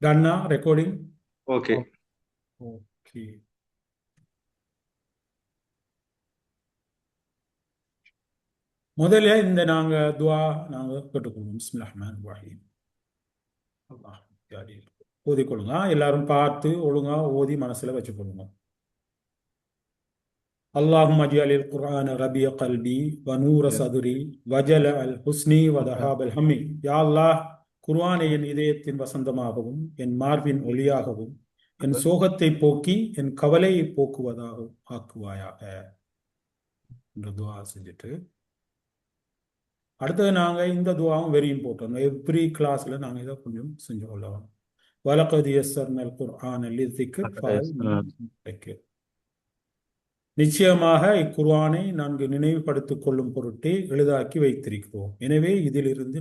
Done recording? Okay. Okay. முதல்ல இந்த நாங்க துவா நாங்க கேட்டுக்கொள்வோம். பிஸ்மில்லாஹிர் ரஹ்மானிர் ரஹீம். அல்லாஹ் யாரி ஓதிக்கொள்ளுங்க. எல்லாரும் பார்த்து ஒழுங்கா ஓதி மனசுல வச்சுக்கொள்ளுங்க. اللهم اجعل القرآن ربيع قلبي ونور صدري وجلاء الحزن وذهاب الهم. யா அல்லாஹ், குர்ஆனை என் இதயத்தின் வசந்தமாகவும் என் மார்பின் ஒளியாகவும் என் சோகத்தை போக்கி என் கவலையை போக்குவதாகவும் ஆக்குவாயாக என்ற துவா செஞ்சுட்டு அடுத்தது நாங்கள் இந்த துவாவும் வெரி இம்பார்ட்டன்ட். எவ்ரி கிளாஸ்ல நாங்கள் இதை கொஞ்சம் செஞ்சு கொள்ளலாம். வலக்கது யஸ்ஸர்னல் குர்ஆன லிஸ்ஸிக்ர் ஃபஹல் மின் முதக்கிர். நிச்சயமாக இக்குர்ஆனை நான்கு நினைவுபடுத்திக் கொள்ளும் பொருட்டே எளிதாக்கி வைத்திருக்கிறோம். எனவே இதிலிருந்து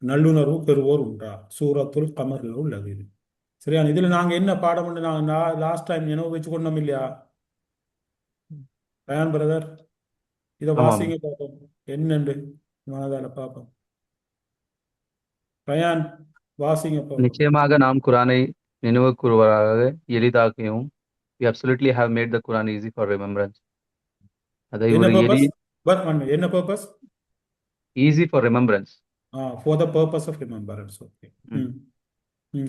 நல்லுணர்வு பெறுவோர் உண்டா? சூரத்துல் கமர்ல உள்ளது. சரியா? இதுல நாங்க என்ன பாடம் பண்ணி நாங்க லாஸ்ட் டைம் நினைவு வச்சு கொண்டோம் இல்லையா ரயான் பிரதர்? இதை ஆமாம். வாசிங்க பார்ப்போம் என்னண்டு மனதால பார்ப்போம். ரயான் வாசிங்க பார்ப்போம். நிச்சயமாக நாம் குரானை நினைவு கூறுவதாக எளிதாக்கியும் we absolutely have made the Quran easy for remembrance. அதை என்ன ஒரு பர்பஸ்? என்ன purpose? easy for remembrance. For the purpose of remembrance. Okay. அது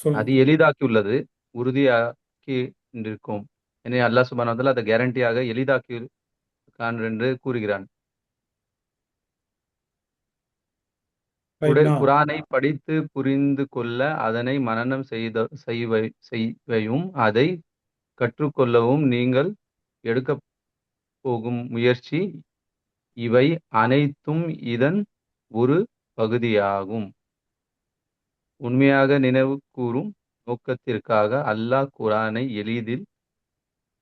சொல்லுங்க. எளிதாக்கி உள்ளது, உறுதியாக்கி இருக்கும். எனவே அல்லாஹ் சுப்ஹானஹு வ தஆலா அதை கேரண்டியாக எளிதாக்கி இருக்கான் என்று கூறுகிறான். ரைட் நவ குரானை படித்து புரிந்து கொள்ள அதனை மனனம் செய்வையும் அதை கற்றுக்கொள்ளவும் நீங்கள் எடுக்கப் போகும் முயற்சி இவை அனைத்தும் இதன் ஒரு பகுதியாகும். உண்மையாக நினைவு கூறும் நோக்கத்திற்காக அல்லாஹ் குரானை எளிதில்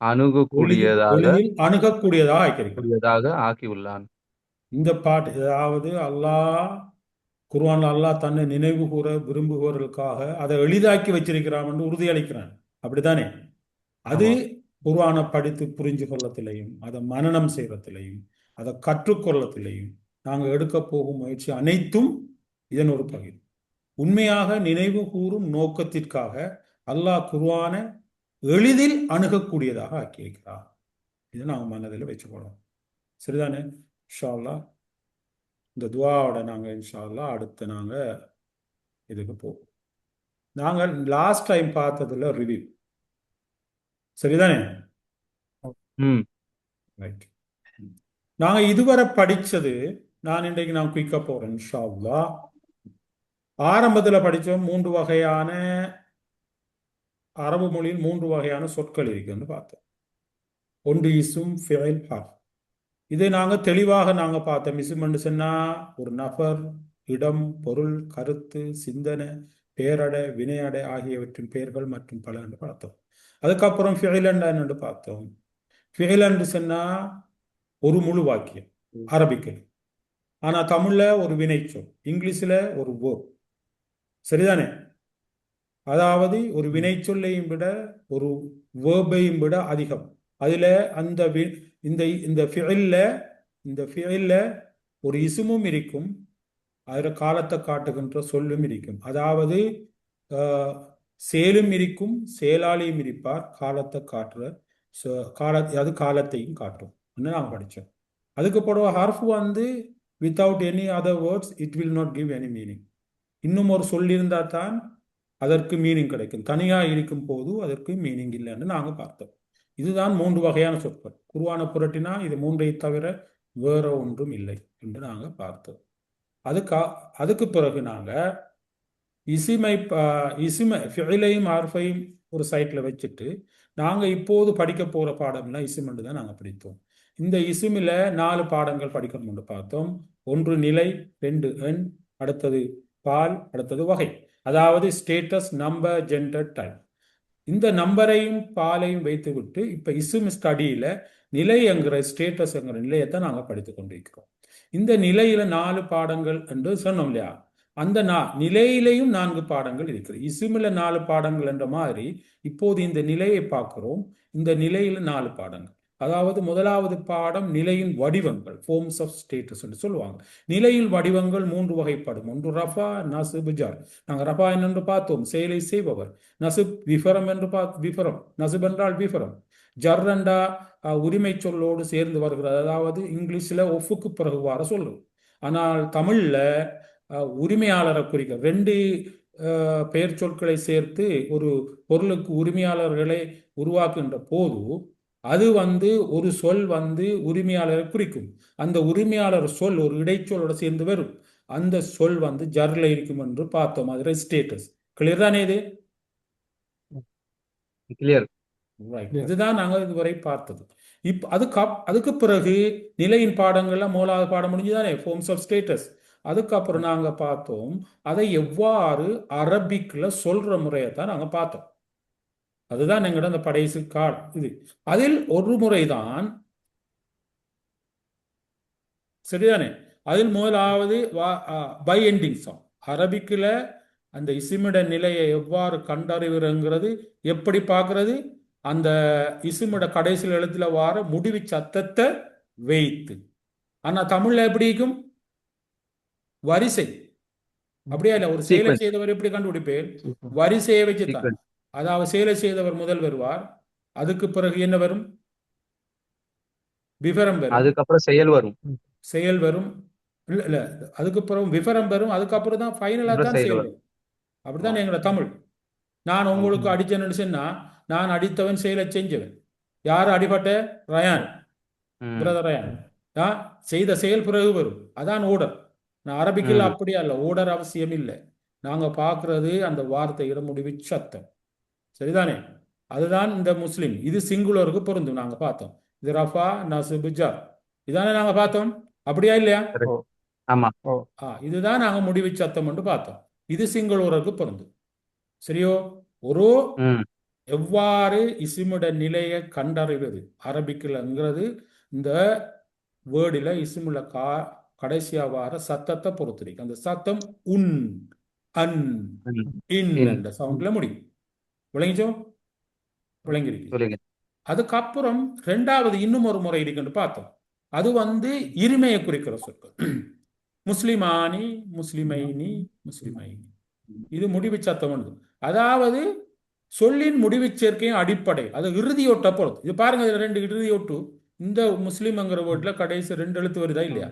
அணுகக்கூடியதாக ஆக்கியுள்ளான். இந்த பாட்டு அதாவது அல்லாஹ் குர்ஆன்ல அல்லாஹ் தன்னை நினைவு கூற விரும்புபவர்களுக்காக அதை எளிதாக்கி வச்சிருக்கிறான் என்று உறுதியளிக்கிறான். அப்படித்தானே? அது குர்ஆனை படித்து புரிஞ்சு கொள்ளத்திலையும் அதை மனனம் செய்யறதிலையும் அதை கற்றுக்கொள்ளத்திலையும் நாங்கள் எடுக்க போகும் முயற்சி அனைத்தும் இதன் ஒரு பகுதி. உண்மையாக நினைவு கூறும் நோக்கத்திற்காக அல்லாஹ் குர்ஆனை எளிதில் அணுகக்கூடியதாக ஆக்கியிருக்கிறார். இதை நாங்கள் மனதில் வச்சுக்கணும். சரிதானே? இன்ஷா அல்லாஹ் இந்த துவாவோட நாங்கள் இன்ஷா அல்லாஹ் அடுத்து நாங்கள் இதுக்கு போவோம். நாங்கள் லாஸ்ட் டைம் பார்த்ததுல ரிவ்யூ. சரிதானே? ரைட். நாங்கள் இதுவரை படித்தது நான் இன்றைக்கு நான் குயிக்காக போகிறேன் இன்ஷா அல்லாஹ். ஆரம்பத்தில் படித்தோம் 3 வகையான அரபு மொழியில் 3 வகையான சொற்கள் இருக்குன்னு பார்த்தோம். ஒன்று இஸ்ம், ஃபிஇல், ஹர்ஃப். இதை நாங்கள் தெளிவாக நாங்கள் பார்த்தோம். இஸ்ம் சொன்னா ஒரு நபர், இடம், பொருள், கருத்து, சிந்தனை, பேரடை, வினையடை ஆகியவற்றின் பெயர்கள் மற்றும் பல என்று பார்த்தோம். அதுக்கப்புறம் ஃபிஇல் என்று பார்த்தோம். ஃபிஇல் என்று சொன்னா ஒரு முழு வாக்கியம் அரபிக்கில். ஆனா தமிழ்ல ஒரு வினைச்சொல், இங்கிலீஷ்ல ஒரு வேர்ப். சரிதானே? அதாவது ஒரு வினைச்சொல்லையும் விட ஒரு வேர்பையும் விட அதிகம். அதுல அந்த இந்த ஃபிஇல்ல ஒரு இஸ்மும் இருக்கும், அதுல காலத்தை காட்டுகின்ற சொல்லும் இருக்கும். அதாவது செயலும் இருக்கும், செயலாளியும் இருப்பார், காலத்தை காட்டுற அது காலத்தையும் காட்டும் நாங்கள் படித்தோம். அதுக்கப்புறம் ஹர்ஃப் without any other words it will not give any meaning. இன்னும் ஒரு சொல்லியிருந்தா தான் அதற்கு மீனிங் கிடைக்கும். தனியாக இருக்கும் போது அதற்கு மீனிங் இல்லைன்னு நாங்கள் பார்த்தோம். இதுதான் 3 வகையான சொற்கள். குர்ஆனை புரட்டினா இது 3ஐ தவிர வேற ஒன்றும் இல்லை என்று நாங்கள் பார்த்தோம். அதுக்கு பிறகு நாங்கள் ஃபிஇலையும் ஹர்ஃபையும் ஒரு சைட்ல வச்சுட்டு நாங்கள் இப்போது படிக்க போகிற பாடம்னா இஸ்ம் என்று தான் நாங்கள் படித்தோம். இந்த இஸ்மில் 4 பாடங்கள் படிக்கணும்னு பார்த்தோம். 1 நிலை, 2 எண், அடுத்தது பால், அடுத்தது வகை. அதாவது ஸ்டேட்டஸ், நம்பர், ஜெண்டர், டைம். இந்த நம்பரையும் பாலையும் வைத்து விட்டு இப்ப இஸ்ம் ஸ்டடியில நிலை என்கிற ஸ்டேட்டஸ் என்கிற நிலையத்தை நாங்க படித்துக் கொண்டிருக்கிறோம். இந்த நிலையில 4 பாடங்கள் என்று சொன்னோம் இல்லையா? அந்த நிலையிலையும் 4 பாடங்கள் இருக்குது. இஸ்மில் 4 பாடங்கள் என்ற மாதிரி இப்போது இந்த நிலையை பார்க்கிறோம். இந்த நிலையில 4 பாடங்கள். அதாவது முதலாவது பாடம் நிலையின் வடிவங்கள், ஃபார்ம்ஸ் ஆஃப் ஸ்டேட்டஸ் என்று சொல்லுவாங்க. நிலையின் வடிவங்கள் 3 வகைப்படும். ஒன்று ரஃபா, நசிப், ஜர். நாங்கள் ரஃபா என்று பார்த்தோம், செயலை செய்பவர். நசிப் விஃபரம் என்று விஃபரம், நசிப் என்றால் விஃபரம். ஜர் என்றா உரிமை சொல்லோடு சேர்ந்து வருகிறது, அதாவது இங்கிலீஷில் ஒஃபுக்கு பிறகு வர சொல்லு. ஆனால் தமிழில் உரிமையாளரை குறிக்க 2 பெயர் சொற்களை சேர்த்து ஒரு பொருளுக்கு உரிமையாளர்களை உருவாக்குகின்ற போது அது ஒரு சொல் உரிமையாளரை குறிக்கும். அந்த உரிமையாளர் சொல் ஒரு இடைச்சொல்லோட சேர்ந்து வரும். அந்த சொல் ஜர்ல இருக்கும் என்று பார்த்தோம். அது ஸ்டேட்டஸ். கிளியர் தானே இது? கிளியர். இதுதான் நாங்கள் இதுவரை பார்த்தது. அதுக்கு பிறகு நிலையின் பாடங்கள்ல 3வது பாடம் முடிஞ்சுதானே, ஃபார்ம்ஸ் ஆஃப் ஸ்டேட்டஸ். அதுக்கப்புறம் நாங்க பார்த்தோம் அதை எவ்வாறு அரபிக்ல சொல்ற முறையை தான் நாங்க பார்த்தோம். அதுதான் எங்கட அந்த படைசு கால் இது. அதில் ஒரு முறைதான், சரிதானே? அதில் முதலாவது பை எண்டிங் சவுண்ட். அரபிக்கில் அந்த இசிமிட நிலையை எவ்வாறு கண்டறிவுங்கிறது எப்படி பார்க்கறது? அந்த இசிமிட கடைசியில் எழுத்துல வார முடிவு சத்தத்தை வைத்து. ஆனா தமிழ்ல எப்படி இருக்கும்? வரிசை. அப்படியா இல்ல? ஒரு செயலை செய்தவர் எப்படி கண்டுபிடிப்பேன்? வரிசையை வச்சுத்தான். அதாவது செயலை செய்தவர் முதல் வருவார், அதுக்கு பிறகு என்ன வரும்? விவரம் வரும், அதுக்கப்புறம் செயல் வரும். செயல் வரும். இல்ல இல்ல, அதுக்கு பிறகு விவரம் வரும், அதுக்கப்புறம் தான் ஃபைனலா தான் செயல் வரும். அப்படிதான் எங்களோட தமிழ். நான் உங்களுக்கு அடிச்சேன்னு சொன்னா, நான் அடித்தவன் செயலை செஞ்சவன். யாரு அடிபட்ட? ரயான், பிரதர் ரயான். செய்த செயல் பிறகு வரும். அதான் ஓடர். நான் அரபிக்கில் அப்படியா இல்ல, ஓடர் அவசியம் இல்லை. நாங்க பார்க்கறது அந்த வார்த்தையிட முடிவு சத்தம். சரிதானே? அதுதான் இந்த முஸ்லிம். இது சிங்குலருக்கு பொருந்தும். நாங்க பார்த்தோம் இது ரஃபா, நஸ்ப், ஜர். இதானே நாங்க பார்த்தோம். அப்படியா இல்லையா? ஆமா. இதுதான் நாங்க முடிவு சத்தம் என்று பார்த்தோம். இது சிங்குலருக்கு பொருந்தும். சரியோ? ஒரு எவ்வாறு இசிமுட நிலையை கண்டறிவது அரபிக்கில்ங்கிறது இந்த வேர்டில் இசிமுல கடைசியா வார சத்தத்தை பொறுத்திருக்கு. அந்த சத்தம் உன், அன், இன் என்ற சவுண்ட்ல முடியும். விளங்கிச்சோ? விளங்கிருக்கு. அதுக்கப்புறம் 2வது இன்னும் ஒரு முறை இருக்குன்னு பார்த்தோம். அது இருமையை குறிக்கிற சொற்கள். முஸ்லிமானி, முஸ்லிமைனி, முஸ்லிமைனி. இது முடிவு சத்தம். அதாவது சொல்லின் முடிவு சேர்க்கையும் அடிப்படை. அது இறுதியோட்ட பொறுத்து. இது பாருங்க, இதுல 2 இறுதியோட்டு. இந்த முஸ்லிம்ங்கிற வேர்ட்ல கடைசி 2 எழுத்து வருதா இல்லையா?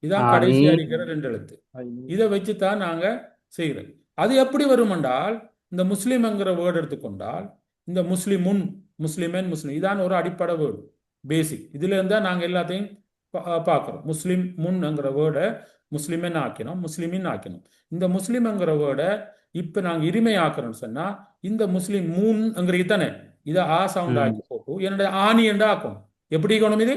இதான் கடைசியா இருக்கிற 2 எழுத்து. இதை வச்சுதான் நாங்க செய்யறது. அது எப்படி வரும் என்றால், இந்த முஸ்லிம்ங்கிற வேர்டு எடுத்துக்கொண்டால், இந்த முஸ்லிமுன், முஸ்லிமன், முஸ்லிம், இதான் ஒரு அடிப்படை வேர்டு, பேசிக். இதுல இருந்தா நாங்க எல்லாத்தையும் பார்க்கிறோம். முஸ்லிம் முன்ங்கிற வேர்டை முஸ்லிமன் ஆக்கணும், முஸ்லிமின் ஆக்கணும். இந்த முஸ்லிம்ங்கிற வேர்டை இப்ப நாங்க இருமை ஆக்குறோம்னு சொன்னா, இந்த முஸ்லிம் மூன்ங்கிறது தானே, இதை ஆ சவுண்ட் ஆக்கி போட்டு என்னோட ஆணி என்று ஆக்கணும். எப்படி ஆக்கணும்? இது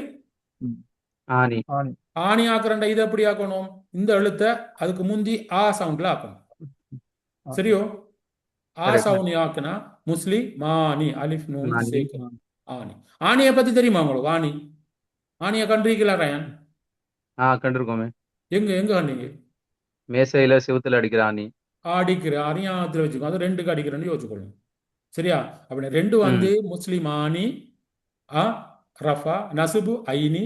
ஆணி ஆக்குறண்ட. இது எப்படி ஆக்கணும்? இந்த எழுத்தை அதுக்கு முந்தி ஆ சவுண்ட்ல ஆக்கணும். சரியோ? ஆ சவுண்ட் ஆக்குனா முஸ்லிம் மானி, அலிஃப் நூன் சேர்க்கணும். ஆணி. ஆணியை பத்தி தெரியுமா உங்களுக்கு? ஆணியை கண்டிருக்கீங்களா ரயான்? கண்டிருக்கோமே. எங்க எங்க கண்டீங்க? மேசையில சிவத்துல அடிக்கிற ஆணி. அடிக்கிற ஆணியாத்துல வச்சுக்கோ. அது 2க்கு அடிக்கிறேன்னு யோசிச்சுக்கொள்ளுங்க. சரியா? அப்படி 2 முஸ்லிம் ஆணி, ரஃபா, நசுபு ஐனி,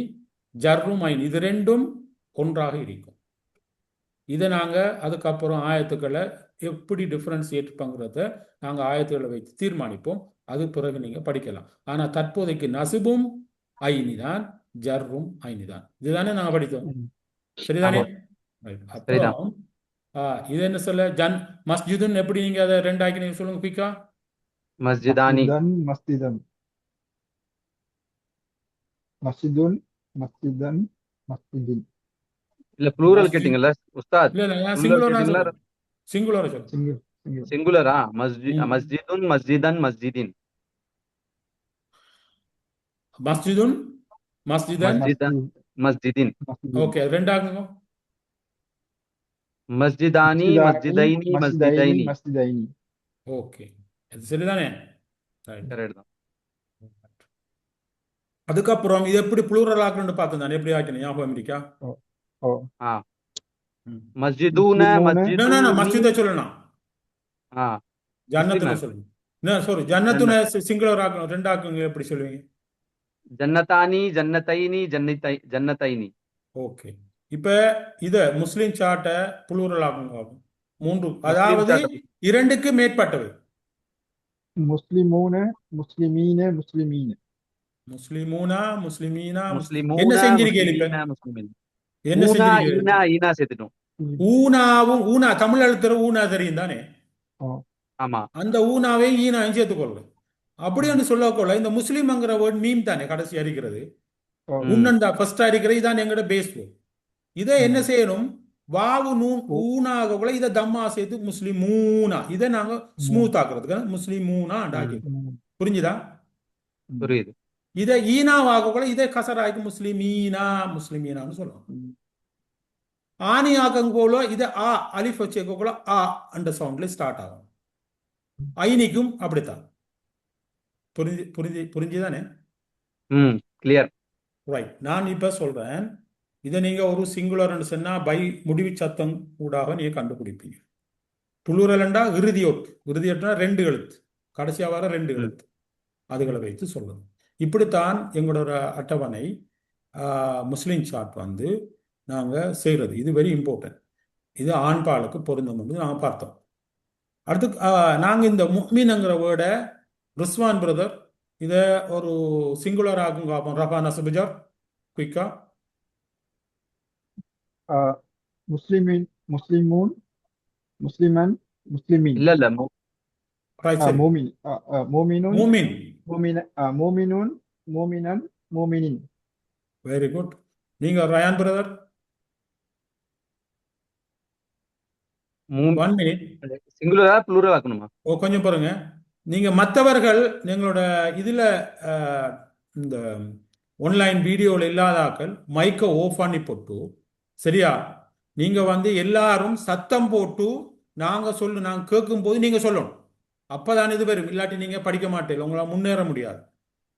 ஜர்ரும் ஐனி. இது 2ம் ஒன்றாக இருக்கும். இதை நாங்க அதுக்கப்புறம் ஆயத்துக்களை எப்படி டிஃபரன்சியேட் பண்றத நாங்க ஆயத்துக்களை வைத்து தீர்மானிப்போம். அது பிறகு நீங்க படிக்கலாம். ஆனா தற்போதைக்கு நசுபும் ஐனி தான், ஜர்ரும் ஐனி தான். இதுதானே நாங்க படித்தோம். சரிதானே? அப்புறம் இது என்ன சொல்ல? மஸ்ஜிதுன் எப்படி நீங்க அதை 2 ஆக்கி நீங்க சொல்லுங்க குயிக்கா. மஸ்ஜிதானி. மஸ்ஜிதன், மஸ்ஜிதுன், மஸ்ஜிதன், மஸ்ஜிதின். இல்ல ப்ளூரல் கேட்டிங்கல்ல உஸ்தாத்? இல்ல சிங்குலரா சொல்லுங்க. சிங்குலரா? மஸ்ஜிதுன், மஸ்ஜிதன், மஸ்ஜிதின். மஸ்ஜிதுன், மஸ்ஜிதன், மஸ்ஜிதின். ஓகே. 2 ஆகுங்க. மஸ்ஜிதானி, மஸ்ஜிதைனி, மஸ்ஜிதைனி. ஓகே, இது சரிதானே? கரெக்ட் தான். அதுக்கப்புறம் இது எப்படி ப்ளூரல் ஆக்கணும்னு பார்த்தோம் தானே? எப்படி ஆக்கணும் ஞாபகம் இருக்கா? மஸ்ஜிதுன, மஸ்ஜிதை சொல்லணும். ஜன்னத்துல சொல்லுங்க. சாரி, ஜன்னத்துன சிங்குலர் ஆக்கணும். 2 ஆக்குங்க. எப்படி சொல்லுவீங்க? ஜன்னதானி ஜன்னதைனி ஜன்னதைனி. ஓகே. இப்ப இத முஸ்லிம் சாட்டை புளூரல் ஆகுங்க. மூன்று, முஸ்லிம் அதாவது சாட்டை இரண்டுக்கு மேற்பட்டவை. முஸ்லிமூன முஸ்லிமீன முஸ்லிமீன முஸ்லிமூனா முஸ்லிமீனா என்ன முஸ்லிமூன செஞ்சிருக்கீங்க இப்ப? முஸ்லிமீன முஸ்லிமின். என்ன ஊனா செஞ்சிருக்கீங்க? ஈனா சேர்த்துட்டோம். ஊனாவும் ஊனா தமிழ் எழுத்துற ஊனா தெரியும் தானே? ஆ ஆமா. அந்த ஊனாவே ஈனாயும் சேர்த்துக்கொள்ள. அப்படி என்று சொல்லக்கொள்ள இந்த முஸ்லிம்ங்கிற வேர்ட் மீம் தானே கடைசி அடிக்கிறது. ஆ ம். உன்னண்டா ஃபர்ஸ்ட் அடிக்கிறது இதான் எங்கட பேஸ் வேர்ட். இதை என்ன ம். செய்யணும்? வாவு நூ ஓ ஊனாக கூட இதை தம்மா சேர்த்து முஸ்லிமூனா இதை நாங்க மூணு ஸ்மூத் ஆக்குறதுக்கு முஸ்லிமூனா ம். ஆக்கி. ம். புரிஞ்சுதா? ம். புரியுது. இதை ஈனாவாக கூட இதை கசராய்க்கு முஸ்லிமீனா முஸ்லிமீனான்னு சொல்லணும். ம். ஆனி ஆக்கம் போல இதை ஆ அலிஃப் வச்சேக்க கூட ஆ அந்த சவுண்ட்ல ஸ்டார்ட் ஆகும். ஐனிக்கும் அப்படித்தான். புரிஞ்சுதானே? ம். கிளியர். ரைட். நான் இப்ப சொல்றேன். இதை நீங்க ஒரு சிங்குலர் சொன்னா பை முடிவு சத்தம் கூடாக நீங்க கண்டுபிடிப்பீங்க. புளூரல்ண்டா இறுதியொட்டுனா 2 எழுத்து, கடைசியா வர 2 ம். எழுத்து, அதுகளை வைத்து சொல்லணும். இப்படித்தான் எங்களோட அட்டவணை முஸ்லிம் சாட் வந்து நாங்க செய்யறது. இது வெரி இம்பார்ட்டன்ட். இது ஆண்பாலுக்கு பொருந்தும் என்று நாங்கள் பார்த்தோம். அடுத்து நாங்க இந்த முக்மின்ங்கிற வேர்டை ரிஸ்வான் பிரதர் இதை ஒரு சிங்குலர் ஆகும் பார்ப்போம். ரஃபா நசபுஜர் குயிக்கா. முஸ்லிமின் முஸ்லிமூன் முஸ்லிமன் முஸ்லிமீன் இல்ல இல்ல ரைட், சரி. மோமின் மோமினுன் மூமின். மோமினூன் மோமினன் மோமினின். Very good. நீங்க ரயான் பிரதர் மூ- 1 மினிட். சிங்குலரா ப்ளூரல் ஆக்கணுமா? கொஞ்சம் பாருங்க. நீங்க மற்றவர்கள் எங்களோட இதுல இந்த ஆன்லைன் வீடியோவில் இல்லாத ஆக்கள் மைக்கை ஓஃப் பண்ணி போட்டு, சரியா? நீங்க வந்து எல்லாரும் சத்தம் போட்டு நாங்க கேட்கும் போது நீங்க சொல்லணும். அப்பதான் இது வரும். இல்லாட்டி நீங்க படிக்க மாட்டீங்க, உங்களால் முன்னேற முடியாது.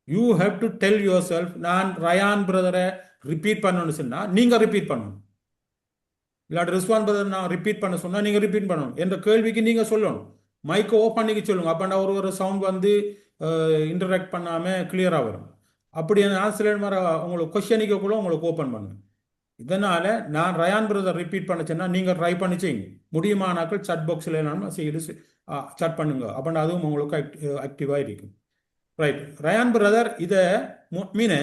You have to tell your self. நான் ரயான் பிரதரை ரிப்பீட் பண்ணணும்னு சொன்னா நீங்க ரிப்பீட் பண்ணணும். இல்லாட்டி ரிஸ்வான் பிரதர் நான் ரிப்பீட் பண்ண சொன்னா நீங்க ரிப்பீட் பண்ணணும். என்ற கேள்விக்கு நீங்க சொல்லணும். மைக்கை ஓப் பண்ணிக்க சொல்லுங்க. அப்பண்டா ஒரு சவுண்ட் வந்து இன்டராக்ட் பண்ணாம கிளியரா வரும். அப்படி சில மாதிரி உங்களுக்கு கொஸ்டினிக்க கூட உங்களுக்கு ஓப்பன் பண்ணுங்க. இதனால நான் ரயான் பிரதர் ரிப்பீட் பண்ண சொன்னா நீங்க ட்ரை பண்ணி செய்யுங்க. முடியுமானாக்கள் சட் பாக்ஸில் செய்து சட் பண்ணுங்க. அப்பண்டா அதுவும் உங்களுக்கு ஆக்டிவா இருக்கும். ரைட். ரயான் பிரதர் இதை மீனை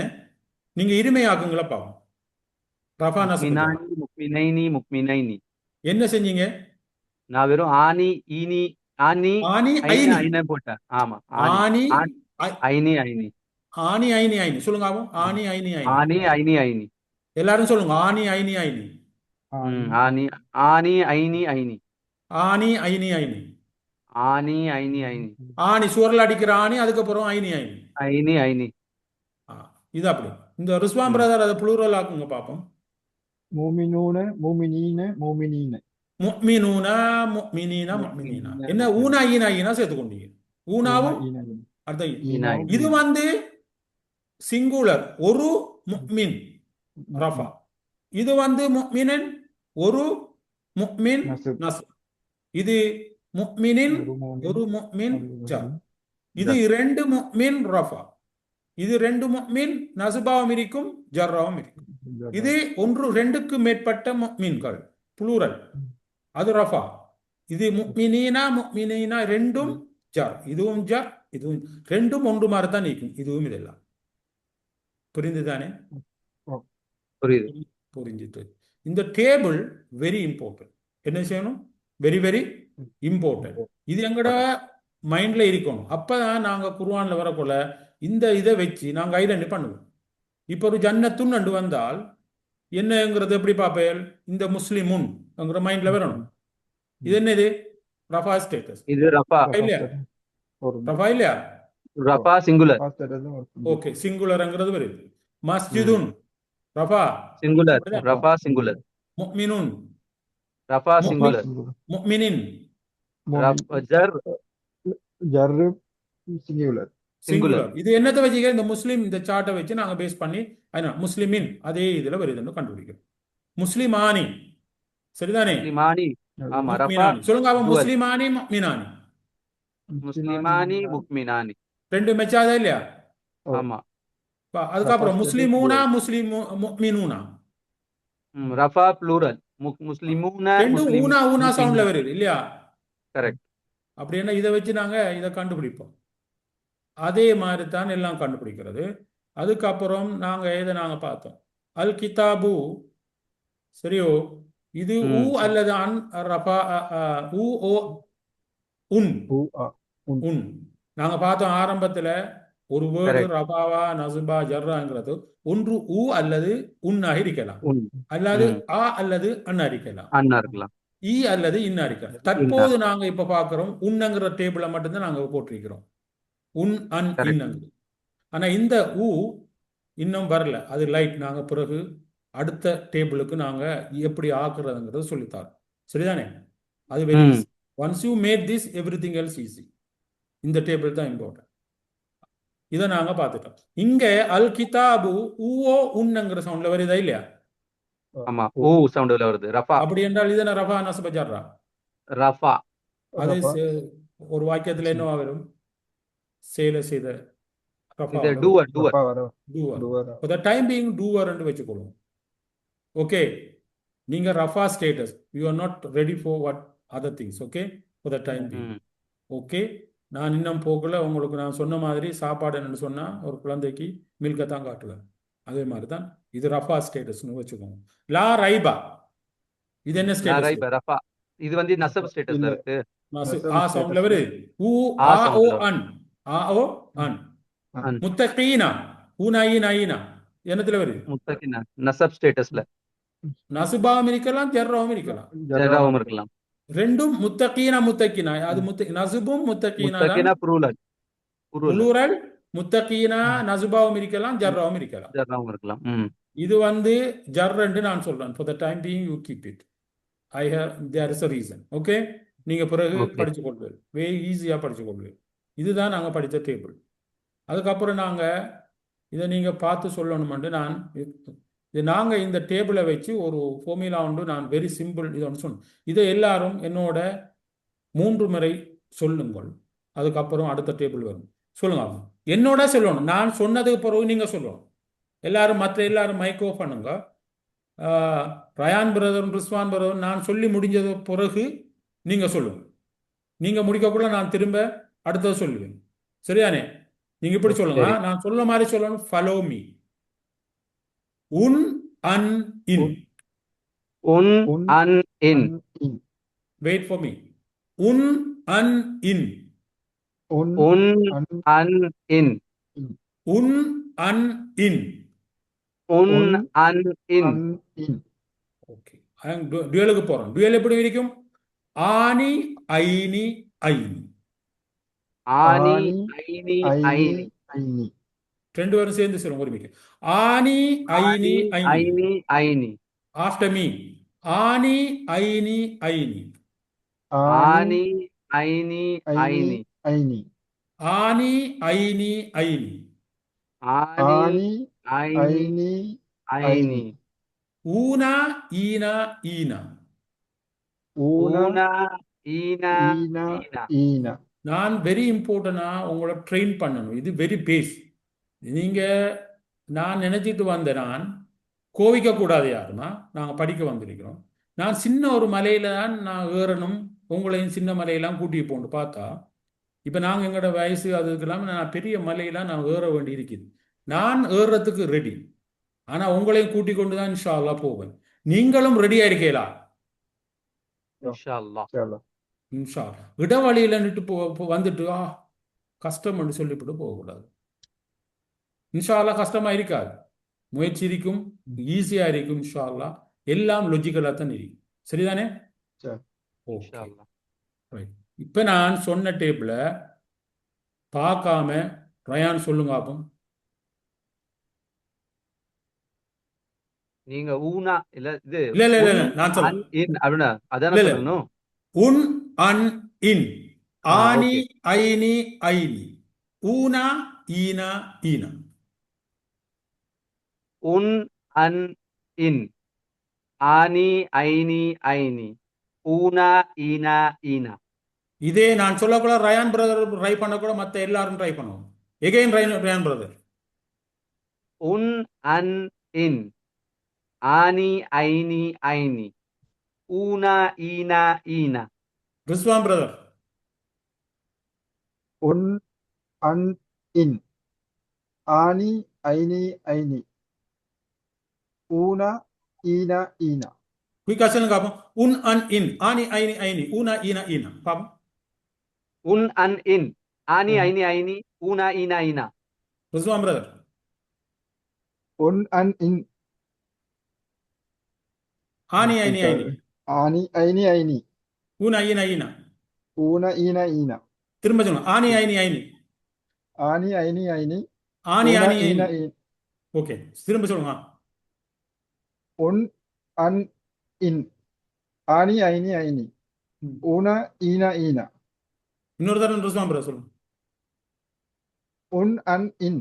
நீங்க இருமையாக்குங்களா பாவம். ரஃபா நசபுஜா முக்மினானி முக்மினைனி முக்மினைனி. என்ன செஞ்சீங்க? நான் வெறும் ஆனி ஈனி ஆனி ஆனி ஐனி ஐனி ஐன போட்டேன். ஆமா. ஆனி ஆனி ஆ- ஐனி ஐனி ஆனி ஐனி ஐனி சொல்லுங்க ஆகும். ஆனி ஐனி ஐனி ஆனி ஐனி ஐனி. எல்லாரும் சொல்லுங்க. ஆனி ஐனி ஐனி ஆனி ஆனி ஐனி ஐனி ஆனி ஐனி ஐனி ஆனி ஐனி ஐனி ஆனி சுவரில் அடிக்கிற ஆனி, அதுக்கப்புறம் ஐனி ஐனி. ஐனி ஐனி. இது அப்படி. இந்த ரிஸ்வான் பிரதர் அதை புளூரல் ஆக்குங்க பார்ப்போம். மோமினூன மோமினீன மோமினீன. முக்மினூனா முக்மினீனா முக்மினீனா. என்ன ஊனா ஈனா ஈனா சேர்த்துக்கொண்டீங்க. ஊனாவும் அடுத்த ஈனாவும் இது வந்து சிங்குலர் ஒரு முக்மின் ரஃபா. இது வந்து முக்மினன் ஒரு முக்மின் நஸ்ப். நஸ்ப். இது முக்மினின் ஒரு மோமின் ஒரு முக்மின் ஜர். ஒரு இது 2 முக்மின் ரஃபா. இது 2 முக்மின் நசுபாவும் இருக்கும், ஜர்ராவும் இருக்கும். இது 1 2க்கு மேற்பட்ட முக்மின்கள் புளூரல், அது ரஃபா. இது முக்மினீனா முக்மினீனா ரெண்டும் ஜர். இதுவும் ஜர், இதுவும் ரெண்டும் ஒன்று மாதிரி தான் நிற்கும். இதுவும் இதெல்லாம் புரிந்துதானே? புரியுது. புரிஞ்சுட்டு இந்த டேபிள் வெரி இம்பார்ட்டன்ட். என்ன செய்யணும்? Very very important. இது எங்கட மைண்ட்ல இருக்கணும். அப்பதான் நாங்க குர்ஆன்ல வரக்குள்ள இந்த இதை வச்சு நாங்க ஐடென்டி பண்ணுவோம். இப்போ ஒரு ஜன்னத்துன்னு நண்டு வந்தால் என்னங்கிறது எப்படி பார்ப்பேன்? இந்த முஸ்லிமுன் மைண்ட்ல வரணும். இது என்னது? ரஃபா ஸ்டேட்டஸ். இது ரஃபா. இல்லையா? ரஃபா இல்லையா? ரஃபா சிங்குலர். ஓகே, சிங்குலர்ங்கிறது வருது. மஸ்ஜிதுன் ரஃபா சிங்குலர். ரஃபா சிங்குலர். முஃமினுன் ரஃபா சிங்குலர். முஃமினின் ஜர் ஜர்ரு சிங்குலர். சிங்குலர். இது என்னத்தை வச்சுக்க? இந்த முஸ்லிம் இந்த சார்ட்டை வச்சு நாங்க பேஸ் பண்ணி முஸ்லிமின் அதே இதுல வருதுன்னு கண்டுபிடிக்கிறோம். முஸ்லிமானி சரிதானே? முஸ்லிமானி. ஆமா. ரஃபா முஃமினானி சொல்லுங்க. அவன் முஸ்லிமானி முஃமினானி முஸ்லிமானி முக்மினானி. 2 மெச்சாதா இல்லையா? ஆமா. அதுக்கப்புறம் status முஸ்லிமூனா dual. முஸ்லிமூனா ரஃபா plural. முஸ்லிமூன ரெண்டும் ஊனா ஊனா சவுண்ட்ல முஸ்லிமீன. வருது இல்லையா? கரெக்ட். அப்படின்னா இதை வச்சு நாங்க இதை கண்டுபிடிப்போம். அதே மாதிரி தான் எல்லாம் கண்டுபிடிக்கிறது. அதுக்கப்புறம் இதை நாங்க பார்த்தோம். அல் கிதாபு, சரியோ? இது ஊ அல்லது அன் ரஃபா ஊ ஓ உன் Who are un. உன் நாங்க பார்த்தோம் ஆரம்பத்துல ஒரு வேர்டு கரெக்ட். ரபாவா நசுபா ஜர்ராங்கிறது ஒன்று ஊ அல்லது உன்னாக இருக்கலாம், உன். அல்லது ஆ அல்லது அன்னா இருக்கலாம், அண்ணா இருக்கலாம். ஈ அல்லது இன்னா இருக்கலாம். தற்போது நாங்க இப்ப பார்க்கிறோம் உன்னங்கிற டேபிளை மட்டும்தான் நாங்க போட்டிருக்கிறோம், உன் அன் கரெக்ட். இன்னங்கிறது. ஆனா இந்த ஊ இன்னும் வரல, அது லைட். நாங்க பிறகு அடுத்த டேபிளுக்கு நாங்க எப்படி ஆக்குறதுங்கிறத சொல்லித்தாரோம். சரிதானே? அது very easy. Once you made this everything else easy. இந்த டேபிள் தான் இம்பார்ட்டன்ட். இதை நாங்க பார்த்துட்டோம். இங்க அல் கிதாபு ஊஓ உன்னங்கிற சவுண்ட்ல வருதா இல்லையா? ஆமா, ஓ சவுண்ட்ல வருது. ரஃபா. அப்படி என்றால் இதை ரஃபா நஸ்ப ஜர்ரா. ரஃபா. அது Rafa. ஒரு வாக்கியத்துல என்னவா வரும்? சேல செய்த ரஃபா இது டூவர் டூவர் Rafa வர. டூவர். Dual. For the time being டூவர் என்று வச்சுக்கொள்ளும். ஓகே, நீங்க ரஃபா status, you are not ready for what other things. Okay, for the time being. Okay, நான் இன்னும் போகல. உங்களுக்கு நான் சொன்ன மாதிரி சாப்பாடு என்னன்னு சொன்னா ஒரு குழந்தைக்கு மில்கை தான் காட்டுவேன். அதே மாதிரி தான் இது ரஃபா ஸ்டேட்டஸ்னு வச்சுக்கோங்க. லா ரைபா, இது என்ன லா ஸ்டேட்டஸ்? ரைப ரஃபா. இது வந்து நசப் ஸ்டேட்டஸ்ல இல்ல. இருக்கு. ஆ சவுண்ட்ல வருது. ஊ ஆ ஆ ஓ soundல அன், ஆ ஓ அன். அன். முத்தகீனா ஊனா ஈனா ஈனா என்னத்துல வருது? முத்தகின நசப் ஸ்டேட்டஸ்ல நசுபாவும் இருக்கலாம், ஜர்ராவும் இருக்கலாம். ஜர்ராவும் இருக்கலாம். ரெண்டும் முத்தகீனா முத்தகீனா. அது நசுபும் முத்தகீனா தான் முத்தகின புரூலல் புளூரல். முத்தகீனா நசுபாவும் இருக்கலாம், ஜர்ராவும் இருக்கலாம். ஜர்ராவும் இருக்கலாம். இது ஜர்ரண்டு நான் சொல்றேன். For the time being you keep it. There is a reason. Okay, நீங்க பிறகு Okay. படிச்சு கொள்வீர்கள், ஈஸியா படிச்சு கொள்வீர்கள். இதுதான் நாங்க படித்த டேபிள். அதுக்கப்புறம் நாங்க இதை நீங்க பார்த்து சொல்லணும்னு நாங்க இந்த டேபிளை வச்சு ஒரு ஃபார்முலா உண்டு. நான் வெரி சிம்பிள் இது ஒன்று சொன்னேன். இதை எல்லாரும் என்னோட 3 முறை சொல்லுங்கள். அதுக்கப்புறம் அடுத்த டேபிள் வரும். சொல்லுங்க, என்னோட சொல்லணும். நான் சொன்னதுக்கு பிறகு நீங்க சொல்லணும். எல்லாரும் மற்ற எல்லாரும் மைக் ஆஃப் பண்ணுங்க. ரயான் பிரதரும் ரிஸ்வான் பிரதரும் நான் சொல்லி முடிஞ்சது பிறகு நீங்க சொல்லுங்க. நீங்க முடிக்கக்குள்ள நான் திரும்ப அடுத்தது சொல்லுவேன். சரியானே? நீங்க இப்படி சொல்லுங்க. சரி. நான் சொல்ல மாதிரி சொல்லணும். Follow me. உன் அன் இன். உன் Un. அன் இன். Un. In. Wait for me. உன் அன் இன். Un. உன் Un. அன் இன். உன் அன் இன். உன் Un. அன் இன். Un. In. ஓகே, டுயலுக்கு போறோம். டுயல் எப்படி இருக்கும்? ஆனி ஐனி ஐனி. ஆனி Ani. ஐனி Aini. ஐனி. Aini. ரெண்டு பேரும் சேர்ந்து சொல்லுங்க ஒருமிக்க. ஆனி ஐனி ஆனி ஐனி. ஐனி ஐனி. After me. ஆனி ஐனி ஐனி. ஆனி ஐனி ஐனி. Aini. ஆனி ஐனி ஐனி. ஆனி Ani. ஐனி Aini. ஐனி. ஊனா ஈனா ஈனா. Una. ஊனா ஈனா Ina. ஈனா. Ina. நான் வெரி இம்பார்ட்டண்டா உங்களை ட்ரெயின் பண்ணணும். இது வெரி பேஸ். நீங்க நான் நினைச்சிட்டு நான் கோவிக்க கூடாது யாருன்னா, நாங்க படிக்க வந்திருக்கிறோம். நான் சின்ன ஒரு மலையில தான் நான் ஏறணும், உங்களையும் சின்ன மலையெல்லாம் கூட்டிட்டு போன்னு பார்த்தா, இப்ப நாங்க எங்களோட வயசு அதுக்கெல்லாம் நான் பெரிய மலையெல்லாம் நான் ஏற வேண்டி இருக்குது. நான் ஏறுறதுக்கு ரெடி. ஆனா உங்களையும் கூட்டிக் கொண்டு தான் இன்ஷா அல்லாஹ் போவேன். நீங்களும் ரெடியா இருக்கீங்களா? இன்ஷா அல்லாஹ். Inshallah. இன்ஷா அல்லாஹ். இடவழியில நிட்டு வந்துட்டு கஷ்டம்னு சொல்லிவிட்டு போகக்கூடாது. இன்ஷா அல்லாஹ் கஷ்டமா இருக்காது. முயற்சி இருக்கும், ஈஸியா இருக்கும். இன்ஷா அல்லாஹ் எல்லாம் லொஜிக்கலா தான் இருக்கும். சரிதானே? சரி. இன்ஷா ஓகே, அல்லாஹ். ரைட். இப்ப நான் சொன்ன டேபிள பார்க்காம ரயான் சொல்லுங்க அப்போ. நீங்க ஊனா இல்ல இது இல்ல இல்ல இல்ல உன் இல்ல, நான் அன் சொல்றேன். இன் அப்படின்னா அதான இல்ல, இல்ல. சொல்லணும். உன் அன் இன். ஆனி ஓகே. ஐனி ஐனி. ஊனா ஈனா ஈனா. உன் அன் இன். ஆனி ஐனி ஐனி. ஊனா ஈனா ஈனா. இதே நான் சொல்லக்கூட ரயான் பிரதர் ட்ரை பண்ணக்கூட மற்ற எல்லாரும் ட்ரை பண்ணுவோம். Again Rayan brother. உன் அன் இன் ஆனி ஐனி ஐனி ஊனா ஈனா ஈனா Rizwan brother un, an, in. Ani, aini, aini. Una, ina, ina. குயிக்கா சொல்லுங்க பாப்போம். உன் அன் இன் ஆனி ஐனி ஐனி ஊனா ஈனா ஈனா பாப்போம். உன் அன் இன் ஆனி ஐனி ஐனி ஊனா ஈனா ஈனா Rizwan brother Un, an, in. ஆனி ஐனி ஐனி Ani, aini, aini. ஊனா ஈனா ஈனா. Una, ina, ina. திரும்ப சொல்லுங்க. ஆனி ஐனி ஐனி Ani, aini, aini. ஆனி Una, ஆனி ஐனி. ina, in. ஓகே திரும்ப சொல்லுங்க. Un, an, in. Ani, aini, aini. ம். Una, ina, ina. இன்னொரு தடவை ரிஸ்வான் பிரதர் சொல்லுங்க. Un, an, in.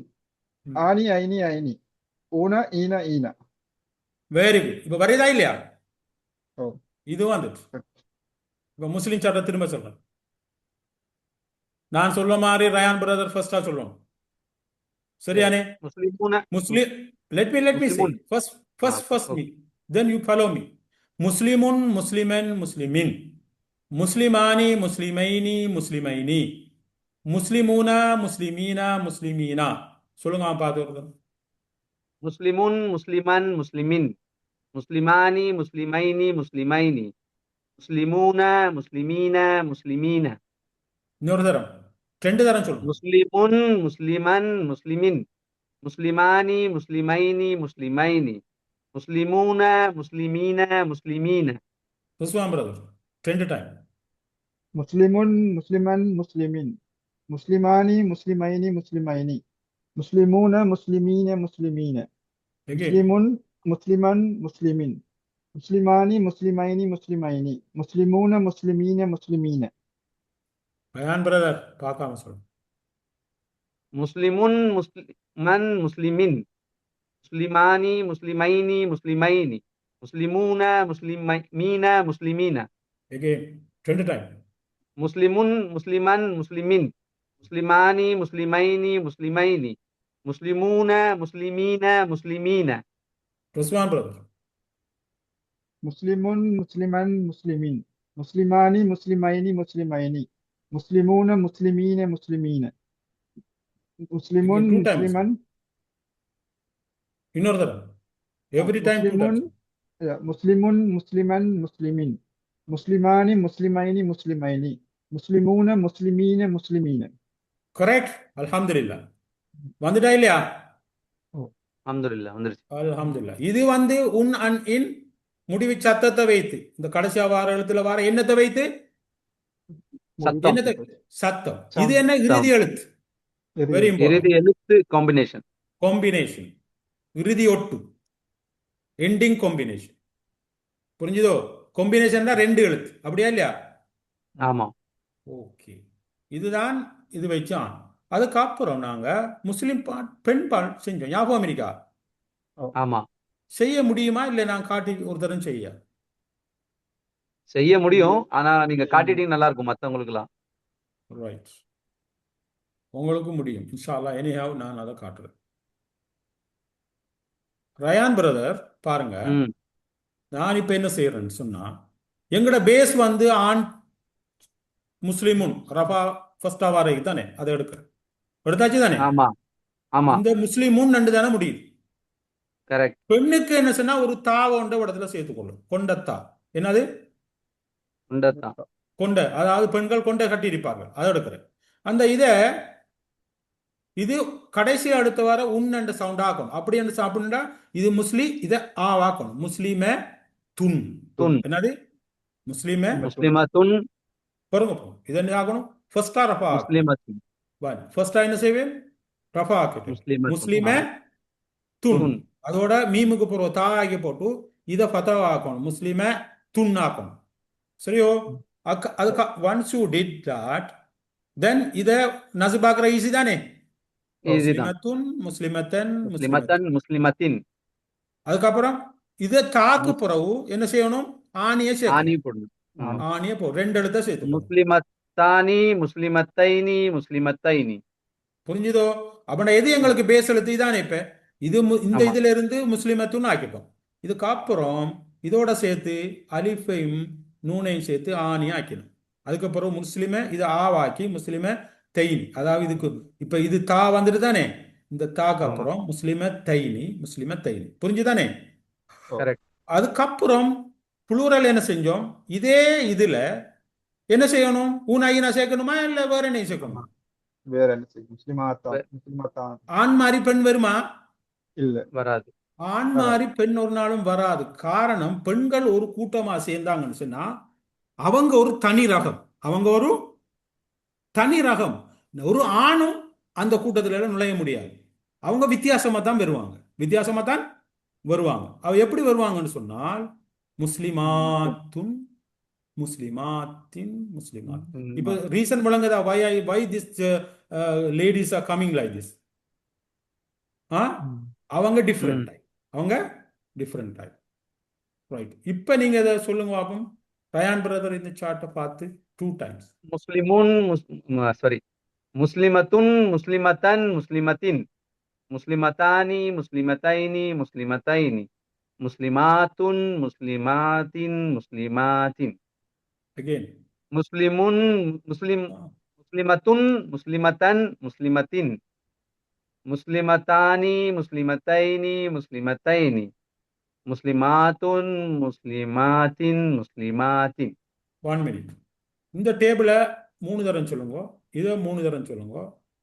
ம். Ani, aini, aini. Una, ina, ina. Very good. இப்ப வருதா இல்லையா? Oh. இது வந்துட்டு. இப்ப முஸ்லிம் சார்ட்ட திரும்ப சொல்றேன். நான் சொல்ல மாதிரி ரயான் பிரதர் ஃபர்ஸ்டா சொல்லணும். சரியானே? முஸ்லிமூன Muslim, let me say. Muslimun. First okay. me. Then you follow me. Muslimun, Musliman, Muslimin. Muslimani, Muslimaini, Muslimaini. Muslimuna, Muslimina, Muslimina. சொல்லுங்க பார்த்து. முஸ்லிமுன் முஸ்லிமன் முஸ்லிமின் முஸ்லிமானி முஸ்லிமைனி முஸ்லிமைனி முஸ்லிமூன முஸ்லிமீன முஸ்லிமீன இன்னொரு தரம். ரெண்டு தரம் சொல்லுங்க. முஸ்லிமுன் முஸ்லிமன் முஸ்லிமின் முஸ்லிமானி முஸ்லிமைனி முஸ்லிமைனி முஸ்லிமூன முஸ்லிமீன முஸ்லிமீன ரிஸ்வான் பிரதர் ரெண்டு time. Muslimun, musliman, muslimin. Muslimani, muslimaini, muslimaini. Muslimuna, muslimina, muslimina. Again. Muslimun, musliman, muslimin. Muslimani, muslimaini, muslimaini. Muslimuna, muslimina, muslimina. Rayan brother பார்க்காம சொல்லுங்க. முஸ்லிமுன் முஸ்லிமன் முஸ்லிமின் முஸ்லிமானி முஸ்லிமைனி முஸ்லிமைனி முஸ்லிமூன முஸ்லிமீன முஸ்லிமீன Again. ரெண்டு டைம். முஸ்லிமுன் முஸ்லிமன் முஸ்லிமின் முஸ்லிமானி முஸ்லிமைனி முஸ்லிமைனி முஸ்லிமூன முஸ்லிமீன முஸ்லிமீன Rizwan brother. Muslimun, musliman, muslimin. Muslimani, muslimaini, muslimaini. Muslimuna, muslimina, muslimina. Muslimun, Again, two times. musliman. இன்னொரு தரம். Every time two Muslimun, times. Muslimun, musliman, muslimin. Muslimani, muslimaini, muslimaini. Muslimuna, muslimina, muslimina. Correct. அல்ஹம்துலில்லாஹ். வந்துட்டா இல்லையா? அல்ஹம்துலில்லாஹ் வந்துருச்சு. அல்ஹம்துலில்லாஹ். இது உன் அன் இன் முடிவு சத்தத்தை வைத்து இந்த கடைசியா வார எழுத்துல வார என்னத்தை வைத்து சத்தம். என்னத்தை சத்தம். சத்தம். இது என்ன இறுதி எழுத்து. வெரி இறுதி இம்பார்ட்டன்ட். எழுத்து காம்பினேஷன். காம்பினேஷன். இறுதி ஒட்டு. Ending combination. புரிஞ்சுதோ? காம்பினேஷன் ரெண்டு எழுத்து. அப்படியா இல்லையா? ஆமா. ஓகே. இதுதான் இது வச்சான். அதுக்கப்புறம் நாங்க முஸ்லிம் பாட் பெண் பாட் செஞ்சோம். ஞாபகம் இருக்கா? ஆமா. செய்ய முடியுமா இல்லை நான் காட்டி ஒரு தரம் செய்ய முடியும். ஆனா நீங்க காட்டிட்டீங்க நல்லா இருக்கும் மத்தவங்களுக்கு எல்லாம். ரைட். உங்களுக்கு முடியும் இன்ஷா அல்லாஹ். எனிஹவ் நான் அதை காட்டுறேன். ரயான் பிரதர் பாருங்க. நான் இப்ப என்ன செய்யறேன்னு சொன்னா எங்கட பேஸ் ஆண் முஸ்லிமுன் ரஃபா ஃபர்ஸ்டா வாரை தானே அதை எடுக்கிறேன். எடுத்தாச்சு தானே? ஆமா ஆமா இந்த முஸ்லிமுன் ரெண்டு தானே முடியுது. கரெக்ட். பெண்ணுக்கு என்ன சொன்னா ஒரு தாவண்ட இடத்துல சேர்த்துக்கொள்ளும். கொண்டத்தா என்னது? உண்டத்தான். கொண்ட, அதாவது பெண்கள் கொண்டை கட்டி இருப்பார்கள். அதை எடுக்கிறேன். அந்த இது கடைசி அடுத்த வர உன் சவுண்ட் ஆக்கணும். அப்படி என்று சாப்பிடுண்டா இது முஸ்லி இதை ஆக்கணும். முஸ்லிமே துன். துன். என்னது? முஸ்லிமே முஸ்லிமத்துன். பாருங்க இது என்ன ஆகணும்? ஃபர்ஸ்டா ரஃபா ஆக்கணும். முஸ்லிமத்துன். ஃபர்ஸ்டா என்ன செய்வேன்? ரஃபா ஆக்கிட்டு முஸ்லிமே துன். துன். அதோட மீமுக்கு போற தா ஆக்கி போட்டு இதை ஃபதவா ஆக்கணும். முஸ்லிமே துன் ஆக்கணும். சரியோ? அதுக்கு once you did that, then இதை நசுபாக்குற ஈஸி தானே? முஸ்லிமத்துன், முஸ்லிமத்தன், முஸ்லிமத்தன், முஸ்லிமத்தின். அதுக்கப்புறம் இதை தாக்கு பிறகு என்ன செய்யணும்? ஆணியை ஆனி சேர்க்கணும். போடணும். ஆணியை போ ரெண்டு எழுத்த சேர்த்து. முஸ்லிமத்தானி முஸ்லிமத்தைனி முஸ்லிமத்தைனி. புரிஞ்சுதோ? அப்படின்னா எது எங்களுக்கு பேஸ் எழுத்து தானே? இப்ப இந்த ஆமா. இதுல இருந்து முஸ்லிமத்துன்னு ஆக்கிட்டோம். இதுக்கப்புறம் இதோட சேர்த்து அலிஃபையும் நூனையும் சேர்த்து ஆணி ஆக்கிடும். அதுக்கப்புறம் முஸ்லிம இது ஆவாக்கி முஸ்லிம தைனி, அதாவது இதுக்கு இப்ப இது தா வந்துட்டு தானே, இந்த தாக்கு ஆமா. அப்புறம் முஸ்லிம தைனி புரிஞ்சுதானே. ஓ கரெக்ட். அதுக்கப்புறம் புளூரல் என்ன செஞ்சோம், இதே இதுல என்ன செய்யணும், ஊனாயினா சேர்க்கணுமா இல்ல வேற என்ன ஆமா சேர்க்கணுமா? வேற என்ன செய்யும் முஸ்லிமாத்தான் முஸ்லிமாத்தான் ஆண் மாறி பெண் வருமா? இல்ல வராது. ஆண் வராது மாறி பெண் ஒரு நாளும் வராது. காரணம், பெண்கள் ஒரு கூட்டமா சேர்ந்தாங்கன்னு சொன்னா அவங்க ஒரு தனி ரகம். அவங்க ஒரு தனி ரகம். ஒரு ஆணும் அந்த கூட்டத்துல எல்லாம் நுழைய முடியாது. அவங்க வித்தியாசமா தான் வருவாங்க, வித்தியாசமா தான் வருவாங்க. அவ எப்படி வருவாங்கன்னு சொன்னால் முஸ்லிமாத்துன் முஸ்லிமாத்துன் முஸ்லிமாத். இப்ப முஸ்லிமாத் ரீசன் விளங்குதா, why this ladies are coming like this? அவங்க டிஃப்ரெண்ட் ம். டைப், அவங்க டிஃப்ரெண்ட் டைப். ரைட். இப்போ நீங்க இதை சொல்லுங்க பாப்போம். ரயான் பிரதர் இந்த சார்ட்டை பார்த்து 2 டைம்ஸ். முஸ்லிமுன் சாரி, முஸ்லிமத்துன் முஸ்லிமத்தன் முஸ்லிமத்தின் முஸ்லிமத்தானி முஸ்லிமத்தைனி முஸ்லிமத்தைனி முஸ்லிமாத்துன் முஸ்லிமாத்தின் முஸ்லிமாத்தின் அகெயின். முஸ்லிமுன் முஸ்லிம் முஸ்லிமத்துன் முஸ்லிமத்தன் முஸ்லிமத்தின் முஸ்லிமத்தானி முஸ்லிமத்தைனி முஸ்லிமத்தைனி முஸ்லிமாத்துன் முஸ்லிமாத்தின் முஸ்லிமாத்தின். 1 மினிட். இந்த டேபிளை 3 தரம் சொல்லுங்க, இதை 3 தரம் சொல்லுங்க,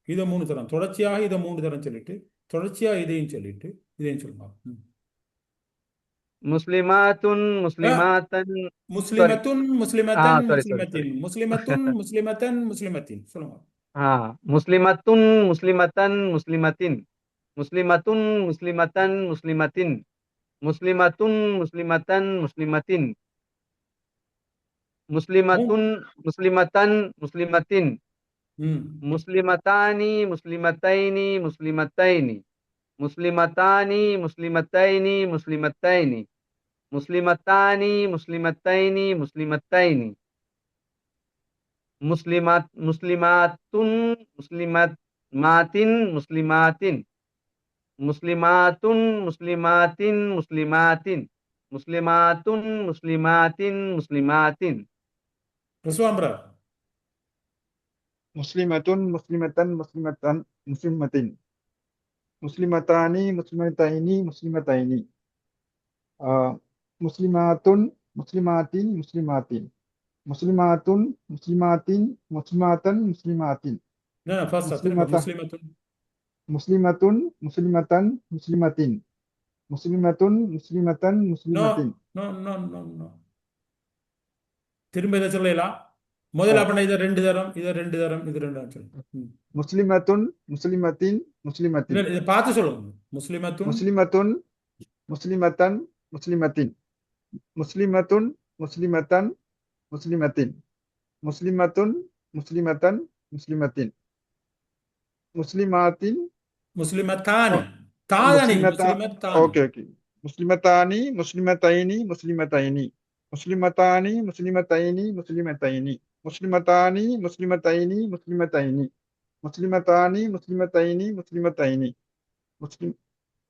இதை 3 தரம், தொடர்ச்சியாக இதை 3 தரம் சொல்லிட்டு தொடர்ச்சியாக இதையும் சொல்லிட்டு இதையும் சொல்லுங்க. முஸ்லிமாத்துன் முஸ்லிமாத்தன் சாரி. முஸ்லிமத்துன் முஸ்லிமத்தன் சாரி சாரி சாரி. முஸ்லிமத்தின் முஸ்லிமத்துன் முஸ்லிமத்தன் முஸ்லிமத்தின் சொல்லுங்க. முஸ்லிமத்துன் முஸ்லிமத்தன் முஸ்லிமத்தின் முஸ்லிமத்துன் முஸ்லிமத்தன் முஸ்லிமத்தின் முஸ்லிமத்துன் முஸ்லிமத்தன் முஸ்லிமத்தின் முஸ்லிமத்துன் முஸ்லிமத்தன் முஸ்லிமத்தின் ம் முஸ்லிமத்தானி முஸ்லிமத்தைனி முஸ்லிமத்தைனி முஸ்லிமத்தானி முஸ்லிமத்தைனி முஸ்லிமத்தைனி முஸ்லிமத்தானி முஸ்லிமத்தைனி முஸ்லிமத்தைனி முஸ்லிமாத்துன் முஸ்லிமாத்தின் முஸ்லிமாத்தின் முஸ்லிமாத்துன் முஸ்லிமாத்தின் முஸ்லிமாத்தின் முஸ்லிமாத்துன் முஸ்லிமாத்தின் முஸ்லிமாத்தின். ரிஸ்வான் பிரதர். முஸ்லிமத்துன் முஸ்லிமத்தன் முஸ்லிமத்தன் முஸ்லிமத்தின் முஸ்லிமத்தானி முஸ்லிமத்தைனி முஸ்லிமத்தைனி முஸ்லிமாத்துன் முஸ்லிமாத்தின் முஸ்லிமாத்தின் முஸ்லிமாத்துன் முஸ்லிமாத்தின் முஸ்லிமாத்தன் முஸ்லிமாத்தின் ஃபர்ஸ்ட் முஸ்லிமத்த முஸ்லிமத்துன் முஸ்லிமத்துன் முஸ்லிமத்தன் முஸ்லிமத்தின் முஸ்லிமத்துன் முஸ்லிமத்தன் நோ முஸ்லிமத்தின் நோ நோ நோ நோ. திரும்ப இதை சொல்லலாம். முதல்ல அப்படின்னா இதை 2 தரம், இதை 2 தரம், இது 2 தரம் சொல்லுங்க. முஸ்லிமத்துன் முஸ்லிமத்தின் முஸ்லிமத்தின் இதை பார்த்து சொல்லுங்க. முஸ்லிமத்துன் முஸ்லிமத்துன் முஸ்லிமத்தன் முஸ்லிமத்தின் முஸ்லிமத்துன் முஸ்லிமத்தன் முஸ்லிமத்தின் முஸ்லிமத்துன் முஸ்லிமத்தன் முஸ்லிமத்தின் முஸ்லிமாத்தின் முஸ்லிமத்தானி தாதானி முஸ்லிமத்தானி. ஓகே முஸ்லிமத்தானி முஸ்லிமத்தைனி முஸ்லிமத்தைனி முஸ்லிமத்தானி முஸ்லிமத்தைனி முஸ்லிமத்தைனி முஸ்லிமத்தானி முஸ்லிமத்தைனி முஸ்லிமத்தைனி முஸ்லிமத்தானி முஸ்லிமத்தைனி முஸ்லிமத்தைனி முஸ்லிம்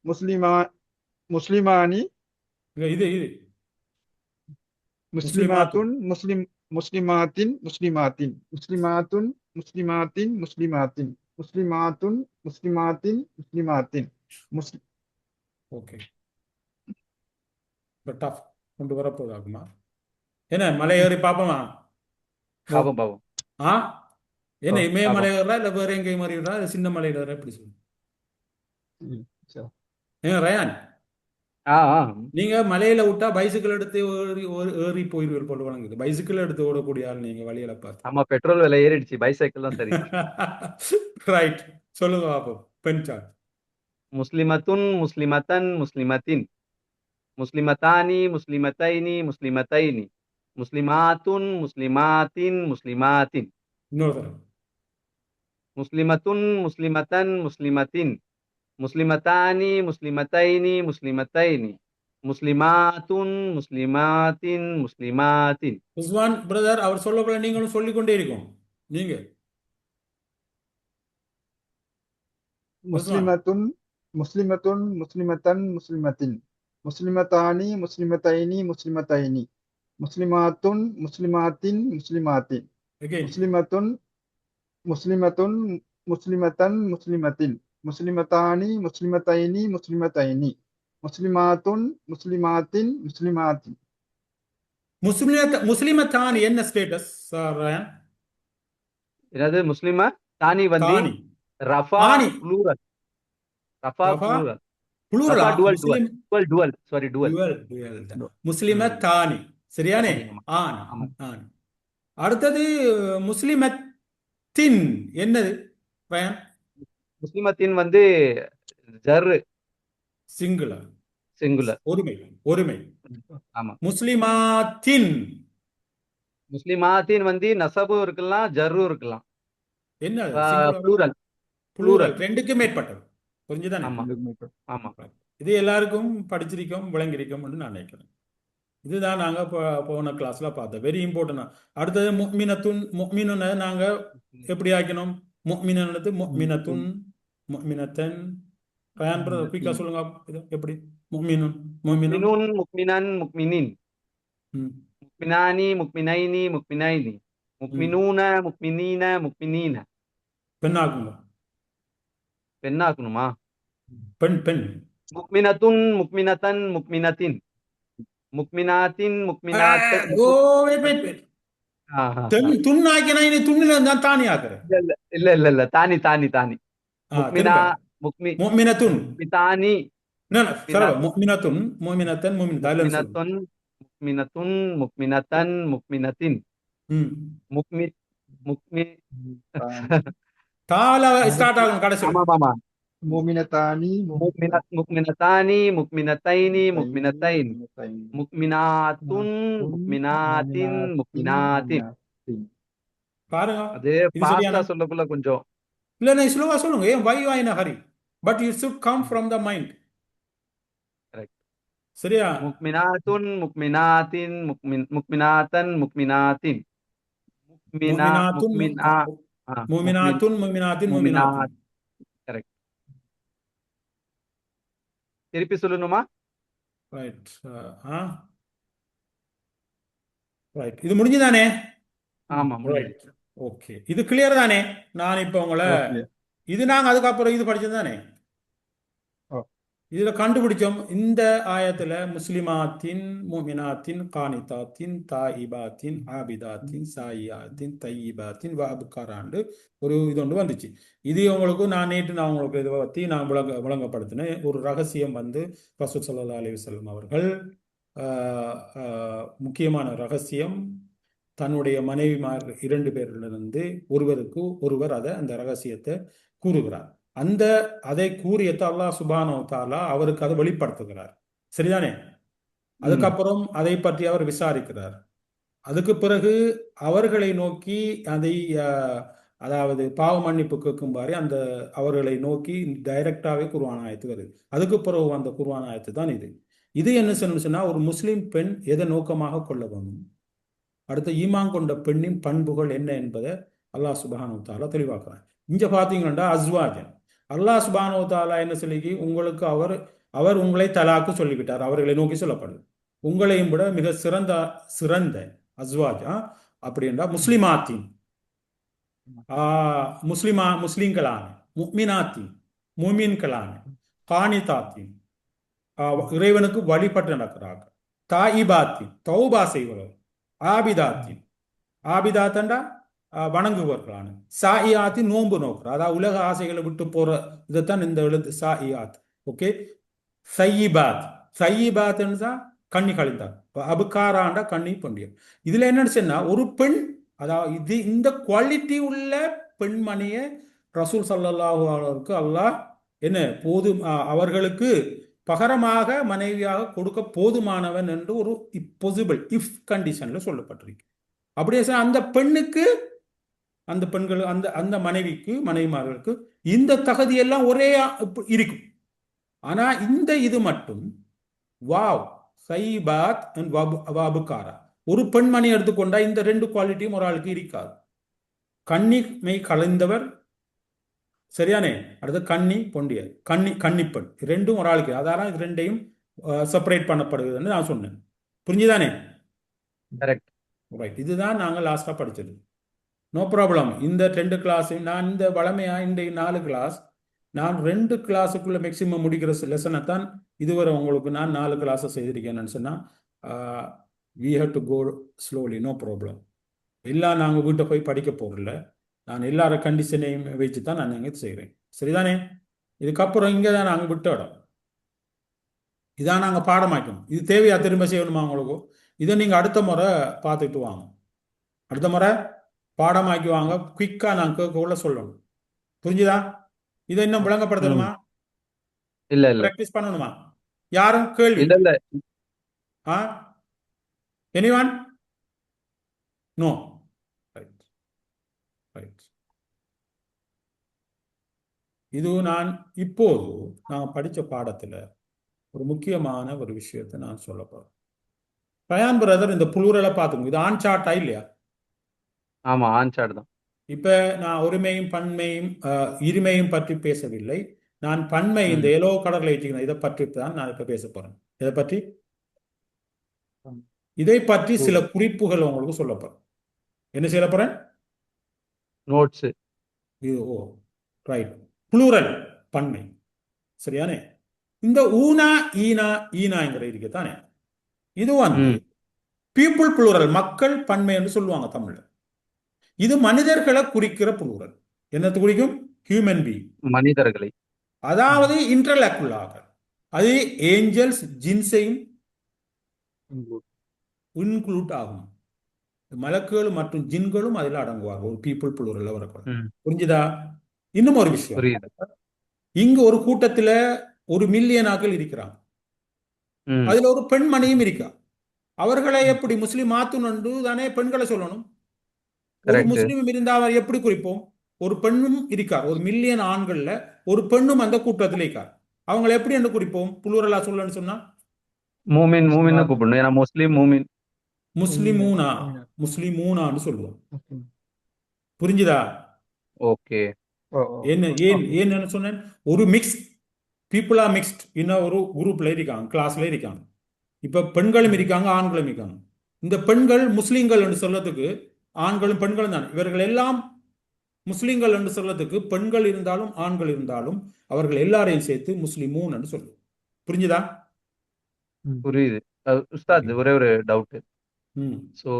முஸ்லிமா முஸ்லிமானி இது முஸ்லிமாத்துன் முஸ்லிம் முஸ்லிமாத்தின் முஸ்லிமாத்தின் முஸ்லிமாத்துன் முஸ்லிமாத்தின் முஸ்லிமாத்தின் முஸ்லிமாத்துன் முஸ்லிமாத்தின் முஸ்லிமாத்தின் முஸ்லிம் ஓகே. டஃப் கொண்டு வரப்போதாகுமா? என்ன மலை ஏறி பார்ப்போமா? பாவம் பாவம். ஆ என்ன இமய ஆமா. மலை ஏறா இல்லை வேற எங்கேயும் மலை ஏறா, இல்லை சின்ன மலையில் ஏறா, எப்படி சொல்லுங்க? ஏங்க ரயான், நீங்க மலையில விட்டா பைசிக்கிள் எடுத்து ஏறி போயிருவீர்கள் போட்டு வழங்குது. பைசிக்கிள் எடுத்து ஓடக்கூடிய ஆள் நீங்க வழியில பார்த்து. ஆமா, பெட்ரோல் விலை ஏறிடுச்சு, பைசைக்கிள் தான் சரி. ரைட், சொல்லுங்க பாப்போம். பெண் சார்ட். முஸ்லிமத்துன் முஸ்லிமத்தன் முஸ்லிமத்தின் முஸ்லிமத்தானி முஸ்லிமத்தைனி முஸ்லிமத்தைனி முஸ்லிமாத்துன் முஸ்லிமாத்தின் முஸ்லிமாத்தின் இன்னொரு தரம். முஸ்லிமத்துன் முஸ்லிமத்தன் முஸ்லிமத்தின் முஸ்லிமத்தானி முஸ்லிமத்தைனி முஸ்லிமத்தைனி முஸ்லிமாத்துன் முஸ்லிமாத்தின் முஸ்லிமாத்தின். உஸ்மான் பிரதர் அவர் சொல்லப்போல நீங்களும் சொல்லிக்கொண்டே இருக்கும். நீங்க உஸ்மான் முஸ்லிமத்துன் முஸ்லிமத்துன் முஸ்லிமத்தன் முஸ்லிமத்தின் முஸ்லிமத்தானி முஸ்லிமத்தைனி முஸ்லிமத்தைனி முஸ்லிமாத்துன் முஸ்லிமாத்தின் முஸ்லிமாத்தின் again முஸ்லிமத்துன் முஸ்லிமத்துன் முஸ்லிமத்தன் முஸ்லிமத்தின் முஸ்லிமத்தானி முஸ்லிமத்தைனி முஸ்லிமத்தைனி முஸ்லிமாத்துன் முஸ்லிமாத்தின் முஸ்லிமாத்தின் முஸ்லிமத்தான் என்ன ஸ்டேட்டஸ் ரயான்? என்னது முஸ்லிமா தானி வந்து தானி ரஃபா தானி ப்ளூரல். ரஃபா ரஃபா ப்ளூரல். புளூரலா ரஃபா டுவல் முஸ்லிம் டுவல் சாரி டுவல். முஸ்லிமத்தானி சரியானே? ஆமா ஆனி ஆமா. ஆனி. அடுத்தது முஸ்லிமத்தின் என்னது ரயான்? முஸ்லிமத்தின் வந்து ஜர்ரு சிங்குலர் சிங்குலர். ஒருமை ஒருமை. ஆமா. முஸ்லிமாத்தின் முஸ்லிமாத்தின் வந்து நசபும் இருக்கலாம் ஜர்ரும் இருக்கலாம். என்ன ப்ளூரல் புளூரல் ரெண்டுக்கும் மேற்பட்டது. புரிஞ்சுதானே? ஆமா ஆமா. இது எல்லாருக்கும் படிச்சிருக்கோம் விளங்கிருக்கோம் நான் நினைக்கிறேன். இதுதான் நாங்க போன கிளாஸ்ல பார்த்தோம். Very important. அடுத்தது முக்மினத்துன் முக்மினுன்னு நாங்க எப்படி ஆக்கணும்? முக்மினது முக்மினத்துன் முக்மினத்தன். ரயான் பிரதர் குயிக்கா சொல்லுங்க இது எப்படி? முக்மினுன் முக்மினுன் முக்மினூன் முக்மினன் முக்மினின் ம். முக்மினானி முக்மினைனி முக்மினைனி முக்மினூன முக்மினீன முக்மினீன. பெண்ணாக்குங்க. பெண்ணாக்கணுமா? பெண் பெண் முக்மினத்துன் முக்மினத்தன் முக்மினத்தின் முக்மினாத்தின் முக்மினாத்தன். ஓ வெயிட் துண் ஆக்கினா இனி துண்ணில இருந்தா தானி ஆக்குறேன். இல்ல இல்ல இல்ல தானி தானி தானி. முக்மினா முக்மினத்துன் முக்மிதானி முக்மினத்துன் முக்மினத்தன் முக்மினத்துன் முக்மினத்துன் முக்மினத்தன் முக்மினத்தின் முக்மி முக்மி தால ஸ்டார்ட் ஆகும் கடைசி. ஆமா ஆமா. முமினத்தானி முக்மினத்தானி முக்மினத்தைனி முக்மினத்தைன் முக்மினாத்துன் முக்மினாத்தின் முக்மினாத்தின். பாருங்க அது பாஸ்டா சொல்லக்குள்ள கொஞ்சம் இல்ல நான் ஸ்லோவா சொல்லுங்க. ஏன் why why in hurry but it should come from the mind. Correct. சரியா? முக்மினாத்துன் முக்மினாத்தின் முக்மினாத்தன் முக்மினாத்தின் முக்மினாத்துன் முக்மினாத்துன் முக்மினாத்தின் முக்மினாத்தின். கரெக்ட். திருப்பி சொல்லணுமா? Right right. இது முடிஞ்சுதானே? ஆமா. Right okay. இது கிளியர் தானே? நான் இப்ப உங்களை இது நாங்க அதுக்கப்புறம் இது படிச்சது தானே? இதுல கண்டுபிடிச்சோம். இந்த ஆயத்துல முஸ்லிமாத்தின் முமினாத்தின் கானிதாத்தின் தாயிபாத்தின் ஆபிதாத்தின் சாயியாத்தின் தையிபாத்தின் வாபுக்காராண்டு ஒரு இது ஒன்று வந்துச்சு. இது உங்களுக்கு நான் உங்களுக்கு இதை பற்றி நான் விளங்கப்படுத்தினேன். ஒரு ரகசியம் வந்து ரசூல் ஸல்லல்லாஹு அலைஹி வஸல்லம் அவர்கள் முக்கியமான ரகசியம் தன்னுடைய மனைவிமார் 2 பேரிலிருந்து ஒருவர் அந்த ரகசியத்தை கூறுகிறார். அதை கூறியத்தை அல்லாஹ் சுப்ஹானஹு வ தஆலா அவருக்கு அதை வெளிப்படுத்துகிறார். சரிதானே? அதுக்கப்புறம் அதை பற்றி அவர் விசாரிக்கிறார். அதுக்கு பிறகு அவர்களை நோக்கி அதாவது பாவ மன்னிப்பு கேட்கும்பாரு அவர்களை நோக்கி டைரக்டாவே குர்ஆன் ஆயத்து வருது. அதுக்கு பிறகு அந்த குர்ஆன் ஆயத்து தான் இது என்ன சொன்னா ஒரு முஸ்லிம் பெண் எதை நோக்கமாக கொள்ள வேண்டும், அடுத்த ஈமான் கொண்ட பெண்ணின் பண்புகள் என்ன என்பதை அல்லாஹ் சுப்ஹானஹு வ தஆலா தெளிவாக்குறான். இங்க பாத்தீங்கன்னா அஸ்வாஜன் அல்லாஹ் சுப்ஹானஹு வ தஆலா என்ன சொல்லி உங்களுக்கு அவர் உங்களை தலாக்கு சொல்லிவிட்டார். அவர்களை நோக்கி சொல்லப்படுது. உங்களையும் விட மிக சிறந்த அஸ்வாஜ் அப்படின்றா முஸ்லிமாத்தின் முஸ்லிம்களான முக்மினாத்தின் முமின்களான கானிதாத்தின் இறைவனுக்கு வழிபட்டு நடக்கிறார்கள். தாயிபாத்தின் தௌபா செய்வர்கள். ஆபிதாத்தண்டா வணங்குவர்களான. சாயியாத்தின் நோன்பு நோக்குற அதாவது உலக ஆசைகளை விட்டு போற இதைத்தான் இந்த எழுத்து சாயியாத். ஓகே. சையிபாத் கண்ணி கழிந்தார். அபுக்காராண்டா கண்ணி பொண்டியம். இதுல என்னன்னு சொன்னா ஒரு பெண் அதாவது இந்த குவாலிட்டி உள்ள பெண்மணிய ரசூல் ஸல்லல்லாஹு அலைஹி அல்லாஹ் என்ன அவர்களுக்கு பகரமாக மனைவியாக கொடுக்க போதுமானவன் என்று ஒரு பாசிபிள் இஃப் கண்டிஷன்ல சொல்லப்பட்டிருக்கு. அப்படியே அந்த பெண்ணுக்கு அந்த பெண்கள் அந்த மனைவிமார்களுக்கு இந்த தகுதியெல்லாம் ஒரே இருக்கும். ஆனா இது மட்டும் வாவ் சைபாத் அண்ட் வாபுக்காரா ஒரு பெண்மணி எடுத்துக்கொண்டா இந்த 2 குவாலிட்டியும் ஒரு ஆளுக்கு இருக்காது. கண்ணிமை கலைந்தவர் சரியானே? அடுத்து கன்னி பொண்டியர், கன்னிப்பெண், ரெண்டும் ஒரு ஆளுக்கு. அதால இது ரெண்டையும் செப்பரேட் பண்ணப்படுதுன்னு நான் சொன்னேன். புரிஞ்சுதானே? கரெக்ட். ரைட். இதுதான் நாங்கள் லாஸ்டா படிச்சது. No problem. இந்த 2 கிளாஸையும் நான் இந்த வளமையா இந்த 4 கிளாஸ் நான் 2 கிளாஸுக்குள்ள மேக்சிமம் முடிக்கிற லெசனை தான் இதுவரை உங்களுக்கு நான் 4 கிளாஸை செய்திருக்கேன்னு சொன்னா we have to go slowly. No problem. எல்லாம் நாங்கள் வீட்டை போய் படிக்க போகிறதில்ல. நான் எல்லார கண்டிஷனையும் வச்சு தான் நான் இங்கே செய்கிறேன். சரிதானே? இதுக்கப்புறம் இங்கே தான் நாங்கள் விட்ட இடம். இதான் நாங்கள் பாடமாக்கணும். இது தேவையா திரும்ப செய்யணுமா உங்களுக்கு? இதை நீங்கள் அடுத்த முறை பார்த்துட்டு வாங்க. அடுத்த முறை பாடமாக்கி வாங்க. குயிக்காக நான் கேட்கக்குள்ள சொல்லணும். புரிஞ்சுதா? இதை இன்னும் விளங்கப்படுத்தணுமா? இல்ல இல்ல பிராக்டிஸ் பண்ணணுமா? யாரும் கேள்வி? இல்ல இல்ல ஆ? எனிவான்? நோ. ரைட். ரைட். இது நான் இப்போது நான் படித்த பாடத்தில் ஒரு முக்கியமான ஒரு விஷயத்தை நான் சொல்ல போறேன். பயான் பிரதர் இந்த புளூரலை பார்த்துங்க. இது ஆன் சார்ட்டா இல்லையா? ஆமா ஆன்சார்ட் தான். இப்ப நான் ஒருமையும் பன்மையும் இருமையும் பற்றி பேசவில்லை. நான் பன்மை இந்த எல்லோ கலர்ல வச்சுக்கிறேன். இதை பற்றி தான் நான் இப்ப பேச போறேன். இதை பற்றி சில குறிப்புகள் உங்களுக்கு சொல்ல போறேன். என்ன செய்ய போறேன்? நோட்ஸ். ஓ ரைட். புளூரல் பன்மை. சரியானே? இந்த ஊனா ஈனா ஈனாங்கிற இருக்குதானே, இது வந்து பீப்புள் புளூரல், மக்கள் பன்மை என்று சொல்லுவாங்க தமிழ்ல. இது மனிதர்களை குறிக்கிற புளூரல். என்னத்தை குறிக்கும்? ஹியூமன் பீயிங், மனிதர்களை. அதாவது இன்டர்லாக்குள்ளாக அது ஏஞ்சல்ஸ் ஜின்ஸையும் இன்க்ளூட் ஆகும். மலக்குகள் மற்றும் ஜின்களும் அதில் அடங்குவாங்க. ஒரு பீப்புள் புளூரல் வரக்கூடாது. புரிஞ்சுதா? இன்னும் ஒரு விஷயம், புரியுது. இங்க ஒரு கூட்டத்துல 1 மில்லியன் ஆக்கள் இருக்கிறாங்க. அதுல ஒரு பெண்மணியும் இருக்கா. அவர்களை எப்படி முஸ்லிம் மாத்துனு தானே பெண்களை சொல்லணும். ஒரு முஸ்லிமும் இருந்தா அவர் எப்படி குறிப்போம்? ஒரு பெண்ணும் இருக்கார். 1 மில்லியன் ஆண்கள்ல ஒரு பெண்ணும் அந்த கூட்டத்தில் இருக்கார். அவங்களை எப்படி என்று குறிப்போம்? புளூரலா சொல்லணும்னு சொன்னா மூமின் மூமின்னு கூப்பிடணும். ஏன்னா முஸ்லீம் மூமின். முஸ்லிமூனா முஸ்லிமூனான்னு சொல்லுவோம். புரிஞ்சுதா? ஓகே. என்ன சொன்னேன்? ஒரு மிக்ஸ் பீப்புளா மிக்ஸ்ட் இன்னும் ஒரு குரூப்ல இருக்காங்க, கிளாஸ்ல இருக்காங்க. இப்ப பெண்களும் இருக்காங்க, ஆண்களும் இருக்காங்க. இந்த பெண்கள் முஸ்லிம்கள் என்று சொல்றதுக்கு ஆண்களும் பெண்களும் தான். இவர்கள் எல்லாம் முஸ்லிம்கள் என்று சொல்றதுக்கு பெண்கள் இருந்தாலும் ஆண்கள் இருந்தாலும் அவர்கள் எல்லாரையும் சேர்த்து முஸ்லிமூன் என்று சொல்லுவோம். புரிஞ்சுதா? புரியுது. உஸ்தாத் ஒரே ஒரு டவுட். சோ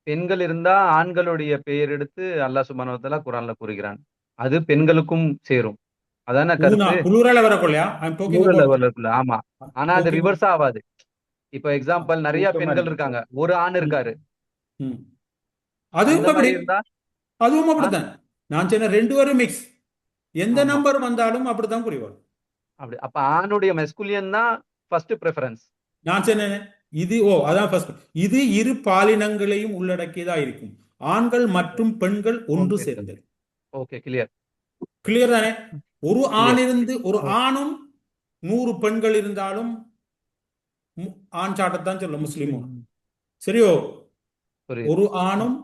பெண்கள் இருந்தா ஆண்களுடைய பெயர் எடுத்து அல்லாஹ் சுப்ஹானஹு வ தஆலா குர்ஆன்ல கூறுகிறான். அது பெண்களுக்கும் சேரும். அதான கருத்து. புளூரல் வரக்குள்ளயா? ஆமா. ஆனா அது ரிவர்ஸ் ஆகாது. இப்போ எக்ஸாம்பிள் நிறைய பெண்கள் இருக்காங்க, ஒரு ஆண் இருக்காரு. அதுவும் அப்படித்தான். நான் சொன்ன 2 பேரும் மிக்ஸ். எந்த நம்பர் வந்தாலும் அப்படித்தான் புரியும். அப்படி அப்ப ஆணுடைய மெஸ்குலியன் தான் ஃபர்ஸ்ட் பிரெஃபரன்ஸ். நான் சொன்னேன் இது அதான் ஃபர்ஸ்ட். இது இரு பாலினங்களையும் உள்ளடக்கியதா இருக்கும். ஆண்கள் மற்றும் பெண்கள் ஒன்று சேர்ந்தது. Okay, clear. கிளியர் தானே? ஒரு ஆண் இருந்து ஒரு ஆணும் 100 பெண்கள் இருந்தாலும் ஆண் சாட்டத்தான் சொல்ல முஸ்லிமும். சரியோ? ஒரு ஆணும்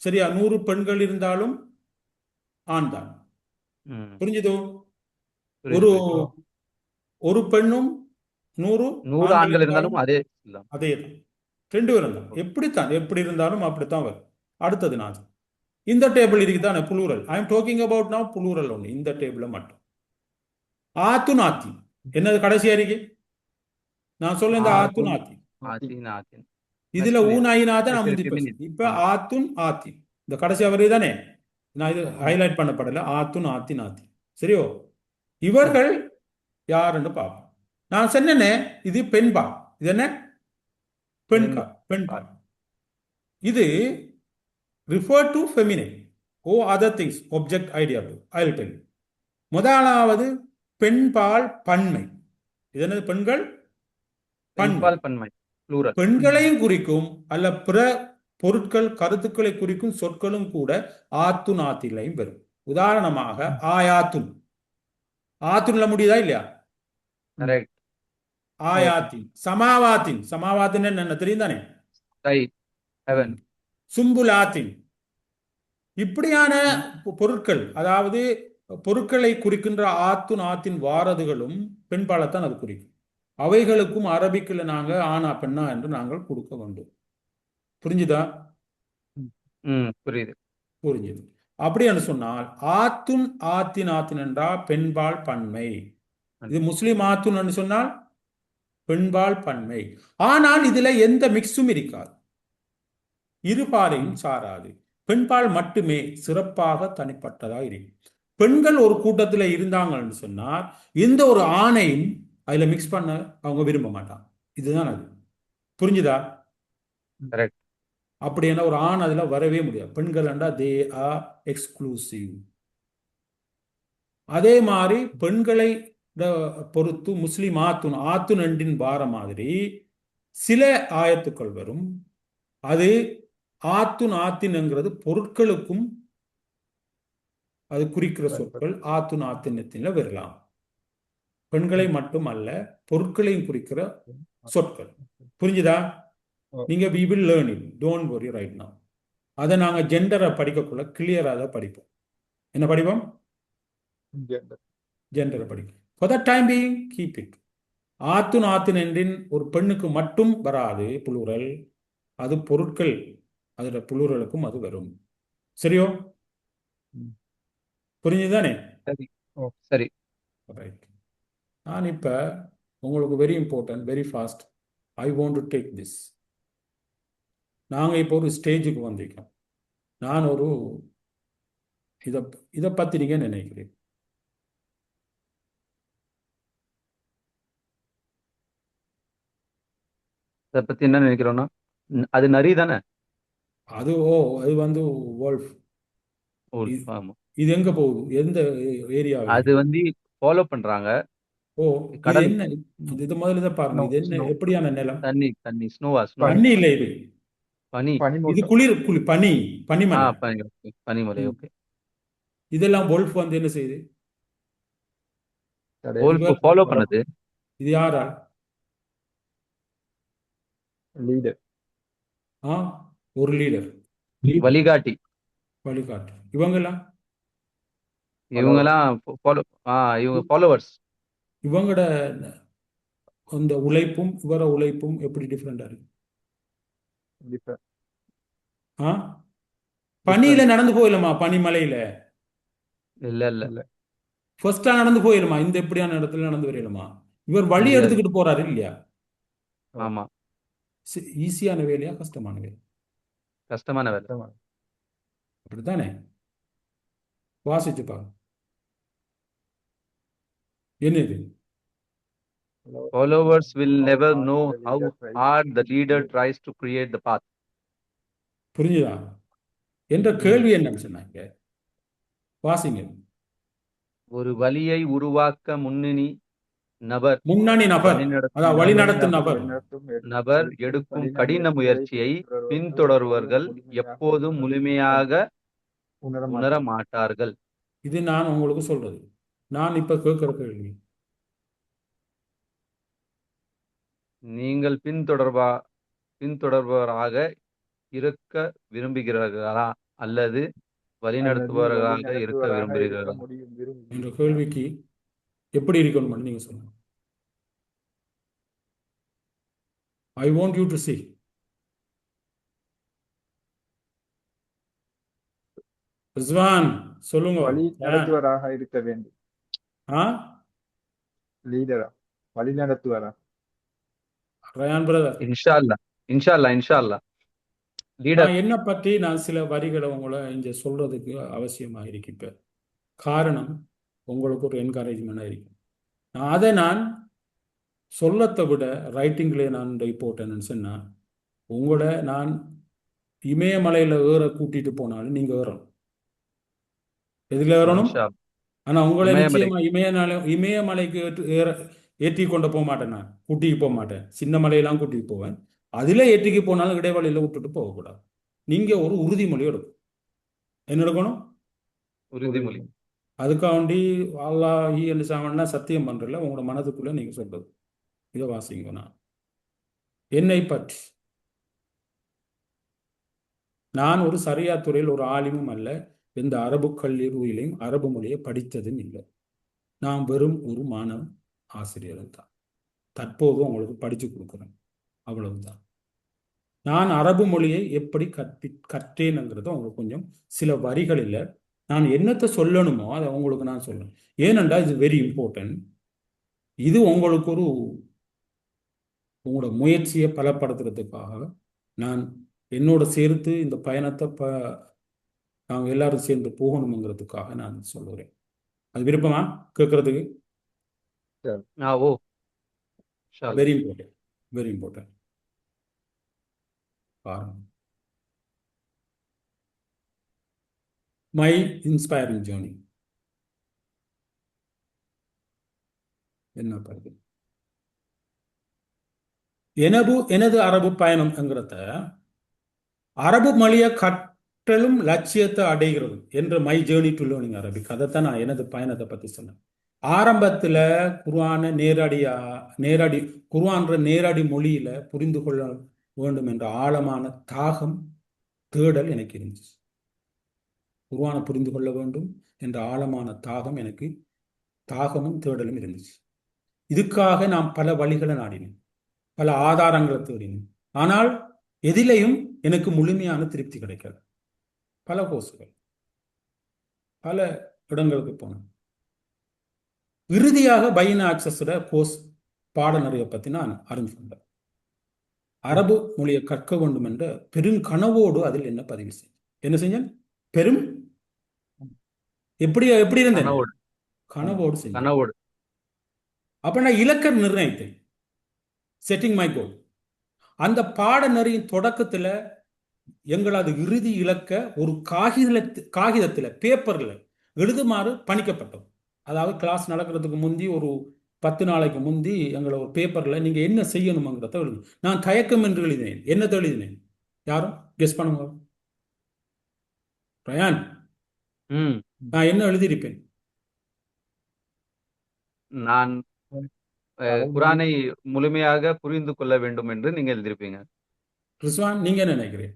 சரியா 100 பெண்கள் இருந்தாலும் ஆண் தான். புரிஞ்சுதோ? ஒரு பெண்ணும் 100 ஆண்கள் இருந்தாலும் அதே தான். 2 பேரும் தான். எப்படி இருந்தாலும் அப்படித்தான் வரும். அடுத்தது நான் இந்த டேபிள் இருக்குதானே plural. I am talking about நவ புளூரல் ஒன்று. இந்த டேபிள மட்டும் ஆத்து நாத்தி என்னது கடைசியா இருக்கு? நான் சொல்ல இந்த ஆத்து நாத்தி இதுல ஊனாயினாத நான் முந்தி பேசுறேன். இப்ப ஆத்துன் ஆத்தி இந்த கடைசியா வருதுதானே, நான் இது ஹைலைட் பண்ணப்படல. ஆத்துன் ஆத்தி நாத்தி. சரியோ? இவர்கள் யாருன்னு பார்ப்போம். நான் சொன்னேனே இது பெண்பால். இது என்ன? பெண்பால். இது refer to feminine or other things, object, idea to. I will tell you. முதலாவது பெண்பால் பன்மை. இது என்னது? பெண்கள் பன்மை. பெண்களையும் குறிக்கும் அல்ல பிற பொருட்கள் கருத்துக்களை குறிக்கும் சொற்களும் கூட ஆத்துன் ஆத்திலையும் வரும். உதாரணமாக ஆயாத்துன். ஆத்துன்ல முடியுதா இல்லையா? ஆயாத்தின். சமாவாத்தின் என்ன தெரியும் தானே? சும்புலாத்தின். இப்படியான பொருட்கள், அதாவது பொருட்களை குறிக்கின்ற ஆத்துன் ஆத்தின் வாரதுகளும் பெண்பாலைத்தான் அது குறிக்கும். அவைகளுக்கும் அரபிக்கில் நாங்கள் ஆனா பெண்ணா என்று நாங்கள் கொடுக்க வேண்டும். புரிஞ்சுதா? புரியுது. புரிஞ்சுது. அப்படின்னு சொன்னால் ஆத்துன் ஆத்தின் ஆத்தின் என்றா பெண்பால் பன்மை. இது முஸ்லிம் ஆத்துன்னு சொன்னால் பெண்பால் பன்மை. ஆனால் இதுல எந்த மிக்ஸும் இருக்காது, இருபாலையும் சாராது. பெண்பால் மட்டுமே சிறப்பாக தனிப்பட்டதா இருக்கும். பெண்கள் ஒரு கூட்டத்துல இருந்தாங்கன்னு சொன்னால் எந்த ஒரு ஆணையும் அதுல மிக்ஸ் பண்ண அவங்க விரும்ப மாட்டாங்க. இதுதான் அது. புரிஞ்சுதா? கரெக்ட். அப்படின்னா ஒரு ஆண் அதுல வரவே முடியாது. பெண்கள் என்றா தே ஆர் எக்ஸ்க்ளூசிவ். அதே மாதிரி பெண்களை பொறுத்து முஸ்லிம் ஆத்துன் ஆத்துன் என்றின் வார மாதிரி சில ஆயத்துக்கள் வரும். அது ஆத்துன் ஆத்தின்ங்கிறது பொருட்களுக்கும் அது குறிக்கிற சொற்கள் ஆத்துன் ஆத்தினத்தில வரலாம். பெண்களை மட்டும் அல்ல, பொருட்களையும் குறிக்கிற சொற்கள். புரிஞ்சுதா? நீங்க we will learn it, don't worry right now. அதை நாங்க ஜெண்டரை படிக்கக்குள்ள கிளியரா அதை படிப்போம். என்ன படிப்போம்? ஜெண்டரை படிப்போம். For the time being, keep it. ஆத்துன் ஆத்தின் என்றின் ஒரு பெண்ணுக்கு மட்டும் வராது புளூரல், அது பொருட்கள் அதுல புளூரலுக்கும் அது வரும். சரியோ? புரிஞ்சுதானே? சரி. சரி. ரைட். நான் இப்ப உங்களுக்கு very important, very fast, I want to take this. நாங்கள் இப்போ ஒரு ஸ்டேஜுக்கு வந்திருக்கோம். நான் ஒரு இதை பற்றி நீங்கள் நினைக்கிறேன். அதை பத்தி என்ன நினைக்கிறோம்னா, அது நரி தானே? அது அது வந்து வோல்ஃப். ஆமா. இது எங்க போகுது? எந்த ஏரியா? அது வந்து ஃபாலோ பண்றாங்க. இது கடல். என்ன? இது முதல்ல இதை பாருங்க. இது என்ன, எப்படியான நிலம்? தண்ணி ஸ்னோவா? தண்ணி இல்லை, இது பனி. இது குளிர் பனி, பனிமலை. பனிமலை. ஓகே. இதெல்லாம் வோல்ஃப் வந்து என்ன செய்யுது? ஃபாலோ பண்ணது. இது யாரா? லீடர். ஒரு லீடர், வழிகாட்டி. இவங்கெல்லாம் இவங்க ஃபாலோவர்ஸ். இவங்களோட அந்த உழைப்பும் இவர உழைப்பும் எப்படி டிஃப்ரெண்டா இருக்கு? பனியில நடந்து போயிடலாமா? பனிமலையில இல்ல ஃபர்ஸ்டா நடந்து போயிடுமா? இந்த எப்படியான இடத்துல நடந்து வரையலுமா? இவர் வழி எடுத்துக்கிட்டு போறாரு இல்லையா? ஆமா. ஈஸியான வேலையா கஷ்டமான வேலை? கஷ்டமான வேலை. அப்படித்தானே? வாசிச்சு பாருங்க. என்னது? Followers will never know how hard the leader tries to create the path. புரிஞ்சுதா என்ற கேள்வி என்னன்னு சொன்னாங்க. வாசிங்க. ஒரு வழியை உருவாக்க முன்னணி நபர், அதாவது வழிநடத்தும் நபர் எடுக்கும் கடின முயற்சியை பின்தொடர்வர்கள் எப்போதும் முழுமையாக உணர மாட்டார்கள். இது நான் உங்களுக்கு சொல்றது. நான் இப்ப கேட்கிற கேள்வி, நீங்கள் பின்தொடர்பவராக இருக்க விரும்புகிறீர்களா அல்லது வழிநடத்துபவர்களாக இருக்க விரும்புகிறீர்களா என்ற கேள்விக்கு எப்படி இருக்கணும் நீங்க சொல்லுங்க. I want you to see. Rizwan சொல்லுங்க. வழிநடத்துவராக இருக்க வேண்டும். லீடரா? வழிநடத்துவரா? ரயான் பிரதர். இன்ஷா அல்லாஹ். லீடர். என்ன பற்றி நான் சில வரிகளை உங்களை இங்க சொல்றதுக்கு அவசியமா இருக்கு. இப்ப காரணம் உங்களுக்கு ஒரு என்கரேஜ்மெண்டா இருக்கு. அதை நான் சொல்லத்தை விட ரைட்டிங்லேயே நான் போட்டேன்னு சொன்னா, உங்களோட நான் இமயமலையில ஏற கூட்டிட்டு போனாலும் நீங்க ஏறணும். எதுல ஏறணும்? ஆனா உங்களை நிச்சயமா இமயமலைக்கு ஏற்றி கொண்டு போக மாட்டேன். நான் கூட்டிக்கு போக மாட்டேன். சின்ன மலையெல்லாம் கூட்டிட்டு போவேன். அதுல ஏற்றிக்கு போனாலும் இடைவெளியில விட்டுட்டு போகக்கூடாது. நீங்க ஒரு உறுதிமொழி எடுக்கும். என்ன எடுக்கணும்? உறுதிமொழி. அதுக்காண்டி அல்லாஹ் என்று சாமன்னா சத்தியம் பண்றல உங்களோட மனதுக்குள்ள நீங்க சொல்றது. இதை வாசிங்க. நான் என்னை பற்றி நான் ஒரு சரியா துறையில் ஒரு ஆலிமும் அல்ல, எந்த அரபு கல்லூரியிலையும் அரபு மொழியை படித்ததும் இல்லை. நான் வெறும் ஒரு மாணவ ஆசிரியர் தான். தற்போது உங்களுக்கு படித்து கொடுக்குறேன், அவ்வளவுதான். நான் அரபு மொழியை எப்படி கற்றேனுங்கிறது உங்களுக்கு கொஞ்சம் சில வரிகளில் நான் என்னத்தை சொல்லணுமோ அதை உங்களுக்கு நான் சொல்லணும். ஏனென்றால் இது வெரி இம்பார்ட்டன்ட். இது உங்களுக்கு ஒரு உங்களோட முயற்சியை பலப்படுத்துறதுக்காக நான் என்னோட சேர்த்து இந்த பயணத்தை நாங்கள் எல்லாரும் சேர்ந்து போகணுங்கிறதுக்காக நான் சொல்லுகிறேன். அது விருப்பமா கேட்கறதுக்கு? Oh shall very important, very important. பாருங்க, மை இன்ஸ்பைரிங் ஜேர்னி என்ன பாருங்க. எனது அரபு பயணம்ங்கிறத அரபு மொழியை கற்றலும் லட்சியத்தை அடைகிறது என்ற my journey to learning Arabic. அதைத்தான் நான் எனது பயணத்தை பற்றி சொன்னேன். ஆரம்பத்தில் குர்ஆனை நேரடி குர்ஆன்ற நேரடி மொழியில புரிந்து கொள்ள வேண்டும் என்ற ஆழமான தாகம், தேடல் எனக்கு இருந்துச்சு. குர்ஆனை புரிந்து கொள்ள வேண்டும் என்ற ஆழமான தாகம் எனக்கு, தாகமும் தேடலும் இருந்துச்சு. இதுக்காக நான் பல வழிகளை நாடினேன், பல ஆதாரங்களை தேடினேன். ஆனால் எதிலையும் எனக்கு முழுமையான திருப்தி கிடைக்கல. பல கோர்ஸுகள், பல இடங்களுக்கு போனேன். இறுதியாக பைன் ஆக்சஸோட கோர்ஸ் பாடநெறியை பற்றி நான் அறிந்து கொண்டேன். அரபு மொழியை கற்க வேண்டும் என்ற பெரும் கனவோடு அதில் என்ன பதிவு செஞ்சேன். என்ன செஞ்சேன்? பெரும் எப்படி இருந்தேன்? கனவோடு செஞ்சேன். கனவோடு. அப்ப நான் இலக்கை நிர்ணயித்தேன், செட்டிங் மை கோல். அந்த பாடநெறியின் தொடக்கத்தில் எங்களது இறுதி இலக்க ஒரு காகிதத்தில் பேப்பர்ல எழுதுமாறு பணிக்கப்பட்டோம். அதாவது கிளாஸ் நடக்கிறதுக்கு முந்தி ஒரு 10 நாளைக்கு முந்தி எங்களை ஒரு பேப்பர்ல நீங்க என்ன செய்யணுங்கிறத எழுது. நான் தயக்கம் என்று எழுதினேன். என்னத்தை எழுதினேன்? யாரும் கெஸ் பண்ணுங்க. ரயான், நான் என்ன எழுதியிருப்பேன்? நான் குர்ஆனை முழுமையாக புரிந்து கொள்ள வேண்டும் என்று நீங்க எழுதியிருப்பீங்க. ரிஸ்வான், நீங்க என்ன நினைக்கிறீங்க?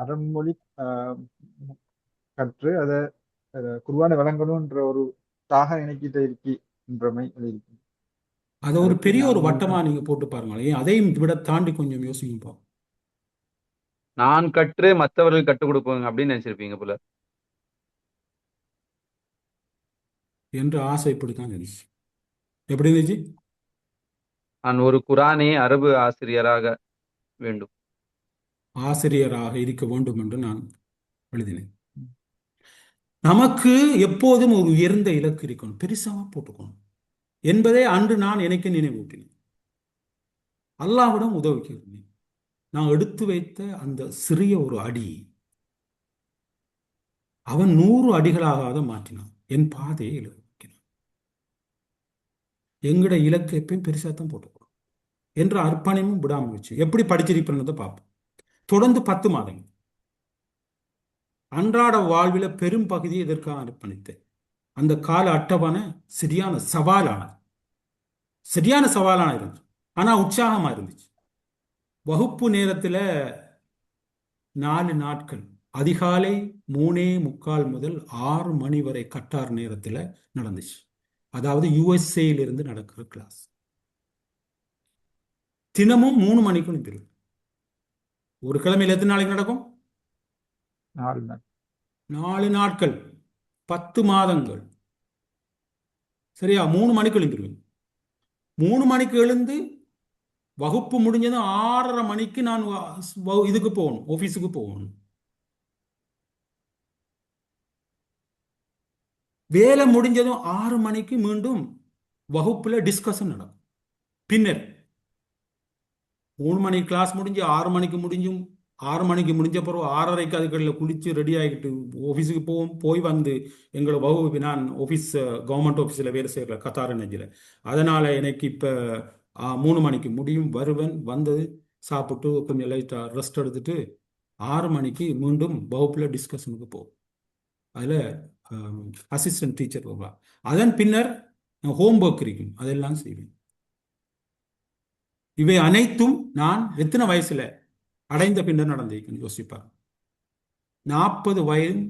அரண்மொழி கற்று அதை குர்ஆனை வழங்கணும்ன்ற ஒரு தாக எனக்கிட்ட இருக்கின்றமை எழுதியிருக்கேன். அதை ஒரு பெரிய ஒரு வட்டமா நீங்க போட்டு பாருங்களேன். அதையும் விட தாண்டி கொஞ்சம் யோசிங்க. நான் கற்று மற்றவர்கள் கற்றுக் கொடுப்பாங்க அப்படின்னு நினைச்சிருப்பீங்க போல என்ற ஆசை இப்படித்தான் இருந்துச்சு. எப்படி இருந்துச்சு? நான் ஒரு குர்ஆனை அரபு ஆசிரியராக வேண்டும், ஆசிரியராக இருக்க வேண்டும் என்று நான் எழுதினேன். நமக்கு எப்போதும் ஒரு உயர்ந்த இலக்கு இருக்கணும், பெருசாக போட்டுக்கணும் என்பதை அன்று நான் எனக்கு நினைவூட்டினேன். அல்லாஹ்விடம் உதவி கேட்டேன். நான் எடுத்து வைத்த அந்த சிறிய ஒரு அடி அவன் 100 அடிகளாக மாற்றினான், என் பாதையை இலக்கினான். எங்கட இலக்கு எப்பயும் பெருசாத்தான் போட்டுக்கணும் என்ற அர்ப்பணிமும் விடாமுயற்சி. எப்படி படிச்சிருப்பேன்னு பார்ப்போம். தொடர்ந்து 10 மாதங்கள் அன்றாட வாழ்வில பெரும் பகுதியை இதற்காக அர்ப்பணித்தேன். அந்த கால அட்டவணை சரியான சவாலானது இருந்துச்சு. ஆனா உற்சாகமா இருந்துச்சு. வகுப்பு நேரத்தில் 4 நாட்கள் அதிகாலை 3:45 முதல் 6 மணி வரை கட்டார் நேரத்தில் நடந்துச்சு. அதாவது யுஎஸ்ஏயிலிருந்து நடக்கிற கிளாஸ். தினமும் 3 மணிக்கு நிற்கிறது. ஒரு கிழமையில் எத்தனை நாளைக்கு நடக்கும்? 4 நாட்கள், 10 மாதங்கள். சரியா? 3 மணிக்கு எழுந்திருவேன். 3 மணிக்கு எழுந்து வகுப்பு முடிஞ்சதும் 6:30 மணிக்கு நான் இதுக்கு போகணும், ஆபீஸுக்கு போகணும். வேலை முடிஞ்சதும் 6 மணிக்கு மீண்டும் வகுப்புல டிஸ்கஷன் நடக்கும். பின்னர் 3 மணிக்கு கிளாஸ் முடிஞ்சு 6 மணிக்கு முடிஞ்சும் 6 மணிக்கு முடிஞ்ச பிறகு 6:30க்கு அதுகளில் குளிச்சு ரெடி ஆகிட்டு ஆஃபீஸுக்கு போய் வந்து எங்களை வகுப்பு, நான் ஆஃபீஸ் கவர்மெண்ட் ஆஃபீஸில் வேலை செய்கிற கத்தார் எனர்ஜியில். அதனால் எனக்கு இப்போ 3 மணிக்கு முடியும். வருவேன், வந்து சாப்பிட்டு கொஞ்சம் லைட்டாக ரெஸ்ட் எடுத்துட்டு 6 மணிக்கு மீண்டும் வகுப்பில் டிஸ்கஷனுக்கு போகும். அதில் அசிஸ்டன்ட் டீச்சர் வருவா. அதன் பின்னர் ஹோம்ஒர்க் இருக்கும், அதெல்லாம் செய்வேன். இவை அனைத்தும் நான் எத்தனை வயசுல? அடைந்த பின்னர் நடந்திருக்கும் யோசிப்பார். 40 வயதும்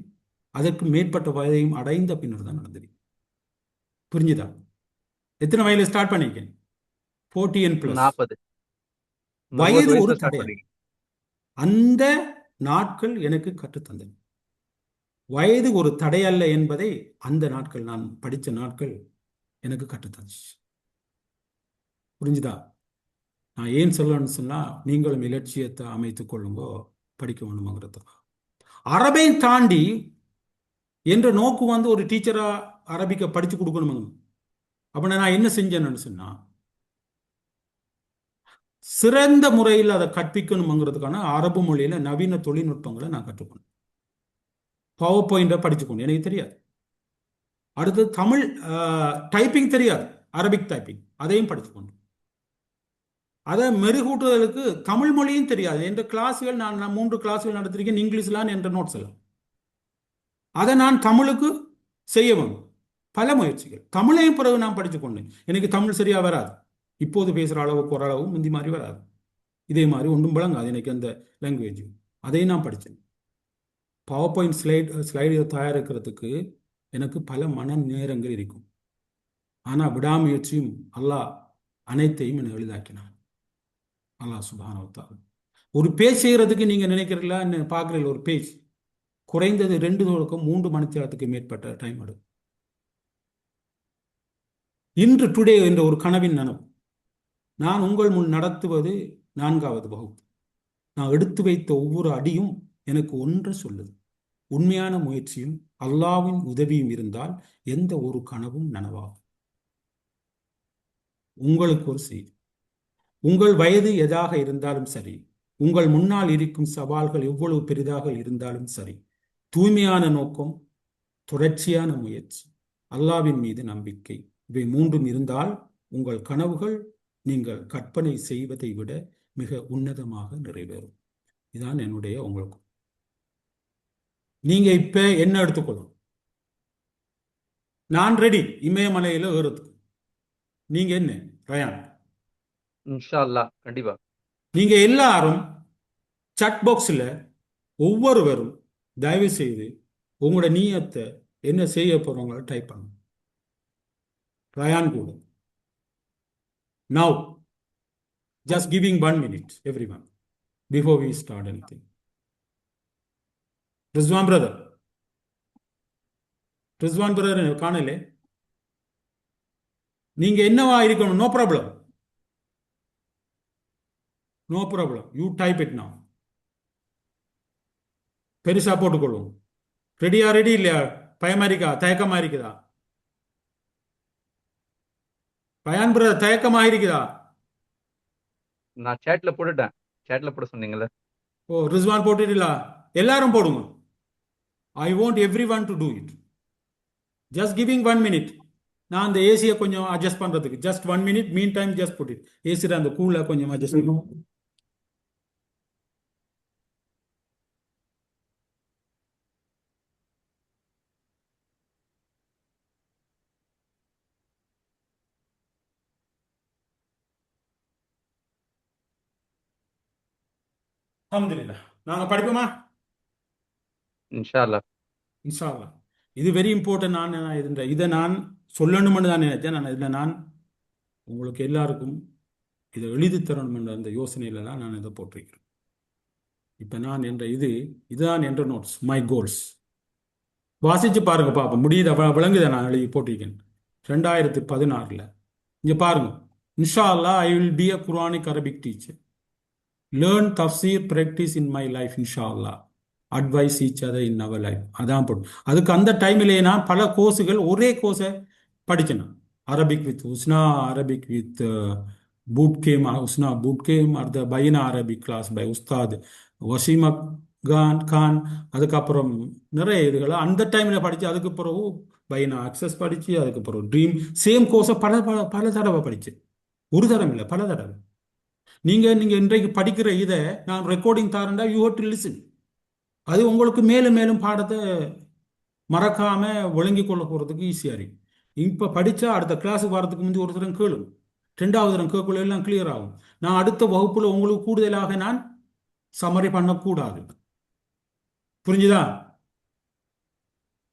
அதற்கு மேற்பட்ட வயதையும் அடைந்த பின்னர் தான் நடந்திருக்கு. புரிஞ்சுதா? எத்தனை வயதில் ஸ்டார்ட் பண்ணியிருக்கேன்? 40+. 40 வயது ஒரு வயசுல ஸ்டார்ட் தடையல்ல. பண்ணீங்க. அந்த நாட்கள் எனக்கு கற்றுத்தந்தது. வயது ஒரு தடையல்ல என்பதை அந்த நாட்கள், நான் படித்த நாட்கள் எனக்கு கற்றுத்தந்துச்சு. புரிஞ்சுதா? நான் ஏன் சொல்லணும்னு சொன்னா, நீங்களும் இலட்சியத்தை அமைத்துக் கொள்ளுங்கோ, படிக்க வேணுமாங்கிறது. அரபை தாண்டி என்ற நோக்கு வந்து ஒரு டீச்சரா அரபிக்க படிச்சு கொடுக்கணுமாங்க. அப்ப நான் என்ன செஞ்சேன்னு சொன்னா, சிறந்த முறையில் அதை கற்பிக்கணுங்கிறதுக்கான அரபு மொழியில நவீன தொழில்நுட்பங்களை நான் கற்றுக்கணும். பவர் பாயிண்டை படிச்சுக்கணும், எனக்கு தெரியாது. அடுத்து தமிழ் டைப்பிங் தெரியாது, அரபிக் டைப்பிங் அதையும் படிச்சுக்கணும். அதை மெருகூட்டுதலுக்கு தமிழ் மொழியும் தெரியாது. என்ற கிளாஸுகள் நான் 3 கிளாஸுகள் நடத்திருக்கேன் இங்கிலீஷ்லான் என்ற நோட்ஸ் எல்லாம். அதை நான் தமிழுக்கு செய்ய வேண்டும். பல முயற்சிகள். தமிழையும் பிறகு நான் படிச்சுக்கொண்டேன். எனக்கு தமிழ் சரியா வராது. இப்போது பேசுகிற அளவுக்கு ஓரளவு முந்தி மாதிரி வராது. இதே மாதிரி ஒன்றும் விளங்காது எனக்கு அந்த லாங்குவேஜ். அதையும் நான் படித்தேன். பவர் பாயிண்ட் ஸ்லைடு தயாரிக்கிறதுக்கு எனக்கு பல மன நேரங்கள் இருக்கும். ஆனால் விடாமுயற்சியும் அல்லாஹ் அனைத்தையும் என்னை எளிதாக்கினான். அல்லாஹ் சுப்ஹானஹு வ தஆலா. ஒரு பேஜ் செய்கிறதுக்கு நீங்கள் நினைக்கிறீங்களா, பார்க்குறீங்களா, ஒரு பேஜ் குறைந்தது 2 தொடக்கம் 3 மணி நேரத்துக்கு மேற்பட்ட டைம் எடுக்கும். இன்று டுடே என்ற ஒரு கனவின் நனவு. நான் உங்கள் முன் நடத்துவது 4வது வகுப்பு. நான் எடுத்து வைத்த ஒவ்வொரு அடியும் எனக்கு ஒன்று சொல்லுது. உண்மையான முயற்சியும் அல்லாஹ்வின் உதவியும் இருந்தால் எந்த ஒரு கனவும் நனவாகும். உங்களுக்கு ஒரு செய்தி. உங்கள் வயது எதாக இருந்தாலும் சரி, உங்கள் முன்னால் இருக்கும் சவால்கள் எவ்வளவு பெரிதாக இருந்தாலும் சரி, தூய்மையான நோக்கம், தொடர்ச்சியான முயற்சி, அல்லாஹ்வின் மீது நம்பிக்கை, இவை 3ம் இருந்தால் உங்கள் கனவுகள் நீங்கள் கற்பனை செய்வதை விட மிக உன்னதமாக நிறைவேறும். இதுதான் என்னுடைய உங்களுக்கு. நீங்க இப்ப என்ன எடுத்துக்கொள்ளும்? நான் ரெடி இமயமலையில ஏறதுக்கு. நீங்க என்ன ரயான்? இன்ஷா அல்லாஹ் கண்டிப்பா. நீங்க எல்லாரும் சட் பாக்ஸில் ஒவ்வொருவரும் தயவு செய்து உங்களோட நீயத்தை என்ன செய்ய போறவங்கள டைப் பண்ணுங்க. ரயான் கூட now just giving 1 minute everyone before we start anything. Rizwan brother காணலே. நீங்க என்னவா இருக்கணும்? No problem, you type it now. பெருசா போட்டுக்கொள்ளும். ரெடி இல்லையா? பயமா இருக்கா? தயக்கமா இருக்குதா? பயான் பிரதர் தயக்கமா இருக்குதா? நான் சேட்ல போட்டுட்டேன். சேட்ல போட சொன்னீங்கல்ல. ஓ, ரிஸ்வான் போட்டுட்டீங்களா? எல்லாரும் போடுங்க. I want everyone to do it. Just giving 1 minute. நான் அந்த ஏசியை கொஞ்சம் அட்ஜஸ்ட் பண்றதுக்கு just 1 minute. Meantime just put it. ஏசியில் அந்த கூலை கொஞ்சம் அட்ஜஸ்ட் பண்ணும். அல்ஹம்துலில்லாஹ். நாங்க படிப்போமா? இன்ஷா அல்லாஹ். இன்ஷா அல்லாஹ். இது வெரி இம்பார்ட்டன்ட். இதை நான் சொல்லணும்னு தான் நினைச்சேன். நான் உங்களுக்கு எல்லாருக்கும் இதை எழுதி தரணும் என்ற அந்த யோசனையில தான் நான் இதை போட்டிருக்கிறேன். இப்போ நான் என்ற இதுதான் என்ற நோட்ஸ், மை கோல்ஸ். வாசிச்சு பாருங்க பாப்போம். முடியுத விளங்குதை நான் எழுதி போட்டிருக்கேன் 2016. இங்க பாருங்க. இன்ஷா அல்லாஹ் I will be a Quranic Arabic teacher. Learn தஃப்சீர் பிராக்டிஸ் இன் மை லைஃப் இன்ஷா அல்லாஹ். Advice each other in our life. அதான் போடும். அதுக்கு அந்த டைம்லேயே நான் பல கோர்ஸுகள் ஒரே கோர்ஸை படித்தேன். அரபிக் வித் உஸ்னா, அரபிக் வித் பூட் கேம் உஸ்னா பூட் கேம், அடுத்த பைனா அரபிக் கிளாஸ் பை உஸ்தாத் வசீம் கான். அதுக்கப்புறம் நிறைய இதுகளை அந்த டைமில் படித்து, அதுக்கு பிறகு பைனா அக்சஸ் படித்து, அதுக்கு பிறகு ட்ரீம் சேம் கோர்ஸை பல தடவை படித்தேன். ஒரு தடவை இல்லை, பல தடவை. நீங்கள் இன்றைக்கு படிக்கிற இதை நான் ரெக்கார்டிங் தரேன்டா, யூ ஹேவ் டு லிசன். அது உங்களுக்கு மேலும் மேலும் பாடத்தை மறக்காம ஒழுங்கி கொள்ள போகிறதுக்கு ஈஸியாக இருக்கு. இப்போ படித்தா அடுத்த கிளாஸுக்கு வரதுக்கு முந்தைய ஒரு தரம் கேளும், 2வது தரம் கேட்கல எல்லாம் கிளியர் ஆகும். நான் அடுத்த வகுப்பில் உங்களுக்கு கூடுதலாக நான் சம்மரி பண்ணக்கூடாது. புரிஞ்சுதா?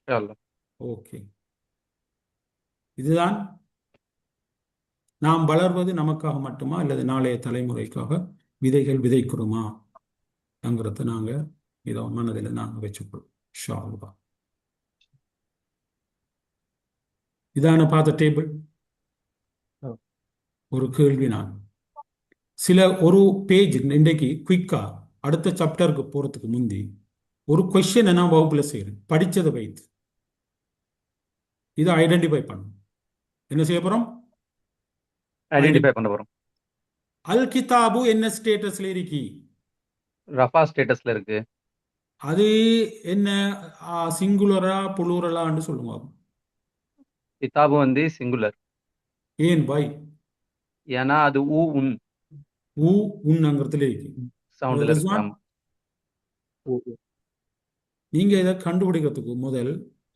இன்ஷா அல்லாஹ். ஓகே. இதுதான் நாம் வளர்வது நமக்காக மட்டுமா அல்லது நாளைய தலைமுறைக்காக விதைகள் விதைக்கிறோமா ங்கிறத நாங்க இதை மனதில் நாங்கள் வச்சுக்கொள்வோம். இன்ஷா அல்லாஹ். இதான பார்த்த டேபிள். ஒரு கேள்வி நான் ஒரு பேஜ் இன்றைக்கு குயிக்கா அடுத்த சாப்டருக்கு போறதுக்கு முந்தி ஒரு கொஸ்டின் நான் வகுப்புல செய்யறேன். படிச்சதை வைத்து இதை ஐடென்டிஃபை பண்ணும். என்ன செய்ய போறோம்? ஐடென்டிஃபை பண்ண போறோம். அல் கிதாபு என்ன ஸ்டேட்டஸ்ல இருக்கி? ரஃபா ஸ்டேட்டஸ்ல இருக்கு. அது என்ன சிங்குலரா புளூரலான்னு சொல்லுங்க. கிதாபு வந்து சிங்குலர். ஏன் பாய்? ஏன்னா அது உன் உன்னங்கிறதுல இருக்கு. சவுண்ட்ல இருக்கு. ரிஸ்வான், ஓ நீங்க இதை கண்டுபிடிக்கிறதுக்கு முதல்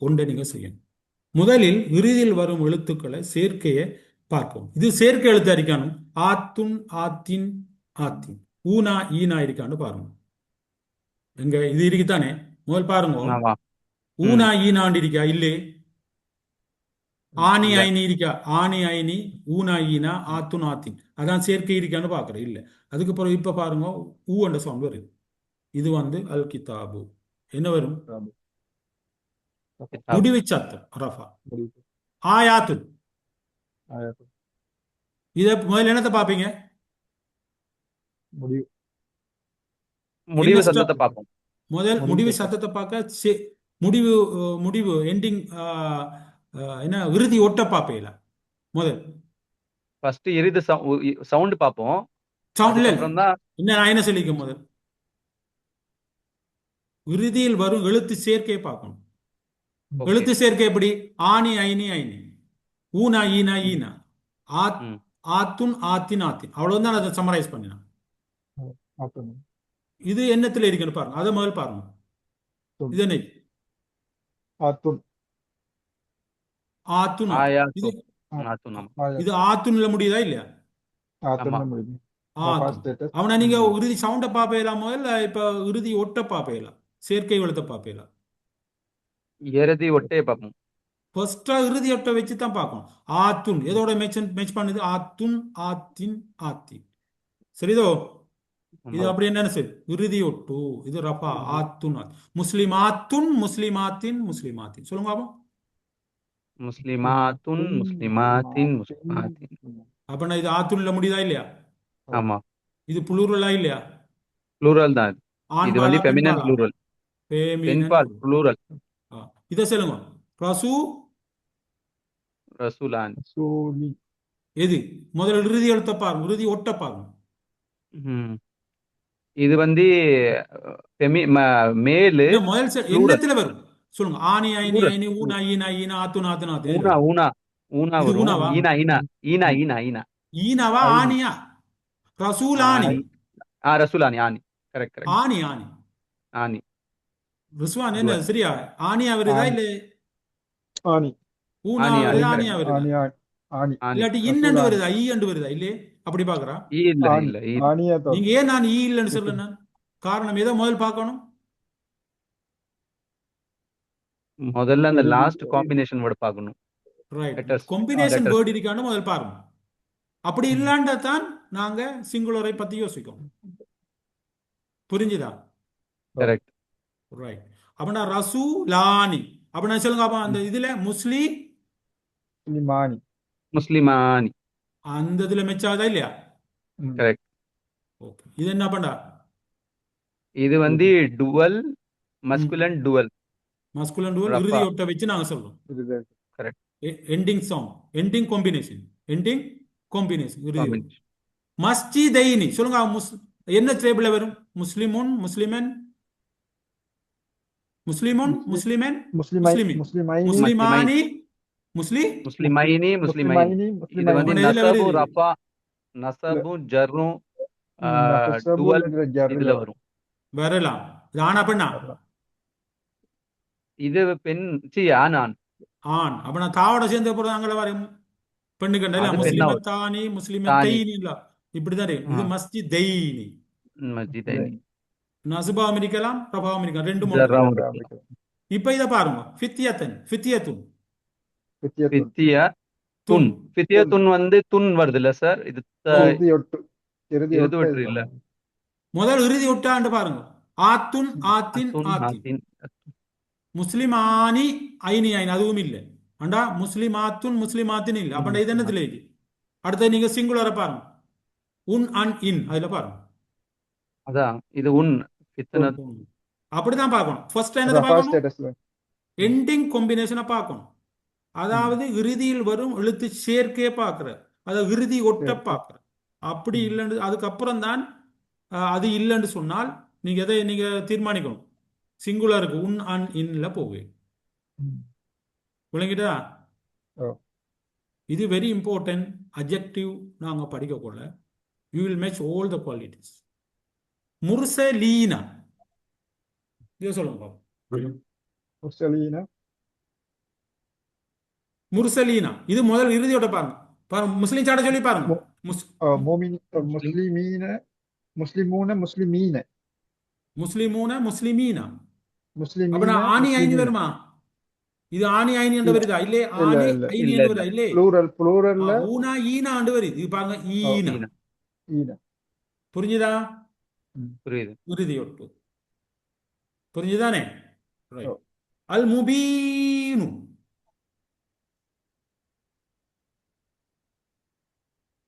ஒன்றை நீங்க செய்யணும். முதலில் இறுதியில் வரும் எழுத்துக்களை சேர்க்கையை பார்ப்போம். இது சேர்க்கை எழுத்து அடிக்கணும். ஆத்துன், ஆத்தின், ஆத்தின், ஊனா ஈனா இருக்கான்னு பாருங்க. எங்க இது இருக்குதானே? முதல் பாருங்க. ஆமா. ஊனா ஈனாண்டு இருக்கா? இல்லே. ஆனி இல்ல. ஐனி இருக்கா? ஆனி ஐனி, ஊனா ஈனா, ஆத்துன் ஆத்தின். அதான் சேர்க்கை இருக்கான்னு பாக்குறேன். இல்ல. அதுக்கு பிறகு இப்ப பாருங்க, ஊ என்ற சவுண்ட் வருது. இது வந்து அல் கிதாபு. என்ன வரும்? கிதாப். முடிவு சத்தம் ரஃபா. முடிவு. ஆயாத்துன். ஆயாத்து. இத முதல்ல என்னத்தை பாப்பீங்க? முடிவு. முடிவு என்ன சத்தத்தை ஸ்டெப்? பார்ப்போம். முதல் முடிவு சத்தத்தை பார்க்க முடிவு முடிவு எண்டிங் என்ன இறுதி ஒட்ட பார்ப்பீங்கள முதல் ஃபர்ஸ்ட் இறுதி சவுண்ட் பார்ப்போம். சவுண்ட் இல்ல அதுக்கப்புறம் தான் என்ன நான் என்ன சொல்லிக்க முதல் இறுதியில் வரும் எழுத்து சேர்க்கையை பார்க்கணும். ஓகே. எழுத்து சேர்க்கை எப்படி? ஆனி ஐனி ஐனி, ஊனா ஈனா ஈனா, ஆத் ஆத்துன் ஆத்தின் ஆத்தின். அவ்வளவுதான் அதை சமரைஸ் பண்ணினான். ஆத்தம். இது என்னத்துல இருக்குன்னு பாருங்க. அதை முதல் பாருங்க. இது என்ன? ஆத்துன். ஆத்துன் ஆத்துன். ஆயாத்து. இது ஆத்துன். ஆமா. ஆயாத்து. இது ஆத்துன்ல முடியுதா இல்லையா? ஆத்தம் ஆமா. முடிவு. ஆத்துன். ஸ்டேட்டஸ். அவனை நீங்க இறுதி சவுண்ட பாப்பேலாமோ இல்ல இப்ப இறுதி ஒட்ட பாப்பேலாம், சேர்க்கை எழுத்த பாப்பேலாம். இறுதி ஒட்டையை பார்ப்போம். ஃபர்ஸ்டா இறுதி ஒட்ட வச்சு தான் பார்க்கணும். ஆத்துன் எதோட மேட்ச் பண்ணுது? ஆத்துன் ஆத்தின் ஆத்தின். சரிதோ? இது அப்படி என்னன்னு சரி இறுதி ஒட்டு. இது ரஃபா. ஆத்துன் முஸ்லிமாத்துன் முஸ்லிமாத்தின் முஸ்லிமாத்தின். சொல்லுங்க பாப்போம். முஸ்லிமாத்துன் முஸ்லிமாத்தின் முஸ்லிமாத்தின். அப்ப இது ஆத்துன்ல முடியுதா இல்லையா? ஆமா. இது புளூரலா இல்லையா? ப்ளூரல் தான் இது. ஆண் இது பாலா வந்து பெண் ஃபெமினன் பாலா? ப்ளூரல். பெண்பால் ப்ளூரல். இதை சொல்லுங்க. ரசூ ரசூலான். சூலி. எது முதல் இறுதி எழுத்த பாருங்க, இறுதி ஒட்ட பாருங்க. இது வந்து மேலு இந்த முதல் என்னத்துல வரும் சொல்லுங்க. ஆனி ஐனி plural. ஐனி, ஊனா ஈனா ஈனா, ஆத்துன் ஆத்துன் ஆத்துன். ஊனா ஊனா ஊனா இது வரும். ஊனாவா? ஈனா ஈனா ஈனா ஈனா ஈனா. ஈனாவா ஐனி. ஆனியா? ரசூலானி. ரசூலானி. ஆனி. கரெக்ட். ஆனி ஆனி. ஆனி. ரிஸ்வான் என்ன சரியா? ஆனியா வருதா இல்ல ஆனி. ஊனா ஆனி, வருதா ஆனி, ஆனியா வருதா? ஆனி. ஆனி. ஆனி. இல்லாட்டி இன்னண்டு வருதா ஈ அண்டு வருதா? இல்லையே. அப்படி பாக்குறா. இல்ல ஆனி. இல்ல ஆனியா தான். நீங்க ஏன் நான் ஈ இல்லைன்னு சொல்றேன்? நான் காரணம் ஏதோ முதல் பார்க்கணும். முதல்ல அந்த லாஸ்ட் காம்பினேஷன் வேர்ட் பார்க்கணும். Right. Letters. Combination letters. Word இருக்கான்னு முதல் பாருங்க. அப்படி இல்லாண்டா தான் நாங்க சிங்குலரை பத்தி யோசிக்கோம். புரிஞ்சுதா? கரெக்ட். ரைட். அப்படின்னா ரசூலானி அப்படின்னா சொல்லுங்க. அப்ப அந்த இதுல முஸ்லிமானி. முஸ்லிமானி. அந்த இதுல மெச்சாதா இல்லையா? கரெக்ட். ஓகே. இது என்ன பண்ணா? இது வந்து டுவல் மஸ்குலன் டுவல். மஸ்குலன் டுவல் இறுதி ஒட்ட வச்சு நாங்க சொல்றோம். Correct. Ending sound, ending combination, ending combination இறுதி. Combination. மஸ்ஜிதைனி சொல்லுங்க. என்ன டேபிள்ல வரும்? முஸ்லிமுன் முஸ்லிமன் முஸ்லிமுன் முஸ்லிமன் முஸ்லிமின் முஸ்லிமானி முஸ்லிமைனி முஸ்லிமைனி. இது வந்து நசபு ரஃபா நசபு ஜர்ரும் டுவல் இதுல வரும். வரலாம். இது ஆனா பெண்ணா? இது பெண் ஆண். ஆண். அப்ப நான் தாவோட சேர்ந்த போறது அங்கே வரும். பெண்ணு கண்டல அது பெண்ணா முஸ்லிமத்தானி முஸ்லிமத்தைனி இல்ல இப்படிதான் இருக்கு. இது மஸ்ஜிதைனி. மஸ்ஜிதைனி. நசுபாவும் இருக்கலாம் ரஃபாவும் இருக்கலாம், ரெண்டும் ஒன்று. ஜர்ராவும் ஜர்ரா இருக்கலாம். இருக்கலாம். இப்ப இதை பாருங்க, ஃபித்யத்தன் ஃபித்யத்துன் வித்தியத்துன் ஃபித்தியா துன் துன். ஃபித்தியா துன் துன் வந்து துன் வருது இல்ல சார்? இது இறுதி ஒட்டு இறுதி இறுதி ஒட்டு ஒற்று இல்ல. இதுதான். முதல் இறுதி ஒட்டாண்டு பாருங்க. ஆத்துன் ஆத்தின் அத்துன் ஆத்தின். ஆத்தின். முஸ்லிமானி ஐனி ஐன் அதுவும் இல்லை. அண்டா முஸ்லிமாத்துன் முஸ்லிமாத்தின் இல்லை. அப்ப இது என்னத்துல இருக்கு? அடுத்து நீங்க சிங்குலரை பாருங்க. உன் அன் இன் அதுல பாருங்க. அதான் இது உன் ஃபித்னத். அப்படிதான் பார்க்கணும். ஃபர்ஸ்ட் என்னதை ரஃபா பார்க்கணும்? ஸ்டேட்டஸ்ல எண்டிங் காம்பினேஷனை பார்க்கணும். அதாவது இறுதியில் வரும் எழுத்து சேர்க்கையை பார்க்கிற, அதாவது இறுதி ஒட்ட சேர்க்கை. பார்க்கிற. அப்படி இல்லைன்னு அதுக்கப்புறம் தான் அது இல்லைன்னு சொன்னால் நீங்க எதை நீங்க தீர்மானிக்கணும். சிங்குலருக்கு உன் அன் இன்ல போகுது. விளங்கிட்டா? ஓ. இது வெரி இம்பார்ட்டன்ட். அட்ஜெக்டிவ் நாங்க படிக்கக்குள்ள you will match all the qualities. முர்சலீனா இதை சொல்லுங்க பாப்போம். முஸ்லீனா முர்சலீனா இது முதல் இறுதியோட பாருங்க. பாருங்க முஸ்லீம் சாட சொல்லி பாருங்க. மோமின் முஸ்லிமீன முஸ்லிமூன முஸ்லிமீன முஸ்லிமூன முஸ்லிமீனா. அப்ப முஸ்லிமீன நான் ஆணி ஐனி முஸ்லிமீன வருமா? இது ஆணி ஐனி என்று வருதா? இல்லே இல்ல ஆணி இல்ல ஐனி இல்ல என்று இல்ல வருதா? இல்லே ப்ளூரல்ல ஊனா ஈனா ஆண்டு வருது. இது பாருங்க ஈனா. ஈன. ஈன புரிஞ்சுதா? புரியுது. இறுதியொட்டு புரிஞ்சுதானே? ஓ. ரைட். அல் முபீனு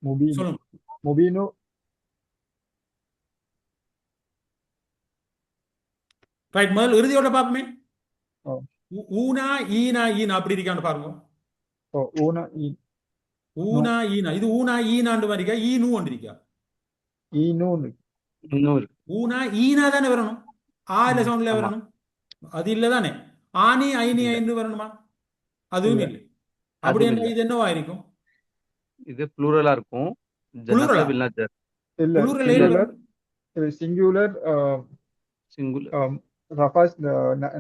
முபீனு சொல்லுங்க. முபீனு ரைட். முதல் இறுதியோட பார்ப்போமே. ஓ. ஊனா ஈனா ஈனா அப்படி இருக்கான்னு பாருங்க. ஓ ஊன ஈ ஊனா ஈனா இது ஊனா ஈனாண்டு மாதிரிக்கா ஈனு ஒன்றிருக்கா? ஈனூன் இன்னொரு ஊனா ஈனா தானே வரணும். ஆல சவுண்ட்ல ஆமா. வரணும். அது இல்ல தானே. ஆனி ஐனி இல்ல ஐந்து வரணுமா? அதுவும் இல்ல இல்லை. அப்படி அதுவும் என்ன இல்ல. இது என்னவா இருக்கும்? இது ப்ளூரலா இருக்கும். புளுரலா? நசப் இல்ல ஜர். இல்ல புளுரல் சிங்குலர் சிங்குலர் சிங்குலர். ரஃபா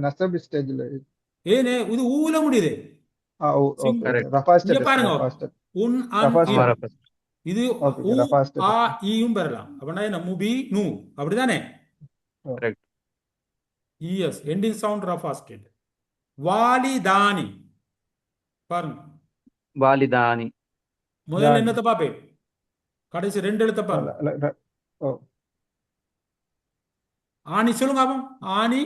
நசப் ஸ்டேஜ்ல ஏனே இது ஊல முடியுது. Okay Correct. ரஃபா இங்க ஸ்டேட்டஸ் பாருங்க. ரஃபா ஸ்டேட்டஸ் உன் அன் ரஃபா இன். ஆமா ஸ்டேட்டஸ் ரஃபஸ். இது ஓகே ஊ ரஃபா ஆ ஸ்டேட்டஸ் ஈயும் பெறலாம். அப்படின்னா என்ன? முபி நூ அப்படிதானே? கரெக்ட். இஎஸ் எண்டிங் சவுண்ட் ரஃபா ஸ்டேட். வாலிதானி பாருங்க. வாலிதானி. முதல்ல என்னத்தை பாப்பேன்? கடைசி ரெண்டு எழுத்த பாருங்க. ஓ ஆனி சொல்லுங்க அப்போ. ஆனி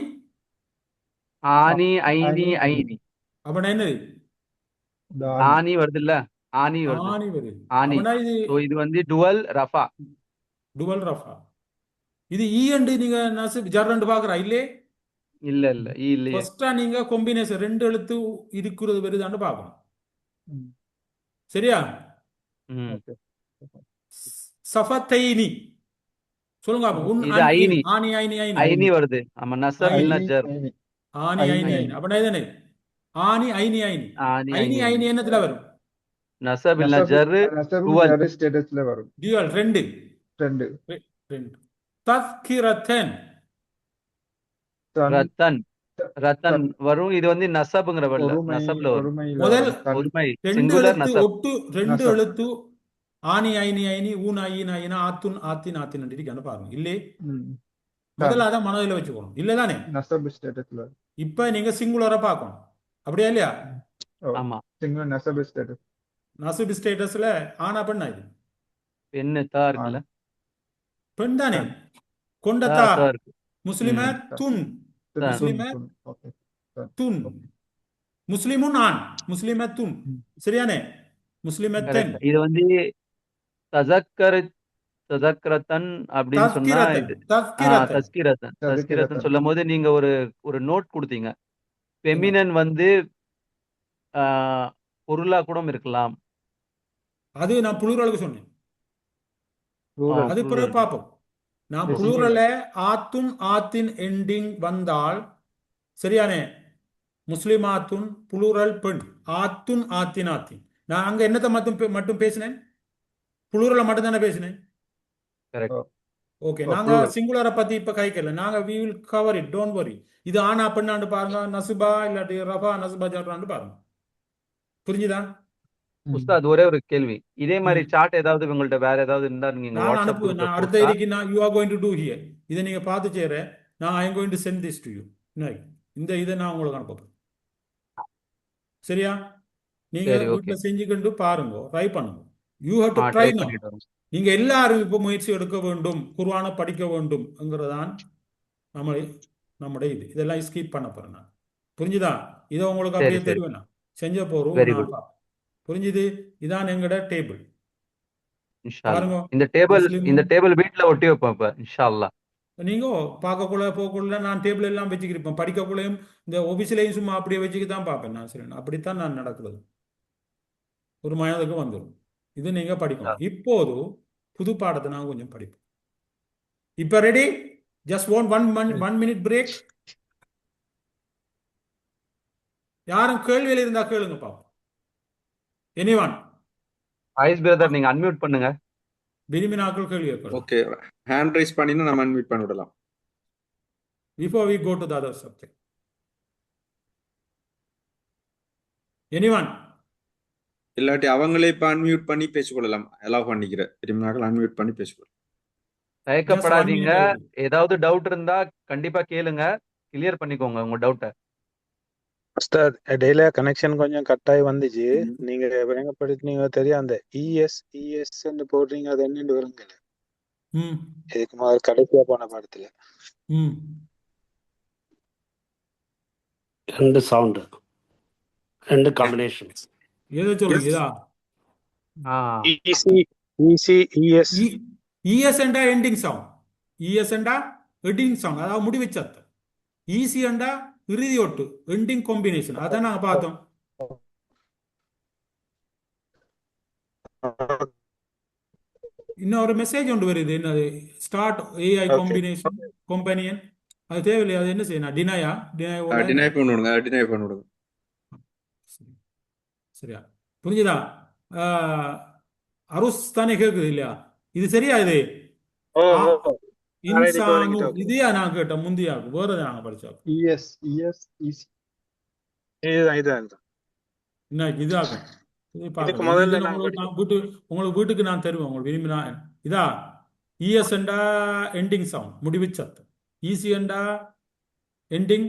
ஆனி ஐனி ஐனி. அப்படின்னா என்னது? தானி ஆனி வருது இல்ல? ஆனி வருது. ஆனி வருது. ஆனி. அப்படின்னா இது So இது வந்து டுவல் ரஃபா. Twelve Rafah. இது ஈ அண்டு நீங்க நசுப் ஜர்ரண்டு பாக்குறா இல்லே? இல்ல இல்ல இல்லையே. ஃபர்ஸ்டா நீங்க காம்பினேஷன் ரெண்டு எழுத்து இருக்கிறது வருதான்னு பார்க்கணும். ம். சரியா? ம். ஓகே சஃபத்தைனி சொல்லுங்க அப்போ. உன் இது அன் இன். ஐனி. ஆனி ஐனி ஐனி ஐனி வருது. ஆமா நசப் இல்ல ஐனி ஜர். ஐனி ஆனி ஐனி ஐனி. ஐனி. அப்படின்னா இதுதானே? ஆனி ஐனி ஐனி. ஆனி ஐனி ஐனி ஐனி என்னத்துல வரும்? நசப் இல்ல நசப் ஜர். நசப் டுவல். ஜர் ஸ்டேட்டஸ்ல வரும் டியூவல் ரெண்டு ரெண்டு ரெண்டு. தஸ்கிரத்தன் தன் ரத்தன். ரத்தன் வரும். இது வந்து நசப்ங்கிற வரல. ஒருமை நசப்ல வரும். ஒருமையில முதல் வரும். தன் ஒருமை ரெண்டு சிங்குலர் எழுத்து நசப். ஒட்டு ரெண்டு நசப். எழுத்து ஆனி ஐனி ஐனி ஊனா ஈனா ஈனா ஆத்துன் ஆத்தின் ஆத்தின் இருக்கான்னு பாருங்க. இல்லே ம். முதல்ல அதான் மனதில் வச்சுக்கணும். இல்லதானே? நசப் ஸ்டேட்டஸ்ல இப்ப நீங்க சிங்குலரை பார்க்கணும். அப்படியா இல்லையா? ஆமா. சிங்குலர் நசப் ஸ்டேட்டஸ் நசுப் ஸ்டேட்டஸ்ல ஆனா பெண்ணா இது? பெண்ணு தா இருக்குல்ல? பெண் தானே. தன். கொண்டத்தா தா இருக்கு. முஸ்லிம துன் தன். முஸ்லிம ஓகே துன் முஸ்லிமுன் ஆண் முஸ்லிம துன். சரியானே? முஸ்லிம தென் கரெக்ட். இது வந்து தசக்கர் தசக்கரத்தன் அப்படின்னு சொன்னா இது தஸ்கிரத்தன் தஸ்கிரத்தன். தஸ்கிரத்தன் சொல்லும் போது நீங்க ஒரு நோட் கொடுத்தீங்க. ஃபெமினன் வந்து பொருளா கூட இருக்கலாம். அது நான் புளூரலுக்கு சொன்னேன். plural. அது பிறகு பார்ப்போம். நான் Yes, புளூரல ஆத்துன் ஆத்தின் எண்டிங் வந்தால் சரியானே? முஸ்லிமாத்துன் புளூரல் பெண். ஆத்துன் ஆத்தின் ஆத்தின். நான் அங்க என்னத்தை மட்டும் பேசினேன்? புளூரலை மட்டும் தானே பேசினேன். கரெக்ட். ஓகே. Oh, நாங்க plural. சிங்குலரை பத்தி இப்ப கைக்கல. நாங்க we will cover it, don't worry. இது ஆனா பெண்ணாண்டு பாருங்க. நசுபா இல்லாட்டி ரஃபா நசுபா ஜர்ரான்னு பாருங்க. புரிஞ்சுதா? ம். உஸ்தாத் ஒரே ஒரு கேள்வி. இதே மாதிரி ம். சார்ட் ஏதாவது உங்கள்ட்ட வேற ஏதாவது இருந்தா நீங்க நான் வாட்ஸ்அப் அனுப்புவேன். குரூப்ல நான் அடுத்த போட்டா இருக்கு நான் you are going to do here. இதை நீங்க பார்த்து செய்ற. நான் I am going to send this to you. இந்த இதை நான் உங்களுக்கு அனுப்புறேன். சரியா? நீங்க சரி, ஓகே. வீட்டில் செஞ்சுக்கிட்டு பாருங்க, ட்ரை பண்ணுங்க. You have to try try now. பண்ணிட்டு வரோம். நீங்க எல்லாரும் இப்போ முயற்சி எடுக்க வேண்டும், குர்ஆனை படிக்க வேண்டும்ங்கிறதான் நம்ம நம்முடைய இதெல்லாம் ஸ்கிப் பண்ண போறேன் நான். புரிஞ்சுதா? இதை உங்களுக்கு சரி அப்படியே சரி தருவேன் நான். செஞ்ச போறோம் வெரி நான் குட். பார்ப்பேன். புரிஞ்சுது? இதான் எங்கட டேபிள். இன்ஷா அல்லாஹ். பாருங்க. இந்த டேபிள் முஸ்லிமும் வீட்ல ஒட்டி வைப்போம் இப்ப இன்ஷா அல்லாஹ். நீங்க பார்க்கக்குள்ள போக்குள்ள நான் டேபிள் எல்லாம் வச்சுக்கிருப்பேன். படிக்கக்குள்ளையும் இந்த ஆஃபீஸ்லையும் சும்மா அப்படியே வச்சுக்க தான் பார்ப்பேன் நான். சரி, அப்படித்தான் நான் நடக்கிறது. ஒரு மனதுக்கு வந்துடும். இது நீங்க படிக்கணும். இப்போது புது பாடத்தை நான் கொஞ்சம் படிப்போம். இப்ப ready? Just one minute break. யாரும் கேள்வியில் இருந்தா கேளுங்க பாப்போம். எனிவான் ஐஸ் பிரதர் நீங்க அன்மியூட் பண்ணுங்க. விரும்பினாக்கள் கேள்வி கேட்கலாம். ஓகே, ஹேண்ட் ரைஸ் பண்ணினா நம்ம அன்மியூட் பண்ணி விடலாம். Before we go to the other subject. Anyone? இல்லாட்டி அவங்களே இப்ப அன்மியூட் பண்ணி பேசிக்கொள்ளலாம். அலோவ் பண்ணிக்கிறேன். விரும்பினாக்கள் அன்மியூட் பண்ணி பேசிக்கொள்ளலாம். Just 1 தயக்கப்படாதீங்க. minute only. ஏதாவது டவுட் இருந்தா கண்டிப்பா கேளுங்க. கிளியர் பண்ணிக்கோங்க உங்க டவுட்டை. உஸ்தாத் இடையில கனெக்ஷன் கொஞ்சம் கட் ஆகி வந்துச்சு. நீங்க விளங்கப்படுத்தினீங்க தெரியும். அந்த இஎஸ் போடுறீங்க, அது என்னன்னு வருங்கல்ல. ம் இதுக்கு முதல் கடைசியா போன பாடத்துல ம் ரெண்டு சவுண்டு, ரெண்டு காம்பினேஷன்ஸ். எதை சொல்றீங்க? இதா இஎஸ் இஎஸ் என்றா எண்டிங் சவுண்ட். இஎஸ் என்றா எண்டிங் சவுண்ட், அதாவது முடிவு சத்தம். ஈசி என்றா இறுதி ஒட்டு, எண்டிங் காம்பினேஷன். அதான் நாங்க பார்த்தோம். இன்னொரு மெசேஜ் ஒன்று வருது. என்னது? Start AI combination companion. அது தேவையில்லையா? அது என்ன செய்யணும்? டினையா? டினை பண்ணி விடுங்க. டினை பண்ணி விடுங்க. சரியா? புரிஞ்சுதா? அருஸ் தானே கேக்குது இல்லையா? இது சரியா? இது இன்சானு இதையா நான் கேட்டேன் முந்தியாக்கு. வேற நாங்க படிச்சோம். இஎஸ் ஈசி இதுதான் இன்னைக்கு இதாகும். இதுக்கு முதல்ல உங்களுக்கு வீட்டுக்கு நான் தருவேன். உங்களுக்கு விரும்பினா இதா இஎஸ் என்றா எண்டிங் சவுண்ட், முடிவு சத்தம். ஈசி என்றா ending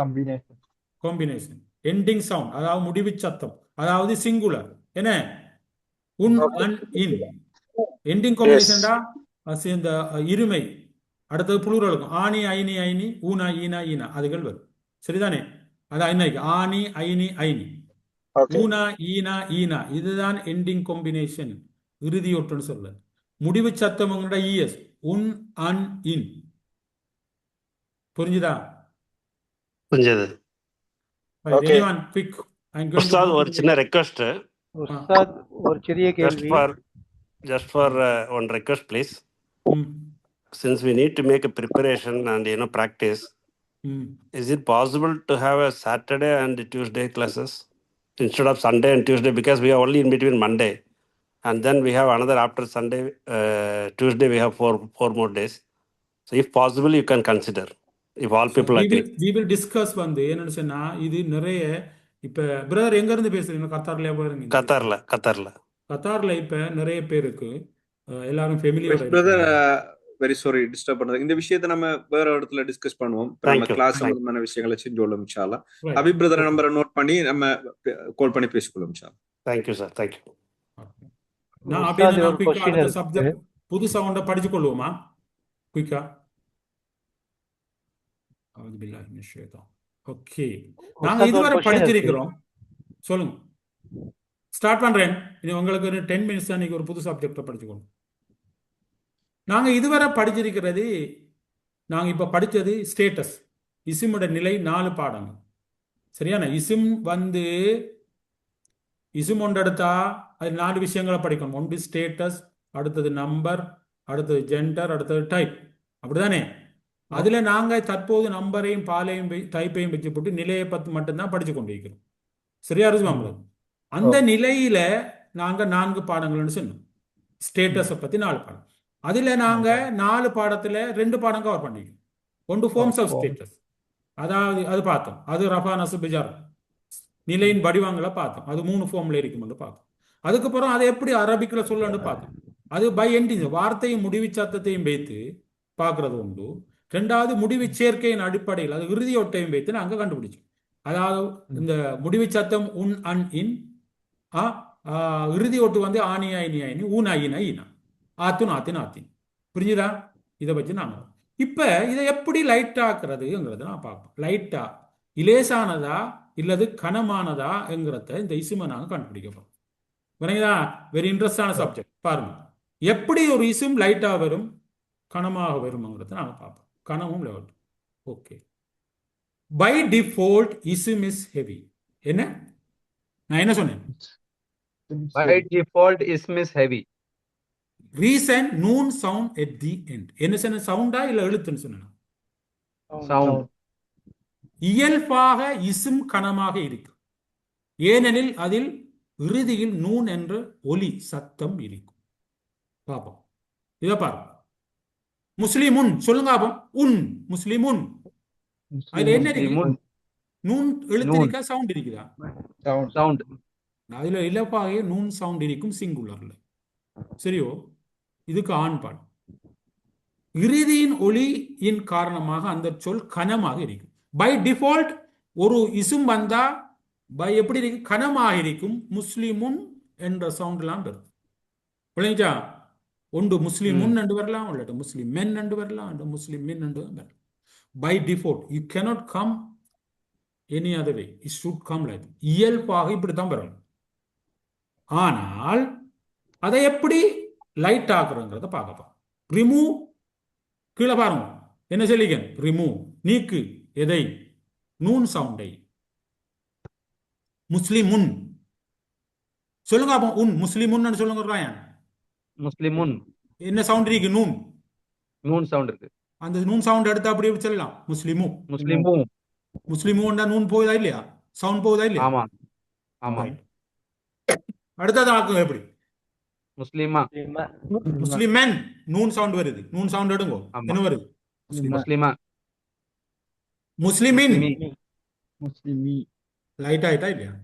combination. Combination. Ending sound அதாவது முடிவு சத்தம், அதாவது சிங்குலர். என்ன? உன் அன் இன். எண்டிங் காம்பினேஷன்டா இந்த இருமை. அடுத்தது புளூரலுக்கும் ஆனி ஐனி ஐனி ஊனா ஈனா ஈனா அதுகள் வரும். சரிதானே? அதான் இன்னைக்கு ஆனி ஐனி ஐனி ஊனா ஈனா ஈனா. இதுதான் எண்டிங் காம்பினேஷன், இறுதியொட்டுன்னு சொல்ல. முடிவு சத்தம் இஎஸ் உன் அன் இன். புரிஞ்சுதா? புரிஞ்சது. உஸ்தாத் ஒரு சின்ன ரெக்வெஸ்ட். உஸ்தாத் ஒரு சிறிய கேள்வி. Just for one request, please. Since we need to make a preparation and practice, is it possible to have a Saturday and Tuesday classes instead of Sunday and Tuesday? Because we are only in between Monday, and then we have another after Sunday, Tuesday we have four more days. So if possible, you can consider. If all people agree. We will discuss வந்து என்னன்னு சொன்னா, இது நிறைய இப்ப brother எங்க இருந்து பேசுறீங்க? கத்தார்ல இப்ப நிறைய பேருக்கு எல்லாரும் familiar. Brother very sorry disturb பண்ணது. இந்த விஷயத்தை நம்ம வேற இடத்துல டிஸ்கஸ் பண்ணுவோம். நம்ம கிளாஸ் சம்பந்தமான விஷயங்களை செஞ்சோம் இன்ஷா அல்லாஹ். அபி பிரதர் நம்பரை நோட் பண்ணி நம்ம கால் பண்ணி பேசிக்கொள்ளும் இன்ஷா அல்லாஹ். Thank you sir. Thank you. நான் அப்படியே குயிக்கா அடுத்த சப்ஜெக்ட் புது சவுண்ட படிச்சு கொள்வோமா? குயிக்கா. ஓகே, நாங்க இதுவரை படிச்சிருக்கிறோம். சொல்லுங்க, ஸ்டார்ட் பண்றேன். இனி உங்களுக்கு ஒரு 10 minutes தான். நீங்க ஒரு புது சப்ஜெக்டை படிச்சுக்கணும். நாங்க இதுவரை படிச்சிருக்கிறது, நாங்க இப்ப படிச்சது ஸ்டேட்டஸ், இசிமோட நிலை 4 பாடங்கள். சரியான? இசிம் வந்து இசிம் ஒன்று எடுத்தா அது 4 விஷயங்களை படிக்கணும். ஒன்று ஸ்டேட்டஸ், அடுத்தது நம்பர், அடுத்தது ஜெண்டர், அடுத்தது டைப். அப்படிதானே? அதுல நாங்க தற்போது நம்பரையும் பாலையும் டைப்பையும் வச்சு போட்டு நிலையை பத்தி மட்டும்தான் படிச்சு கொண்டிருக்கிறோம். சரியா இருக்குமா? அந்த நிலையில நாங்க 4 பாடங்கள்னு சொன்னோம். ஸ்டேட்டஸை பத்தி 4 பாடம். அதுல நாங்க 4 பாடத்துல 2 பாடம் கவர் பண்ணிக்கிறோம். ஒன்று ஃபார்ம்ஸ் ஆஃப் ஸ்டேட்டஸ், அதாவது அது பார்த்தோம். அது ரஃபா நஸ்ப் ஜர் நிலையின் வடிவங்களை பார்த்தோம். அது 3 ஃபார்ம்ல இருக்கும்னு பார்த்தோம். அதுக்கப்புறம் அதை எப்படி அரபிக்கில் சொல்லணும்னு பார்க்கணும். அது பை எண்டிங் வார்த்தையும் முடிவு சத்தத்தையும் வைத்து பார்க்கறது உண்டு. ரெண்டாவது முடிவு சேர்க்கையின் அடிப்படையில் அது இறுதி ஒட்டையும் வைத்து நாங்கள் கண்டுபிடிச்சோம். அதாவது இந்த முடிவு சத்தம் உன் அன் இன் இறுதி ஒட்டு வந்து ஆனியா இனியா இனி ஊனா இனா ஈனா ஆத்துன் ஆத்தின் ஆத்தின். புரிஞ்சுதா? இதை வச்சு நாங்கள் இப்போ இதை எப்படி லைட் ஆக்குறதுங்கிறத நான் பார்ப்போம். லைட்டா இலேசானதா இல்லது கனமானதா என்கிறத இந்த இசுமை நாங்கள் கண்டுபிடிக்க போகிறோம். புரியுதா? வெரி இன்ட்ரெஸ்டான சப்ஜெக்ட். பாருங்க எப்படி ஒரு இசும் லைட்டாக வரும் கனமாக வரும்ங்கிறத நாங்கள் பார்ப்போம். கனமும் லெவல். ஓகே. பை டிஃபால்ட் இசும் இஸ் ஹெவி. என்ன நான் என்ன சொன்னேன்? By default, ism is heavy. Reason நூன் சவுண்ட் எட் தி எண்ட். என்ன சொன்ன? சவுண்டா இல்ல எழுத்துன்னு சொன்ன? Sound. இயல்பாக இசும் கனமாக இருக்கும். ஏனெனில் அதில் இறுதியில் நூன் என்ற ஒலி சத்தம் இருக்கும். பாப்போம். இதை பாருங்க. முஸ்லிமுன் சொல்லுங்க பாப்போம். உன் முஸ்லிமுன் அதுல என்ன இருக்கு? Muslimun. நூன் எழுத்து இருக்கா சவுண்ட் இருக்குதா? Sound. அதுல இலப்பாக நூன் சவுண்ட் இருக்கும் சிங்குலர்ல. சரியோ? இதுக்கு ஆண்பால். இறுதியின் ஒளியின் காரணமாக அந்த சொல் கனமாக இருக்கும். பை டிஃபால்ட் ஒரு இசும் வந்தா பை எப்படி இருக்கு? கனமாக இருக்கும். முஸ்லிமுன் என்ற சவுண்ட்லாம் வரும். விளங்கிச்சா? ஒன்று முஸ்லிமுன் என்று வரலாம், இல்லாட்டி முஸ்லிம் மென் என்று வரலாம், முஸ்லிம் மென் என்று வரலாம். By default you cannot come any other way. It should come like இயல்பாக இப்படித்தான் வரணும். ஆனால் அதை எப்படி லைட் ஆக்குறோங்கிறத பார்க்கப்போம். ரிமூவ் கீழே பாருங்க என்ன சொல்லிக்க? ரிமூவ் நீக்கு எதை? நூன் சவுண்டை. முஸ்லிமுன் சொல்லுங்க அப்போ. உன் முஸ்லிமுன் சொல்லுங்க. ராயன் Muslimun. என்ன சவுண்ட் இருக்கு? நூன். Noon sound இருக்கு. அந்த நூன் சவுண்ட் எடுத்து அப்படியே சொல்லலாம். முஸ்லிமு. Muslimu. முஸ்லிமுன்னா நூன் போகுதா இல்லையா? சவுண்ட் போகுதா இல்லையா? ஆமா ஆமா. அடுத்தது ஆக்கும் எப்படி? முஸ்லிமா. முஸ்லிமன் நூன் சவுண்ட் வருது. நூன் சவுண்ட் எடுங்கோ. ஆமா. என்ன வருது? முஸ்லிமா. முஸ்லிமின். முஸ்லிமி. லைட் ஆயிட்டா இல்லையா?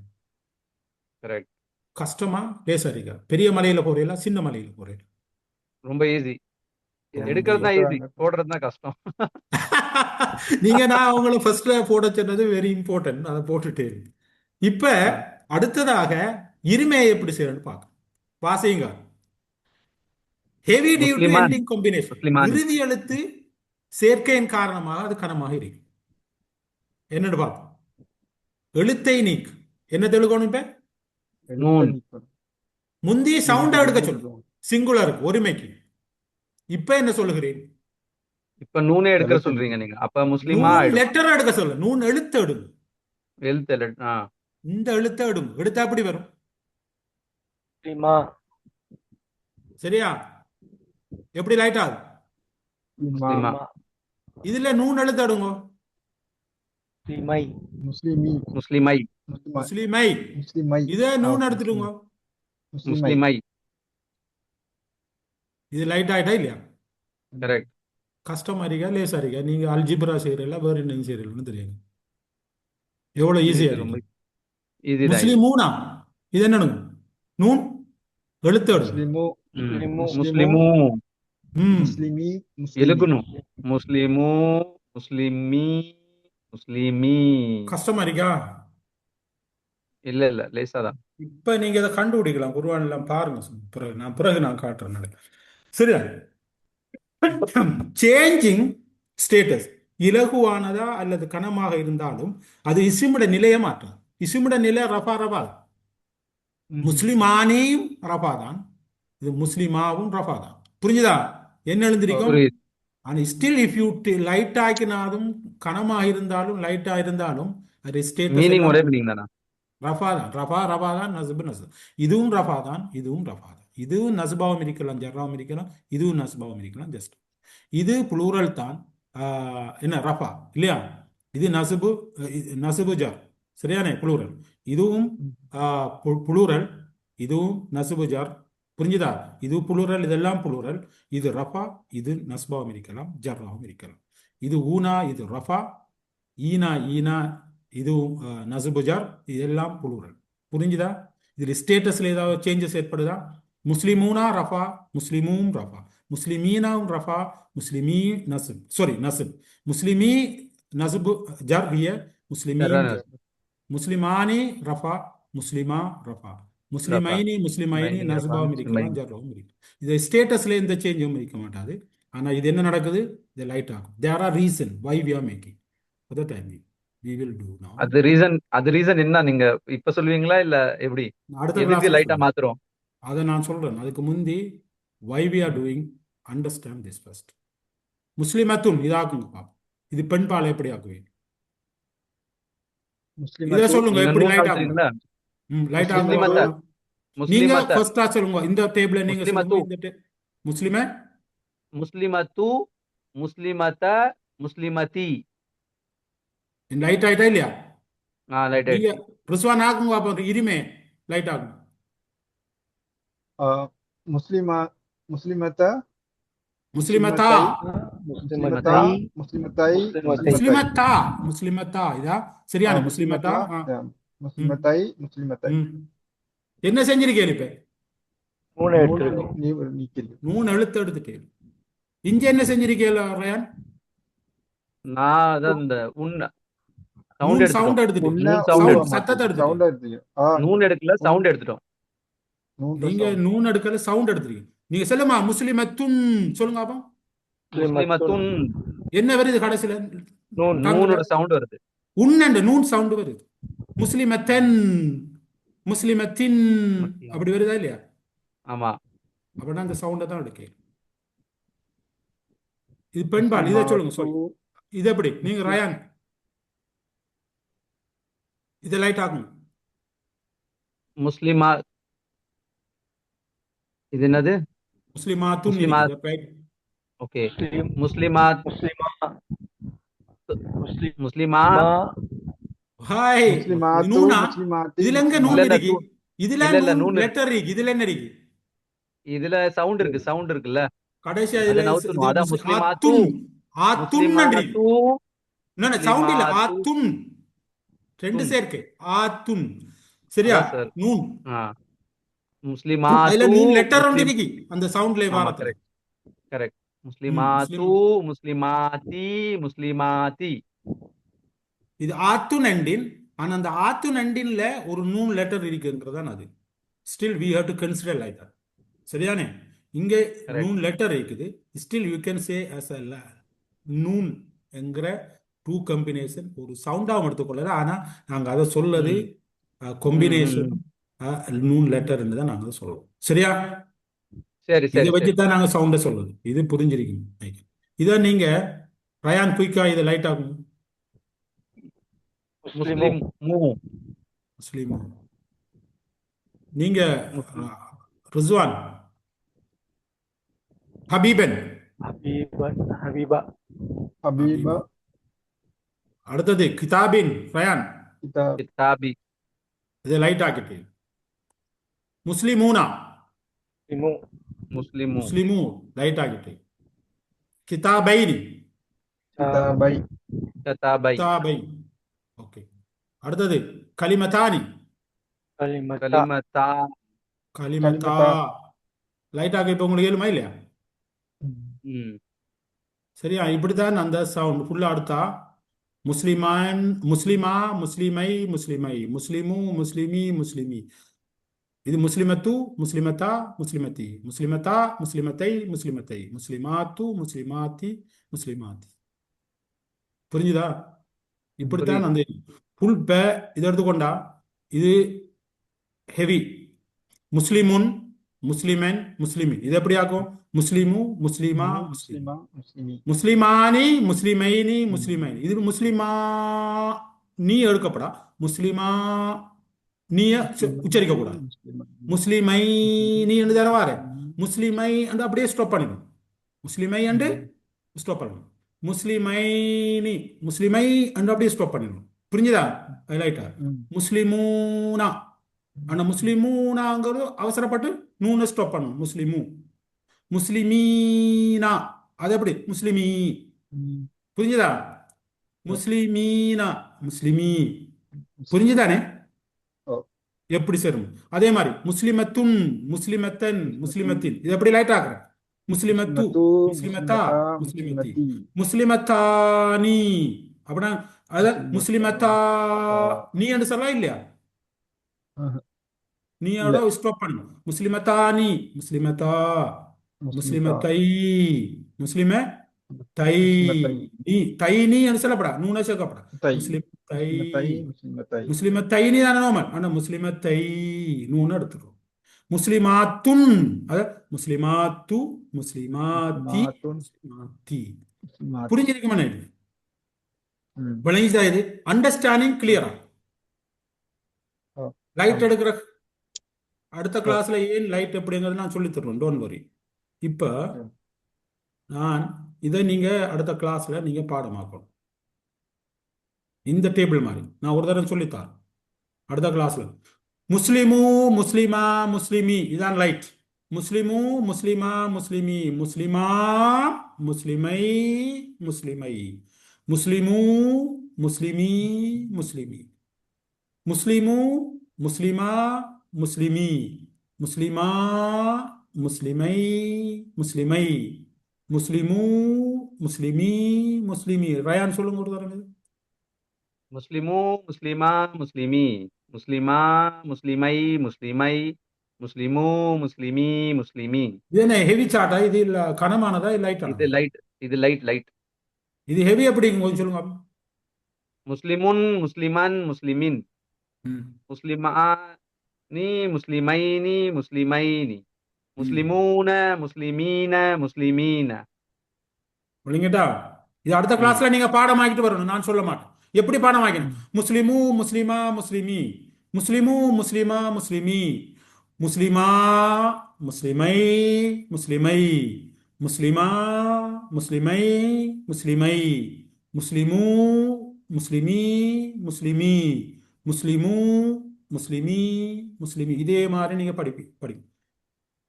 கரெக்ட். கஷ்டமா லேசா இருக்கா? பெரிய மலையில போறீங்களா சின்ன மலையில போறீங்களா? ரொம்ப ஈஸி. எடுக்கிறது தான் ஈஸி, போடுறது தான் கஷ்டம். நீங்க நான் அவங்கள ஃபர்ஸ்ட்ல போட சொன்னது வெரி இம்பார்ட்டன்ட். அதை போட்டுட்டேன். இப்ப அடுத்ததாக இருமையை எப்படி செய்யணும்னு பார்க்க வாசிங்க. ஹெவி டியூ டு முஸ்லிமான். Ending combination. முஸ்லிமான். இறுதி எழுத்து சேர்க்கையின் காரணமாக அது கனமாக இருக்கு. என்னன்னு பார்ப்போம். எழுத்தை நீக்கு. என்ன தெழுகணும்? இப்ப நூன். முந்தி சவுண்டா எடுக்க சொல்லுவோம். சிங்குலருக்கு ஒருமைக்கு. இப்ப என்ன சொல்லுகிறேன்? இப்ப நூனே எடுக்க சொல்றீங்க நீங்க. அப்ப முஸ்லிமா லெட்டர் எடுக்க சொல்லு. நூன் எழுத்து எடுங்க. எழுத்து. இந்த எழுத்தை எடுங்க. எடுத்தா எப்படி வரும்? சரியா? எப்படி லைட் ஆகுது? முஸ்லிமா. இதுல நூன் எழுத்து எடுங்க. முஸ்லிமி. முஸ்லிமை. முஸ்லிமை. முஸ்லிமை. இத நூன் எடுத்துடுங்க. முஸ்லிமை. இது லைட் ஆயிட்டா இல்லையா? கரெக்ட். கஷ்டமா இருக்கா லேசா இருக்கா? நீங்க அல்ஜிப்ரா செய்யறீங்களா வேற என்ன செய்யறீங்கன்னு தெரியாது. எவ்வளவு ஈஸியா இருக்கு. ஈஸி தான். முஸ்லிமூனா இது என்னன்னு? நூன் எழுத்து எடுங்க. முஸ்லிமு. முஸ்லிமு. முஸ்லிமி. எழுகணும். முஸ்லிமு. முஸ்லிமி. முஸ்லிமி. கஷ்டமா இருக்கா? இல்ல லேசா தான். இப்ப நீங்க இதை கண்டுபிடிக்கலாம். குர்ஆன் எல்லாம் பாருங்க. பிறகு நான் காட்டுறேன். சரியா? சேஞ்சிங் ஸ்டேட்டஸ் இலகுவானதா அல்லது கனமாக இருந்தாலும் அது இஸ்முட நிலையை மாற்றும். இஸ்முட நிலை ரஃபா ரஃபா. முஸ்லிமானியும் ரஃபா தான். இது முஸ்லிமாவும் ரஃபா தான். புரிஞ்சுதா? என்ன எழுந்திருக்கும்? ஆனா ஸ்டில் இஃப் யூ லைட் ஆக்கினாலும் கனமாக இருந்தாலும் லைட்டா இருந்தாலும் அது ஸ்டேட்டஸ் மீனிங் ஒரே மீனிங் தானா? ரஃபா தான். ரஃபா தான். நஸ்பு நஸ்பு. இதுவும் ரஃபா தான், இதுவும் ரஃபா தான். இதுவும் நஸ்பாவும் இருக்கலாம், ஜர்ராவும் இருக்கலாம். இதுவும் நஸ்பாவும் இருக்கலாம். ஜஸ்ட் இது புளூரல் தான். என்ன ரஃபா இல்லையா? இது நசுபு ஜார். சரியானே? புளூரல். இதுவும் புளூரல், இதுவும் நசுபு ஜார். புரிஞ்சுதா? இது புளூரல், இதெல்லாம் புளூரல். இது ரஃபா, இது நஸ்பாவும் இருக்கலாம், ஜர்ராவும் இருக்கலாம். இது ஊனா, இது ரஃபா. ஈனா ஈனா இதுவும் நசுபு ஜார். இதெல்லாம் புளூரல். புரிஞ்சுதா? இதில் ஸ்டேட்டஸில் ஏதாவது சேஞ்சஸ் ஏற்படுதா? முஸ்லிமூனா ரஃபா, முஸ்லிமூம் ரஃபா, முஸ்லிமீனா ரஃபா, முஸ்லிமீ நஸ்ப், சாரி நஸ்ப், முஸ்லிமீ நஸ்பு ஜர் ஹிய, முஸ்லிமீன் ஜர்ரான ஜர், முஸ்லிமானி ரஃபா, முஸ்லிமா ரஃபா, ரஃபா முஸ்லிமைனி முஸ்லிமைனி மைனி ரஃபா நஸ்பாவும் இருக்கலாம், முஸ்லிமைன். ஜர்ராவும் இருக்கலாம். இது ஸ்டேட்டஸில் எந்த சேஞ்சும் இருக்க மாட்டாது. ஆனால் இது என்ன நடக்குது? இது லைட் ஆகும். There are reason why we are making for the time we will do now. அது ரீசன் என்ன நீங்க இப்ப சொல்லுவீங்களா இல்ல எப்படி? அடுத்த எதுக்கு கிளாஸ் லைட்டா மாத்துறோம்? அதை நான் சொல்றேன். அதுக்கு முந்தி why we are doing understand this first. முஸ்லிமத்துன் இதாக்குங்க பாப்போம். இது பெண் பால் எப்படி ஆக்குவீங்க? இதை முஸ்லிமத்து சொல்லுங்க, நீங்க எப்படி நூன் லைட் ஆகும்? அழுத்துறீங்களா? லைட் முஸ்லிமத்த ஆகும். நீங்க முஸ்லிமத்த ஃபர்ஸ்டா சொல்லுங்க. இந்த டேபிள நீங்க முஸ்லிமத்து சொல்லுங்க. இந்த முஸ்லிம முஸ்லிமத்து முஸ்லிமத்த முஸ்லிமதி. லைட் ஆயிட்டா இல்லையா? லைட் நீங்க ஆயிடுச்சு. ரிஸ்வான் ஆகுங்க பாப்போம். இருமே லைட் ஆகும். முஸ்லிமா முஸ்லிமத்தா முஸ்லிமத்தா முஸ்லிமத்தா முஸ்லிமத்தை முஸ்லிமத்தாய் முஸ்லிமத்தா முஸ்லிமத்தா இதா சரியான முஸ்லிமத்தா. முஸ்லிமத்தா முஸ்லிமத்தாய் முஸ்லிமத்தாய் ம். என்ன செஞ்சிருக்கேன் இப்ப? 3 எடுத்திருக்கோம். நீக்கில் 3 எழுத்து எடுத்துட்டேன். இங்க என்ன செஞ்சிருக்கேன் ரயான்? நான் அதான் இந்த சவுண்ட் நூன் சவுண்ட் எடுத்துட்டோம். எடுத்துட்டேன். நூன் சவுண்ட் சவுண்ட் சத்தத்தை எடுத்துட்டேன். சவுண்டா எடுத்தீங்க. நூன் எடுக்கல, சவுண்ட் எடுத்துட்டோம். நீங்க நூன் எடுக்கல, சவுண்ட் எடுத்துருக்கீங்க. நீங்க சொல்லுமா முஸ்லிமத்துன் சொல்லுங்க அப்போ. முஸ்லிமத்துன் என்ன வருது கடைசியில? நூனோட சவுண்ட் வருது. உன்னண்டு நூன் சவுண்ட் வருது. முஸ்லிமத்தன் முஸ்லிமத்தின் அப்படி வருதா இல்லையா? ஆமா. அப்படின்னா அந்த சவுண்டை தான் எடுக்க. இது பெண்பால். இதை சொல்லுங்க. சொல்லு இது எப்படி? நீங்க ரயான் இதை லைட் ஆகும். முஸ்லிமா இது என்னது? முஸ்லிமாத்துன் முஸ்லிமா. ஓகே. முஸ்லிமா முஸ்லிமா ஹாய் முஸ்லிமாத்து நூனா முஸ்லிமாத்தி இதுல எங்க நூன் இல்ல, இல்ல, இருக்கு? இதுல இல்ல, நூன் லெட்டர் இருக்கு. இதுல என்ன இருக்கு? இதுல சவுண்ட் இருக்குல்ல, கடைசியா அதை இதுல நவுத்தணும். அதான் முஸ்லிமாத்து ஆத்துன் ஆத்துன் நன்றி. முஸ்லிமாத்து சவுண்ட் இல்ல. முஸ்லிமாத்து. ஆத்துன் ரெண்டு துன். சேர்க்கை. ஆத்துன் சரியா? அதான் சார். நூன் முஸ்லிமாத்து அதுல நூன் லெட்டர் ஒன்று இருக்கு அந்த சவுண்ட்ல ஆமா, வாரத்துல. கரெக்ட். முஸ்லிமாத்து முஸ்லிமாத்தி முஸ்லிமாத்தி. இது ஆத்துன் அண்டின். ஆனா அந்த ஆத்துன் அண்டின்ல ஒரு நூன் லெட்டர் இருக்குங்கிறதான் அது. Still we have to consider like that. சரியானே? இங்க Correct. நூன் லெட்டர் இருக்குது. Still you can say as a noon என்கிற டூ காம்பினேஷன் ஒரு சவுண்டாகவும் எடுத்துக்கொள்ளல. ஆனா நாங்க அதை சொல்லது காம்பினேஷன் நூன் லெட்டர் தான் நாங்க சொல்றோம். சரியா? சரி இதை சரி வச்சு சரி. தான் நாங்க சவுண்டை சொல்லுது. இது புரிஞ்சிருக்கீங்க. இதை நீங்க ரயான் குயிக்கா இதை லைட் ஆகும். முஸ்லிம் மூ முஸ்லீம் நீங்க ரிஸ்வான் ஹபீபன் ஹபீபா ஹபீபா அடுத்தது கிதாபின் ரயான் கிதாப் கிதாபி இதை லைட் ஆக்கிட்டு. முஸ்லிமூனா முஸ்லிமு முஸ்லிமு லைட் ஆக்கிட்டு. கிதாபைனி கிதாபை கதாபை கிதாபை. ஓகே. அடுத்தது கலிமத்தானி கலிமத்தா கலிமத்தா லைட் ஆக்கி. இப்போ உங்களுக்கு ஏழுமா இல்லையா? ம் சரியா? இப்படித்தான் அந்த சவுண்ட் ஃபுல்லா அடுத்தா. முஸ்லிமான் முஸ்லிமா முஸ்லிமை முஸ்லிமை முஸ்லிமு முஸ்லிமி முஸ்லிமி. இது முஸ்லிமத்து முஸ்லிமத்தா முஸ்லிமத்தி முஸ்லிமத்தா முஸ்லிமத்தை முஸ்லிமத்தை முஸ்லிமாத்து முஸ்லிமாத்தி முஸ்லிமாத்தி. புரிஞ்சுதா? இப்படித்தான் அந்த ஃபுல் பே இதை எடுத்துக்கொண்டா இது ஹெவி. முஸ்லிமுன் முஸ்லிமன் முஸ்லிமின். இது எப்படி ஆகும்? முஸ்லிமு முஸ்லிமா முஸ்லிம் முஸ்லிமா முஸ்லிமி முஸ்லிமானி முஸ்லிமைனி முஸ்லிமைனி. இது முஸ்லிமா நீ எடுக்கப்படா. முஸ்லிமா நீய உச்சரிக்க கூடாது. முஸ்லிமை நீ என்று தானே வார. முஸ்லிமை என்று அப்படியே ஸ்டாப் பண்ணிடும். முஸ்லிமை என்று ஸ்டாப் பண்ணணும். முஸ்லிமைனி முஸ்லிமை என்று அப்படியே ஸ்டாப் பண்ணிடும். புரிஞ்சுதா? லைட்டா முஸ்லிமூனா. ஆனா முஸ்லிமூனாங்கிறது அவசரப்பட்டு நூனை ஸ்டாப் பண்ணணும். முஸ்லிமு முஸ்லிமீனா அது எப்படி? முஸ்லிமி. புரிஞ்சுதா? முஸ்லிமீனா முஸ்லிமி. புரிஞ்சுதானே? எப்படி சேரும்? அதே மாதிரி முஸ்லிமத்துன், முஸ்லிமத்தன், முஸ்லிமத்தின், இது எப்படி லைட் ஆகுறேன்? முஸ்லிமத்து, முஸ்லிமத்து, முஸ்லிமத்தா, முஸ்லிமதா, முஸ்லிமத்தி, முஸ்லிமதி, முஸ்லிமத்தானி, அப்படின்னா அத முஸ்லிமத்தா முஸ்லிமத்தா, நீ என்று சொல்லலாம் இல்லையா? ஆஹா, நீயோட இல்ல ஸ்டாப் பண்ணணும். முஸ்லிமத்தானி, முஸ்லிமத்தா, முஸ்லிமதா, முஸ்லிமத்தை, முஸ்லிம தை, முஸ்லிமத்தை, நீ தை நீ என்று சொல்லப்படா, நூனை சேர்க்கப்படா. தை, முஸ்லிம் தை, முஸ்லிமத்தை, முஸ்லிமத்தை, முஸ்லிமத்தைனி தானே நோமல், ஆனா முஸ்லிமத்தை நூன்னு எடுத்துக்கோ. முஸ்லிமாத்துன், அத முஸ்லிமாத்து, முஸ்லிமாத்தி, முஸ்லிமாத்துன், முஸ்லிமாத்தி. முஸ்லிமாத்தி. புரிஞ்சிருக்குமா? ம். விளங்கிச்சா? இது அண்டர்ஸ்டாண்டிங் கிளியரா? ஓ, லைட் ஆமா. எடுக்கிற அடுத்த ஓ, கிளாஸ்ல ஏன் லைட் எப்படிங்கிறது நான் சொல்லி தருவேன், டோன்ட் வரி. இப்ப ஓ. நான் இதை நீங்க அடுத்த கிளாஸ்ல நீங்க பாடமாக்கணும். இந்த டேபிள் மாதிரி நான் ஒரு தடவை சொல்லித்தரேன் அடுத்த கிளாஸ்ல. முஸ்லிமு, முஸ்லிமா, முஸ்லிமி, இதான் லைட். முஸ்லிமு, முஸ்லிமா, முஸ்லிமி, முஸ்லிமா, முஸ்லிமை, முஸ்லிமை, முஸ்லிமு, முஸ்லிமி, முஸ்லிமி, முஸ்லிமு, முஸ்லிமா, முஸ்லிமி, முஸ்லிமா, முஸ்லிமை, முஸ்லிமை, முஸ்லிமு, முஸ்லிமி, முஸ்லிமி. ரயான் சொல்லுங்க ஒரு தடவை. முஸ்லிமு, முஸ்லிமா, முஸ்லிமி, முஸ்லிமா, முஸ்லிமை, முஸ்லிமை, முஸ்லிமு, முஸ்லிமி, முஸ்லிமி. இது என்ன ஹெவி சார்ட்டா? இது இல்ல கனமானதா இது லைட்டானதா? லைட், இது லைட். இது ஹெவி எப்படிங்க கொஞ்சம் சொல்லுங்க. முஸ்லிமுன், முஸ்லிமன், முஸ்லிமின், ம். முஸ்லிமானி, முஸ்லிமைனி, முஸ்லிமைனி, முஸ்லிமூன, முஸ்லிமீன, முஸ்லிமீன. விளங்கிட்டா? இது அடுத்த ம். கிளாஸ்ல நீங்க பாடமாக்கிட்டு வரணும், நான் சொல்ல மாட்டேன். எப்படி பாடமாக்கணும்? முஸ்லிமு, முஸ்லிமா, முஸ்லிமி, முஸ்லிமு, முஸ்லிமா, முஸ்லிமி, முஸ்லிமா, முஸ்லிமை, முஸ்லிமை, முஸ்லிமா, முஸ்லிமை, முஸ்லிமை, முஸ்லிமு, முஸ்லிமி, முஸ்லிமி, முஸ்லிமு, முஸ்லிமி, முஸ்லிமி. இதே மாதிரி நீங்க படிங்க.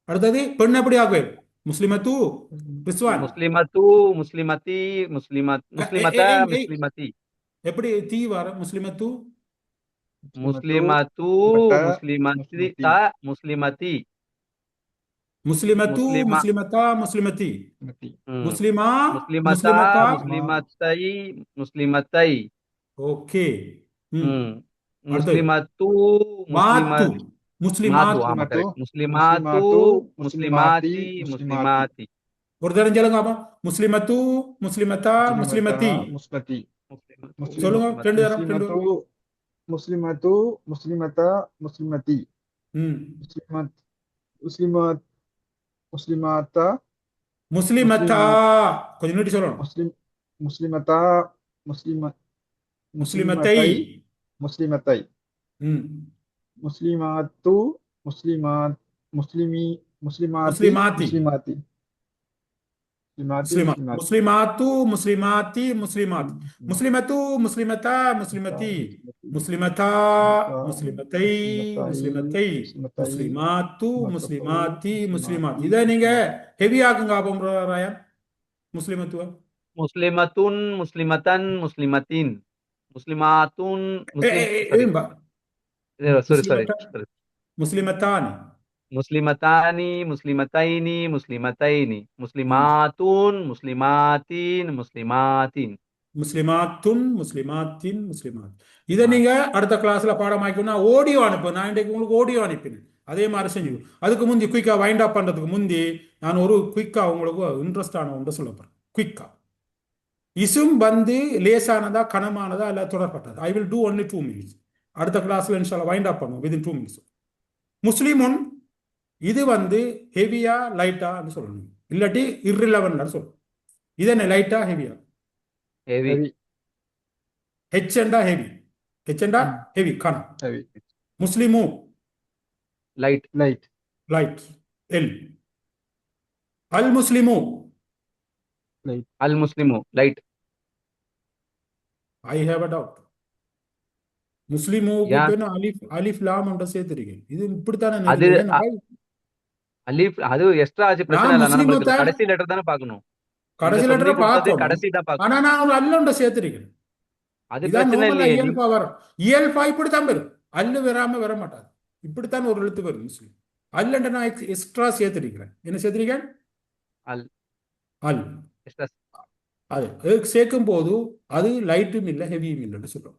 அடுத்தது பெண் எப்படி ஆகுவேன்? முஸ்லிமத்து, ரிஸ்வான். முஸ்லிமத்து, முஸ்லிமத்தி, முஸ்லிமத, முஸ்லிமத்தி. எப்படி தீ வர? முஸ்லிமத்து, முஸ்லிமத்து, மத்த, முஸ்லிமத்தி, முஸ்லிமத்தி, முஸ்லிமத்தி, முஸ்லிமத்து, முஸ்லிமா, முஸ்லிமத்தா, முஸ்லிமத்தி, முஸ்லிமத்தி. முஸ்லிமா, முஸ்லிமதா, முஸ்லிமத்தா. முஸ்லிமத்தை, முஸ்லிமத்தை. ஓகே. ம். அடுத்தது முஸ்லிமத்து, மாத்து, மாத்து, முஸ்லிமாத்து. ஆமா முஸ்லிமத்து, கரெக்ட். முஸ்லிமாத்து, முஸ்லிமாத்து, முஸ்லிமாத்தி, முஸ்லிமாத்தி, முஸ்லிமாத்தி. ஒரு தரம் சொல்லுங்க அப்பா. முஸ்லிமத்து, முஸ்லிமத்தா, முஸ்லிமத்தி. முஸ்லிமத்தி, முஸ்லிமத்து, சொல்லுங்க முஸ்லிமத்தி. ரெண்டு தரம், ரெண்டு முஸ்லிமத்து, தரம். முஸ்லிமத்து, முஸ்லிமத்தா, முஸ்லிமத்தி, ம். முஸ்லிமத், முஸ்லிமத், முஸ்லிமாத்தா, முஸ்லிமத்தா, கொஞ்சம் நீட்டி சொல்லணும். முஸ்லிமத்தா, முஸ்லிம, முஸ்லிமத்தை. முஸ்லிமத்தை, ம். முஸ்லிமாத்து, முஸ்லிமாத், முஸ்லிமி, முஸ்லிமாத்தி, முஸ்லிமாத்தி. முஸ்லிமாத்தி, முஸ்லிமாத்தி, முஸ்லிமா, முஸ்லிமாத்தி. முஸ்லிமாத்து, முஸ்லிமாத்தி, முஸ்லிமாத், முஸ்லிமத்து, முஸ்லிமத்தா, முஸ்லிமத்தி, முஸ்லிமத்தா, முஸ்லிமத்தை, முஸ்லிமத்தை, முஸ்லிமாத்து, முஸ்லிமாத்தி, முஸ்லிமாத். இதை நீங்க ஹெவி ஆக்குங்க அப்போ ராயன். முஸ்லிமத்துவ முஸ்லிமத்துன், முஸ்லிமத்தன், முஸ்லிமத்தின், முஸ்லிமாத்துன், sorry. முஸ்லிமத்தானி, முஸ்லிமத்தானி, முஸ்லிமத்தைனி, முஸ்லிமத்தைனி, முஸ்லிமாத்துன், முஸ்லிமாத்தின், முஸ்லிமாத்தின். முஸ்லிமாத்துன், முஸ்லிமாத்தின், முஸ்லிமாத். இதை நீங்க அடுத்த கிளாஸ்ல பாடமாக்கணும்னா ஆடியோ அனுப்பு. நான் இன்றைக்கு உங்களுக்கு ஆடியோ அனுப்பினேன். அதே மாதிரி செஞ்சு அதுக்கு முந்தி குயிக்கா வைண்ட் அப் பண்றதுக்கு முந்தி நான் ஒரு குயிக்கா உங்களுக்கு இன்ட்ரெஸ்டான ஒன்று சொல்ல போறேன். குயிக்கா இசும் வந்து லேசானதா கனமானதா இல்ல தொடர்பட்டது. I will do only 2 minutes. அடுத்த கிளாஸ்ல இன்ஷால்லா வைண்ட் அப் பண்ணுவோம் வித்தின் 2 minutes. முஸ்லிமுன் இது வந்து ஹெவியா லைட்டா சொல்லணும், இல்லாட்டி இர்ரிலவன்ட் சொல்லணும். இது என்ன லைட்டா ஹெவியா? ஹெவி. ஹெச்எண்டா ஹெவி, ஹெச்எண்டா ஹெவி கனம். ஹெவி. முஸ்லிமு லைட், லைட், லைட் எல். அல் முஸ்லிமு லைட், அல் முஸ்லிமு light. I have a doubt. முஸ்லிமுக்கு பேரு அலிஃப், அலிஃப் லாம் என்ற சேர்த்திருக்கேன். இது இப்படித்தானே அது அலிஃப், அது எக்ஸ்ட்ரா ஆச்சு, பிரச்சனை இல்ல. நமக்கு கடைசி லெட்டர் தானே பார்க்கணும். கடைசி லெட்டர் பார்க்கணும். கடைசி தான் பார்க்கணும். ஆனா நான் ஒரு அல்ல சேர்த்திருக்கேன். அது பிரச்சனை இல்லையே. இயல்பா வரும். இயல்பா இப்படித்தான் வரும். அல்லு வராம வர மாட்டாது. இப்படித்தான் ஒரு எழுத்து வரும் முஸ்லீம். அல்லண்ட நான் எக்ஸ்ட்ரா சேர்த்திருக்கிறேன். என்ன சேர்த்திருக்கேன்? al அல். estas அது சேர்க்கும் போது அது லைட்டும் இல்லை ஹெவியும் இல்லைன்னு சொல்றோம்.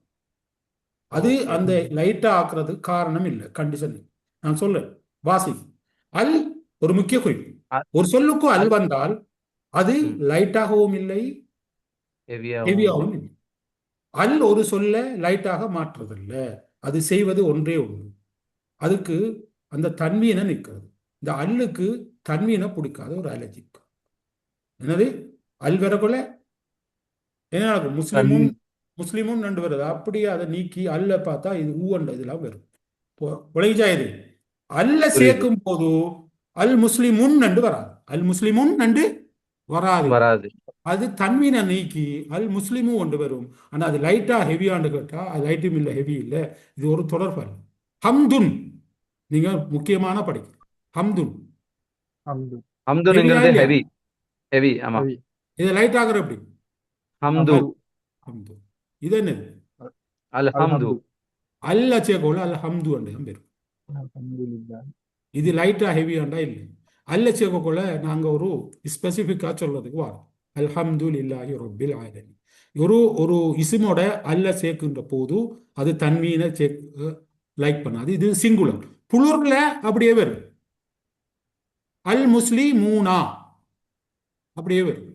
அது okay அந்த லைட்டா ஆக்குறது காரணம் இல்லை, கண்டிஷன். நான் சொல்றேன் வாசி. அல் ஒரு முக்கிய குறிப்பு. al ஒரு சொல்லுக்கு அல் al வந்தால் அது லைட்டாகவும் இல்லை heavy ஹெவியாகவும் இல்லை. அல் ஒரு சொல்ல லைட்டாக மாற்றுறதில்ல, அது செய்வது ஒன்றே ஒன்று. அதுக்கு அந்த தன்மீனை நிற்கிறது. இந்த அல்லுக்கு தன்மீனை பிடிக்காத ஒரு அலர்ஜிக். என்னது அல் வரக்குள்ள என்ன நடக்கும்? முஸ்லிமும் முஸ்லிமும் ரெண்டு வருது. அப்படியே அதை நீக்கி அல்ல பார்த்தா இது ஊவண்ட இதெல்லாம் வரும். விளைஞ்சா இது அல்ல புரியுது சேர்க்கும் போது அல் முஸ்லிமுன் நண்டு வராது. அல் முஸ்லிமுன் நண்டு வராது. வராது அது தன்மீனை நீக்கி அல் முஸ்லிமும் கொண்டு வரும். ஆனால் அது லைட்டா ஹெவியான்னு கேட்டா அது லைட்டும் இல்லை ஹெவி இல்லை. இது ஒரு தொடர்பு. ஹம்துன் நீங்க முக்கியமான படிக்க ஹம்துன் ஹம்து ஹெவியா ஹம்துங்கிறது இல்லையா? ஹெவி ஹெவி ஆமா ஹவி இதை லைட் ஆகுற எப்படி? ஹம்து ஹம்து ஹம்து. இது என்னது? அல்ஹம்து அல்ஹம்து அல்ல சேகோல அல் ஹம்து அண்டு தான் பேரும். அல்ஹம்துலில்லாஹ். இது லைட்டா ஹெவியாண்டா இல்லை. அல்ல சேகோல நாங்க ஒரு ஸ்பெசிஃபிக்கா சொல்றதுக்கு வரோம். அல்ஹம்துலில்லாஹி ரப்பில் ஆலமீன். ஒரு இஸ்மோட அல்ல சேர்க்கின்ற போது அது தன்மீனை லைக் பண்ணாது. இது சிங்குலர். புளூர்ல அப்படியே வரும். அல் முஸ்லிமூனா அப்படியே வரும்.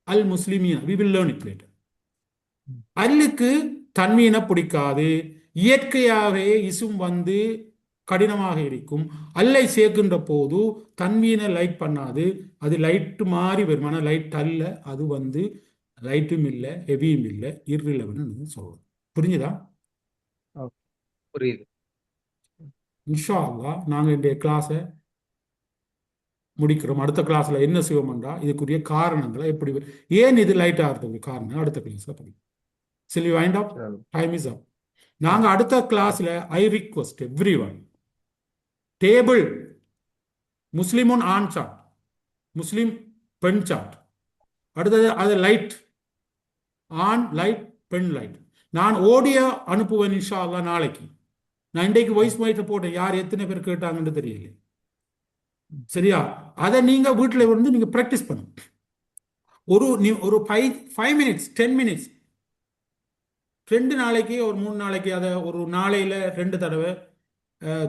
அல் முஸ்லிமீனா we will learn it later. அல்லுக்கு தன்மீனை பிடிக்காது. இயற்கையாகவே இசும் வந்து கடினமாக இருக்கும். அல்லை சேர்க்கின்ற போது தன்மீனை லைட் பண்ணாது. அது லைட்டு மாதிரி வரும். ஆனால் லைட் அல்ல, அது வந்து லைட்டும் இல்லை ஹெவியும் இல்லை இர்ரிலவென்ட்னு சொல்லுவோம். புரிஞ்சுதா? புரியுது இன்ஷா அல்லாஹ் நாங்கள் இந்த கிளாஸை முடிக்கிறோம். அடுத்த கிளாஸ்ல என்ன செய்வோம்டா இதுக்குரிய காரணங்களை எப்படி ஏன் இது லைட் ஆகிறதுக்கு காரணம் அடுத்த கிளாஸ்ல படிக்கும். சிலி wind up, time is up. நாங்க அடுத்த கிளாஸ்ல I request every one table முஸ்லிமுன் ஆன் சாட், முஸ்லிம் பெண் சாட், அடுத்தது அது லைட் ஆன் லைட் பெண் லைட். நான் ஆடியோ அனுப்புவேன் இன்ஷா அல்லாஹ் நாளைக்கு. நான் இன்றைக்கு வாய்ஸ் மைட்டை போட்டேன், யார் எத்தனை பேர் கேட்டாங்கன்னு தெரியல. சரியா? அதை நீங்க வீட்டில் வந்து நீங்க ப்ராக்டிஸ் பண்ணுங்க. ஒரு 5 மினிட்ஸ் 10 மினிட்ஸ் 2 நாளைக்கு ஒரு 3 நாளைக்கு அதை ஒரு நாளையில 2 தடவை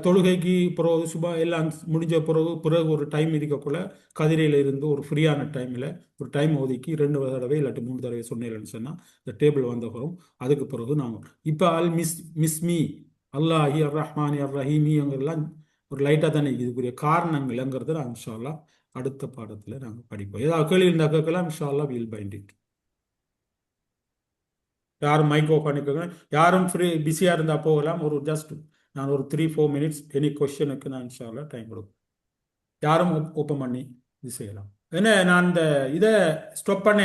தொழுகைக்கு பிறகு சுபா எல்லாம் முடிஞ்ச பிறகு ஒரு டைம் இருக்கக்குள்ள கதிரையில் இருந்து ஒரு ஃப்ரீயான டைமில் ஒரு டைம் ஒதுக்கி 2 தடவை இல்லாட்டி 3 தடவை சொன்னேன்னு சொன்னால் இந்த டேபிள் வந்த பிறகு அதுக்கு பிறகு நாங்கள் இப்போ அல் மிஸ்மி அல்லாஹி அர் ரஹ்மானி அர் ரஹீமிங்கிறதுலாம் ஒரு லைட்டாக தானே இதுக்குரிய காரணங்கள்ங்கிறத நான் இன்ஷா அல்லாஹ் அடுத்த பாடத்தில் நாங்கள் படிப்போம். ஏதாவது கேள்வி இருந்தால் கேட்கலாம். இன்ஷா அல்லாஹ் வில் பைண்ட் இட். யாரும் மைக் ஓப்பன் பண்ணிக்கோங்க. யாரும் ஃப்ரீ பிஸியாக இருந்தால் போகலாம். ஒரு ஜஸ்ட் நான் ஒரு 3-4 மினிட்ஸ் எனி கொஸ்டினுக்கு நான் இன்ஷா அல்லாஹ் டைம் கொடுப்பேன். யாரும் ஓப்பன் பண்ணி இது செய்யலாம். ஏன்னா நான் இந்த இதை ஸ்டாப் பண்ண